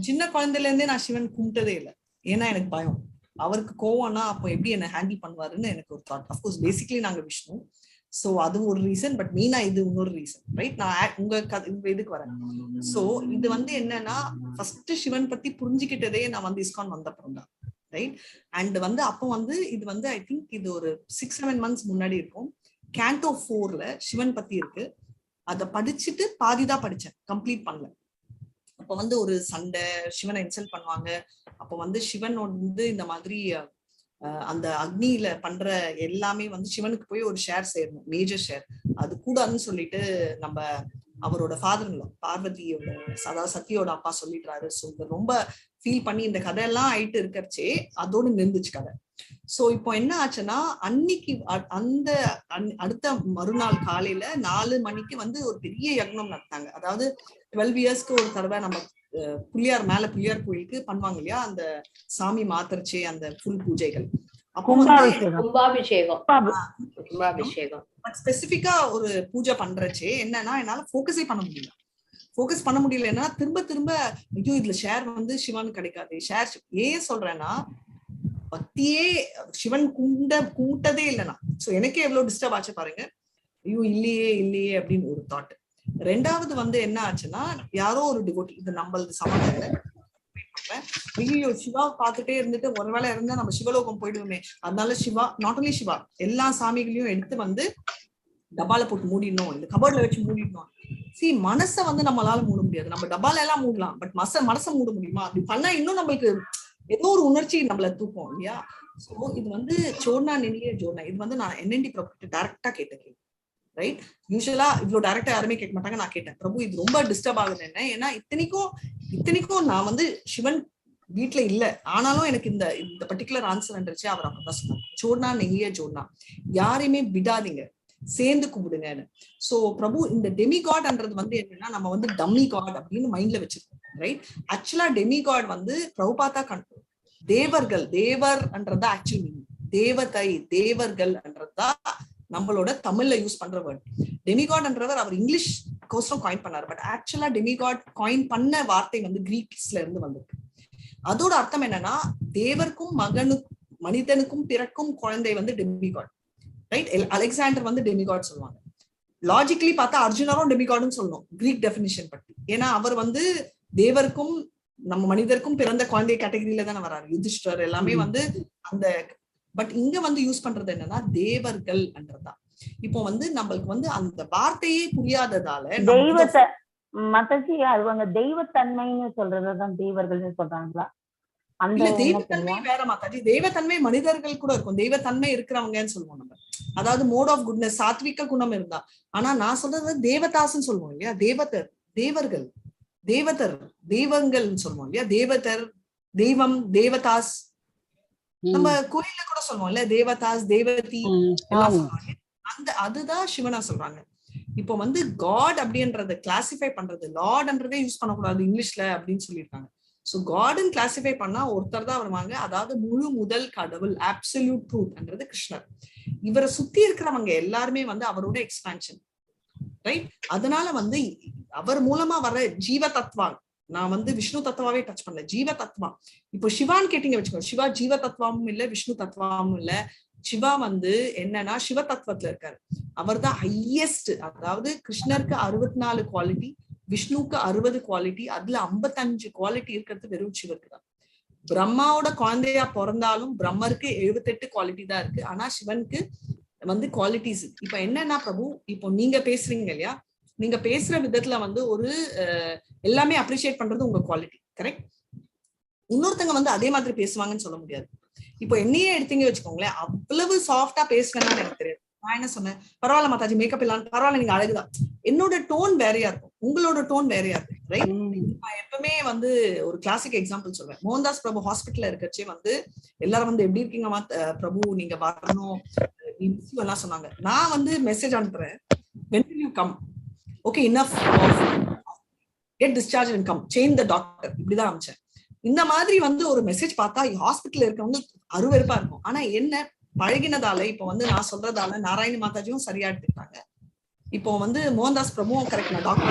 சின்ன குழந்தையில இருந்தே நான் சிவன் கும்பிட்டதே இல்லை. ஏன்னா எனக்கு பயம், அவருக்கு கோவம்னா அப்போ எப்படி என்ன ஹேண்டில் பண்ணுவாருன்னு எனக்கு ஒரு தாட். அஃப்கோர்ஸ் பேசிக்கலி நாங்க விஷ்ணு, சோ அது ஒரு ரீசன். பட் மெயினா இது இன்னொரு ரீசன், ரைட்? நான் உங்க இதுக்கு வரேன். சோ இது வந்து என்னன்னா ஃபர்ஸ்ட் சிவன் பத்தி புரிஞ்சுக்கிட்டதே நான் வந்து இஸ்கான் வந்தப்பறம் தான், ரைட்? அண்ட் வந்து அப்போ வந்து இது வந்து ஐ திங்க் இது ஒரு 6-7 months முன்னாடி இருக்கும். கேண்டோ 4ல சிவன் பத்தி இருக்கு. அதை படிச்சுட்டு பாதிதான் படிச்சேன், கம்ப்ளீட் பண்ணல. அப்ப வந்து ஒரு சண்டை, சிவனை இன்சல்ட் பண்ணுவாங்க. அப்ப வந்து சிவன் வந்து இந்த மாதிரி அந்த அக்னியில பண்ற எல்லாமே வந்து சிவனுக்கு போய் ஒரு ஷேர் சேரணும், மேஜர் ஷேர். அது கூடாதுன்னு சொல்லிட்டு நம்ம அவரோட ஃபாதர்ல பார்வதியோட அதாவது சத்தியோட அப்பா சொல்லிடுறாரு. ஸோ ரொம்ப ஃபீல் பண்ணி இந்த கதையெல்லாம் ஆயிட்டு இருக்கிறச்சே அதோடு நின்றுச்சு கதை. சோ இப்போ என்ன ஆச்சுன்னா அன்னைக்கு அந்த அடுத்த மறுநாள் காலையில 4 மணிக்கு வந்து ஒரு பெரிய யக்னம் நடத்தாங்க. அதாவது 12 yearsக்கு ஒரு தடவை நம்ம புள்ளியார் மேல புள்ளியார் கோயிலுக்கு பண்ணுவாங்க இல்லையா, அந்த சாமி மாத்திரச்சே அந்த ஃபுல் பூஜைகள். அப்போ கும்பாபிஷேகம் ஸ்பெசிபிக்கா ஒரு பூஜை பண்றச்சே என்னன்னா என்னால ஃபோக்கஸே பண்ண முடியல. ஃபோக்கஸ் பண்ண முடியல. என்னன்னா திரும்ப ஐயோ இதுல ஷேர் வந்து சிவன் கிடைக்காது. ஷேர் ஏன் சொல்றேன்னா பக்தியே சிவன் கும்பிட்டதே இல்லைன்னா. சோ எனக்கே எவ்வளவு டிஸ்டர்ப் ஆச்சு பாருங்க. ஐயோ இல்லையே அப்படின்னு ஒரு தாட். 2வது வந்து என்ன ஆச்சுன்னா யாரோ ஒரு டிவோட்டி, இது நம்மளது சமாதானம், ஐயோ சிவா பார்த்துட்டே இருந்துட்டு ஒருவேளை இருந்தா நம்ம சிவலோகம் போயிடுவோமே, அதனால சிவா நாட் ஒன்லி சிவா எல்லா சாமிகளையும் எடுத்து வந்து டப்பால போட்டு மூடிடணும், இந்த கபோர்ட்ல வச்சு மூடிடணும். மனசை வந்து நம்மளால மூட முடியாது. நம்ம டப்பால எல்லாம் மூடலாம், பட் மனசை மூட முடியுமா? அப்படி பண்ணா இன்னும் நம்மளுக்கு ஏதோ ஒரு உணர்ச்சி நம்மள தூக்கும் இல்லையா? சோ இது வந்து சோர்னா நிலையே ஜோர்னா. இது வந்து நான் என்என்டி ப்ராப்பர்ட்டி டைரக்டா கேட்டேன். ரைட்? யூஸ்வலா இவ்வளவு டைரக்டா யாருமே கேட்க மாட்டாங்க. நான் கேட்டேன், பிரபு இது ரொம்ப டிஸ்டர்ப் ஆகுது என்ன, ஏன்னா இத்தனைக்கும் நான் வந்து சிவன் வீட்டுல இல்ல, ஆனாலும் எனக்கு இந்த பர்டிகுலர் ஆன்சர் வந்துருச்சு. அவர் அப்பதான் சொன்னார், ஜோட்னா நெய்ய ஜோட்னா, யாரையுமே விடாதீங்க, சேர்ந்து கும்பிடுங்கன்னு. சோ பிரபு இந்த டெமிகாட்ன்றது வந்து என்னன்னா, நம்ம வந்து டம்மி காட் அப்படின்னு மைண்ட்ல வச்சிருக்கோம், ரைட்? ஆக்சுவலா டெமிகாட் வந்து பிரபுபாதா தேவர்கள், தேவர்ன்றதா ஆக்சுவல் மீனிங். தேவதை, தேவர்கள்ன்றதா நம்மளோட தமிழ்ல யூஸ் பண்ற வேர்ட். டெமிகாட்ன்றவர் அவர் இங்கிலீஷ் கோர்ஸும் காயின் பண்ணாரு, பட் ஆக்சுவலா டெமிகாட் காயின் பண்ண வார்த்தை வந்து கிரீக்ஸ்ல இருந்து வந்திருக்கு. அதோட அர்த்தம் என்னன்னா, தேவருக்கும் மனிதனுக்கும் பிறக்கும் குழந்தை வந்து டெமிகாட், ரைட்? அலெக்சாண்டர் வந்து டெமிகாட் சொல்லுவாங்க. லாஜிக்கலி பார்த்தா அர்ஜுனரும் டெமிகாட்னு சொல்லணும் கிரீக் டெஃபினிஷன் பத்தி, ஏன்னா அவர் வந்து தேவருக்கும் நம்ம மனிதருக்கும் பிறந்த குழந்தை கேட்டகரியில தானே வராரு. யுதிஷ்டர் எல்லாமே வந்து அந்த, பட் இங்க வந்து யூஸ் பண்றது என்னன்னா தேவர்கள்ன்றதுதான். இப்போ வந்து நம்மளுக்கு வந்து அந்த வார்த்தையே புரியாததால தெய்வத்தை மத்தஜி அவங்க தெய்வத்தன்மைன்னு சொல்றதுதான் தேவர்கள்னு சொல்றாங்களா? அந்த தெய்வத்தன்மை வேற மாதாஜி. தெய்வத்தன்மை மனிதர்கள் கூட இருக்கும், தெய்வத்தன்மை இருக்கிறவங்கன்னு சொல்லுவோம் நம்ம. அதாவது மோட் ஆஃப் குட்னஸ், சாத்விக குணம் இருந்தா. ஆனா நான் சொல்றது தேவதாஸ்ன்னு சொல்லுவோம் இல்லையா, தேவதர், தேவர்கள், தேவதர், தெய்வங்கள்னு சொல்லுவோம் இல்லையா, தேவதர், தெய்வம், தேவதாஸ். நம்ம கோயில்ல கூட சொல்லுவோம் இல்ல, தேவதாஸ், தேவதி எல்லாம் சொல்லுவாங்க. அதுதான் சிவனா சொல்றாங்க. இப்போ வந்து காட் அப்படின்றத கிளாசிஃபை பண்றது, லார்ட்ன்றதே யூஸ் பண்ணக்கூடாது இங்கிலீஷ்ல அப்படின்னு சொல்லியிருக்காங்க. சோ காட்னு கிளாசிஃபை பண்ணா ஒருத்தர் தான் வருவாங்க, அதாவது முழு முதல் கடவுள், அப்சல்யூட் ட்ரூத்ன்றது கிருஷ்ணர். இவரை சுத்தி இருக்கிறவங்க எல்லாருமே வந்து அவரோட எக்ஸ்பான்ஷன், ரைட்? அதனால வந்து அவர் மூலமா வர ஜீவ தத்துவா, நான் வந்து விஷ்ணு தத்துவாவே டச் பண்ணல, ஜீவ தத்துவா. இப்போ சிவான்னு கேட்டீங்க வச்சுக்கோ, சிவா ஜீவ தத்துவமும் இல்ல, விஷ்ணு தத்துவமும் இல்ல. சிவா வந்து என்னன்னா சிவ தத்துவத்துல இருக்காரு. அவர் தான் ஹையஸ்ட். அதாவது கிருஷ்ணருக்கு 64 குவாலிட்டி, விஷ்ணுக்கு 60 குவாலிட்டி, அதுல 55 குவாலிட்டி இருக்கிறது வெறும் சிவருக்கு தான். பிரம்மாவோட குழந்தையா பிறந்தாலும் பிரம்மருக்கு 78 குவாலிட்டி தான் இருக்கு, ஆனா சிவனுக்கு வந்து குவாலிட்டிஸ். இப்ப என்னன்னா பிரபு, இப்போ நீங்க பேசுறீங்க இல்லையா, நீங்க பேசுற விதத்துல வந்து ஒரு எல்லாமே அப்ரிஷியேட் பண்றது உங்க குவாலிட்டி, கரெக்ட்? இன்னொருத்தங்க வந்து அதே மாதிரி பேசுவாங்கன்னு சொல்ல முடியாது. இப்போ என்னையே எடுத்தீங்க வச்சுக்கோங்களேன், அவ்வளவு சாஃப்டா பேசுவேன்னு எனக்கு தெரியாது. நான் என்ன சொன்னேன், பரவாயில்ல மாதாஜி மேக்கப் இல்லாம பரவாயில்ல, நீங்க அழகுதான். என்னோட டோன் வேறையா இருக்கும், உங்களோட டோன் வேறையா இருக்கும், ரைட்? நான் எப்பவுமே வந்து ஒரு கிளாசிக் எக்ஸாம்பிள் சொல்றேன். மோகன்தாஸ் பிரபு ஹாஸ்பிட்டல்ல இருக்கச்சே வந்து எல்லாரும் வந்து எப்படி இருக்கீங்க பிரபு, நீங்க வரணும் எல்லாம் சொன்னாங்க. நான் வந்து மெசேஜ் அனுப்புறேன், when will you come, okay enough, get discharged and come, change the doctor, இப்படிதான் அனுப்பிச்சேன். இந்த மாதிரி வந்து ஒரு மெசேஜ் பார்த்தா ஹாஸ்பிட்டல்ல இருக்கவங்க அருவருப்பா இருக்கும். ஆனா என்ன பழகினதால இப்போ வந்து நான் சொல்றதால நாராயணி மாதாஜியும் சரியா எடுத்துக்கிட்டாங்க. இப்போ வந்து மோகன்தாஸ் பிரபுவும் கரெக்ட், நான் டாக்டர்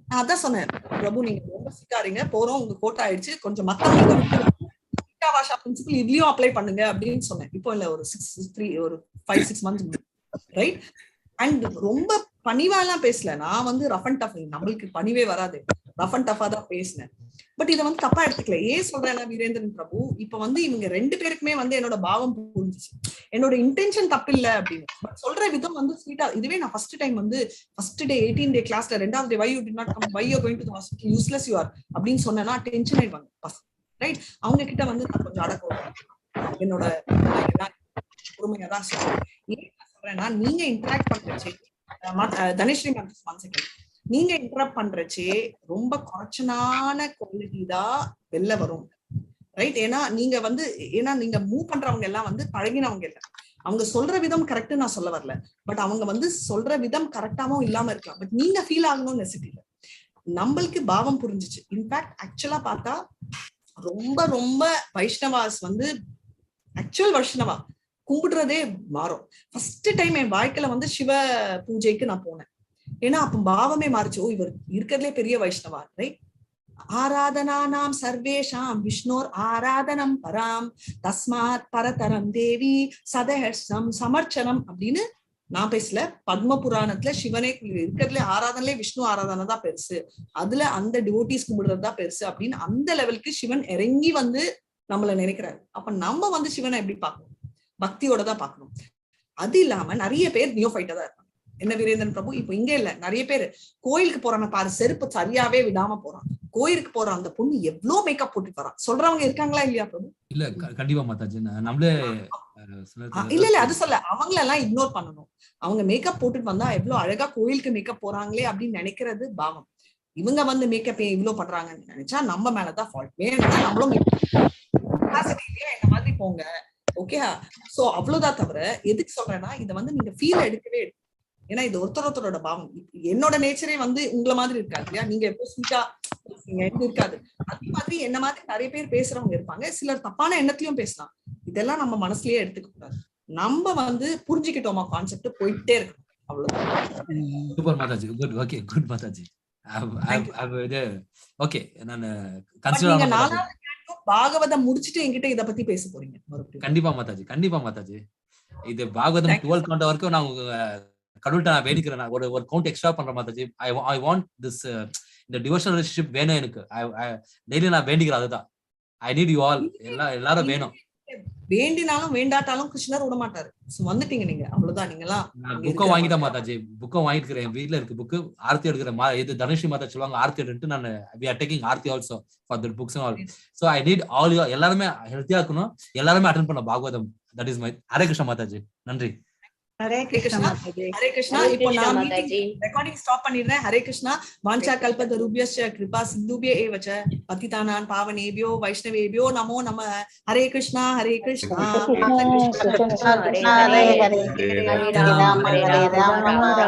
நான் அதான் சொன்னேன், பிரபு நீங்க ரொம்ப சிக்காரீங்க, போறோம், உங்க கோட்டா ஆயிடுச்சு, கொஞ்சம் மத்தவங்க வாஷா பிரின்சிபல் இதுலயும் அப்ளை பண்ணுங்க அப்படின்னு சொன்னேன். இப்போ இல்ல ஒரு 5-6 months, ரைட்? அண்ட் ரொம்ப பணிவாலாம் பேசல, நான் வந்து ரஃப் அண்ட் டஃப், நம்மளுக்கு பணிவே வராது, ரஃப் அண்ட் டஃபா தான் பேசினேன். பட் இதை வந்து தப்பா எடுத்துக்கல. ஏன் சொல்றேன்னா வீரேந்திரன் பிரபு, இப்ப வந்து இவங்க 2 பேருக்குமே வந்து என்னோட பாவம் புரிஞ்சிச்சு, என்னோட இன்டென்ஷன் தப்பு இல்ல அப்படின்னு. பட் சொல்ற விதம் வந்து ஸ்வீட்டா. இதுவே நான் ஃபர்ஸ்ட் டைம் வந்து ஃபர்ஸ்ட் டே 18 day கிளாஸ்ல 2வது டே why you did not come, why you are going to the hospital, useless you are அப்படின்னு சொன்னா டென்ஷன் ஆயிடுவாங்க, ரைட்? அவங்க கிட்ட வந்து நான் கொஞ்சம் அடக்கம், என்னோட பொறுமையா தான் சொல்றேன். ஏன் சொல்றேன்னா, நீங்க இன்டராக்ட் பண்றச்சே தனேஸ்வரி மேம், 1 செகண்ட், நீங்க இன்டராக்ட் பண்றச்சே ரொம்ப குறைச்சனான குவாலிட்டி தான் வெளில வரும், ரைட்? ஏன்னா நீங்க மூவ் பண்றவங்க எல்லாம் வந்து பழகினவங்க இல்ல. அவங்க சொல்ற விதம் கரெக்ட் நான் சொல்ல வரல, பட் அவங்க வந்து சொல்ற விதம் கரெக்டாவும் இல்லாம இருக்கலாம், பட் நீங்க ஃபீல் ஆகணும்னு நெசிட்டி இல்ல. நம்மளுக்கு பாவம் புரிஞ்சிச்சு. இன்ஃபேக்ட் ஆக்சுவலா பார்த்தா ரொம்ப ரொம்ப வைஷ்ணவாஸ் வந்து ஆக்சுவல் வைஷ்ணவா கும்பிடுறதே மாறும். ஃபர்ஸ்ட் டைம் என் வாழ்க்கையில வந்து சிவ பூஜைக்கு நான் போனேன், ஏன்னா அப்ப பாவமே மாறிச்சு. ஓ, இவர் இருக்கிறதுலே பெரிய வைஷ்ணவா, ரைட்? ஆராதனானாம் சர்வேஷாம் விஷ்ணோர் ஆராதனம் பராம் தஸ்மாத் பரதரம் தேவி சதஹர்ஷம் சமர்ச்சனம் அப்படின்னு நான் பேசல. பத்ம புராணத்துல சிவனே இருக்கிறதுல ஆராதனையிலே விஷ்ணு ஆராதனை தான் பெருசு, அதுல அந்த டிவோட்டிஸ் கும்பிடுறதுதான் பெருசு அப்படின்னு அந்த லெவலுக்கு சிவன் இறங்கி வந்து நம்மள நினைக்கிறாரு. அப்ப நம்ம வந்து சிவனை எப்படி பார்க்கணும்? பக்தியோட தான் பார்க்கணும். அது இல்லாம நிறைய பேர் நியோஃபைட்டா தான் இருப்பாங்க. என்ன வீரேந்திரன் பிரபு, இப்போ இங்க இல்ல, நிறைய பேர் கோயிலுக்கு போறாங்க பாரு, செருப்பு சரியாவே விடாம போறான். கோயிலுக்கு போற அந்த பொண்ணு எவ்வளவு மேக்கப் போட்டு வரா சொல்றவங்க இருக்காங்களா இல்லையா பிரபு? இல்ல கண்டிப்பா மாதாஜி. நம்மளே இல்ல அது சொல்ல அவங்கள எல்லாம் இக்னோர் பண்ணணும். அவங்க மேக்கப் போட்டுட்டு வந்தா எவ்வளவு அழகா கோயிலுக்கு மேக்கப் போறாங்களே அப்படின்னு நினைக்கிறது பாவம். இவங்க வந்து மேக்கப் இவ்வளவு பண்றாங்கன்னு நினைச்சா நம்ம மேலதான் ஃபால்ட். வேணும்னா நம்மளும் என்ன மாதிரி போங்க, ஓகே. சோ அவ்வளவுதான். தவிர எதுக்கு சொல்றேன்னா இதை வந்து நீங்க ஃபீல் எடுக்கவே எடுக்கும். ஏன்னா இது ஒருத்தரோட பாவம். என்னோட நேச்சரே வந்து உங்களை மாதிரி இருக்காது இல்லையா? நீங்க எப்போ ஸ்வீட்டா இருக்காது. அதே மாதிரி என்ன மாதிரி நிறைய பேர் பேசுறவங்க இருப்பாங்க. சிலர் தப்பான எண்ணத்திலயும் பேசலாம். இதெல்லாம் நம்ம மனசுலயே எடுத்துக்க கூடாது. நம்ம வந்து புரிஞ்சுக்கிட்டோமா கான்செப்ட் போயிட்டே இருக்கணும். அவ்வளவுதான். Super Mataji. Good. Okay, good Mataji. Okay, நான் கன்சிடர் பாகவதம் முடிச்சிட்டு என்கிட்ட இத பத்தி பேச போறீங்க. கண்டிப்பா மாதாஜி, கண்டிப்பா மாதாஜி. இது பாகவதம் 12 கவுண்ட் வரைக்கும் நான் கடவுள்கிட்ட நான் வேண்டிக்கிறேன். ஒரு கவுண்ட் எக்ஸ்ட்ரா பண்ற மாதாஜி. ஐ வாண்ட் திஸ் இந்த டிவோஷனல் ரிலேஷன்ஷிப் வேணும் எனக்கு. டெய்லி நான் வேண்டிக்கிறேன். அதுதான். I need you all. எல்லாரும் வேணும். வேண்டினாலும் வேண்டாட்டாலும் கிருஷ்ணர் விட மாட்டாரு. வந்துட்டீங்க நீங்க, அவ்வளவுதான். நீங்களாம் புக்கை வாங்கிட்டேன் மாதாஜி. புக்கை வாங்கிக்கிறேன். வீட்டுல இருக்கு புக்கு. ஆர்த்தி எடுக்கிறேன். இது தனுஷி மாதா சொல்லுவாங்க ஆர்த்தி எடுத்து. நான் we are taking Aarti also for the books and all. So I need all you. எல்லாருமே ஹெல்த்தியா இருக்கணும். எல்லாருமே அட்டெண்ட் பண்ண Bhagavatam. That is my. Hare Krishna mataji. நன்றி. ஹரே கிருஷ்ணா. ஹரே கிருஷ்ணா. இப்போ நான் ரெக்கார்டிங் ஸ்டாப் பண்ணிடுறேன். ஹரே கிருஷ்ணா. வாஞ்சா கல்பதருப்யஸ்ச கிருபா சிந்துப்ய ஏவச பதிதானான் பாவனேபியோ வைஷ்ணவேபியோ நமோ நமः. ஹரே கிருஷ்ணா. ஹரே கிருஷ்ணா. ஹரே ஹரே ஹரே ராம ஹரே ராம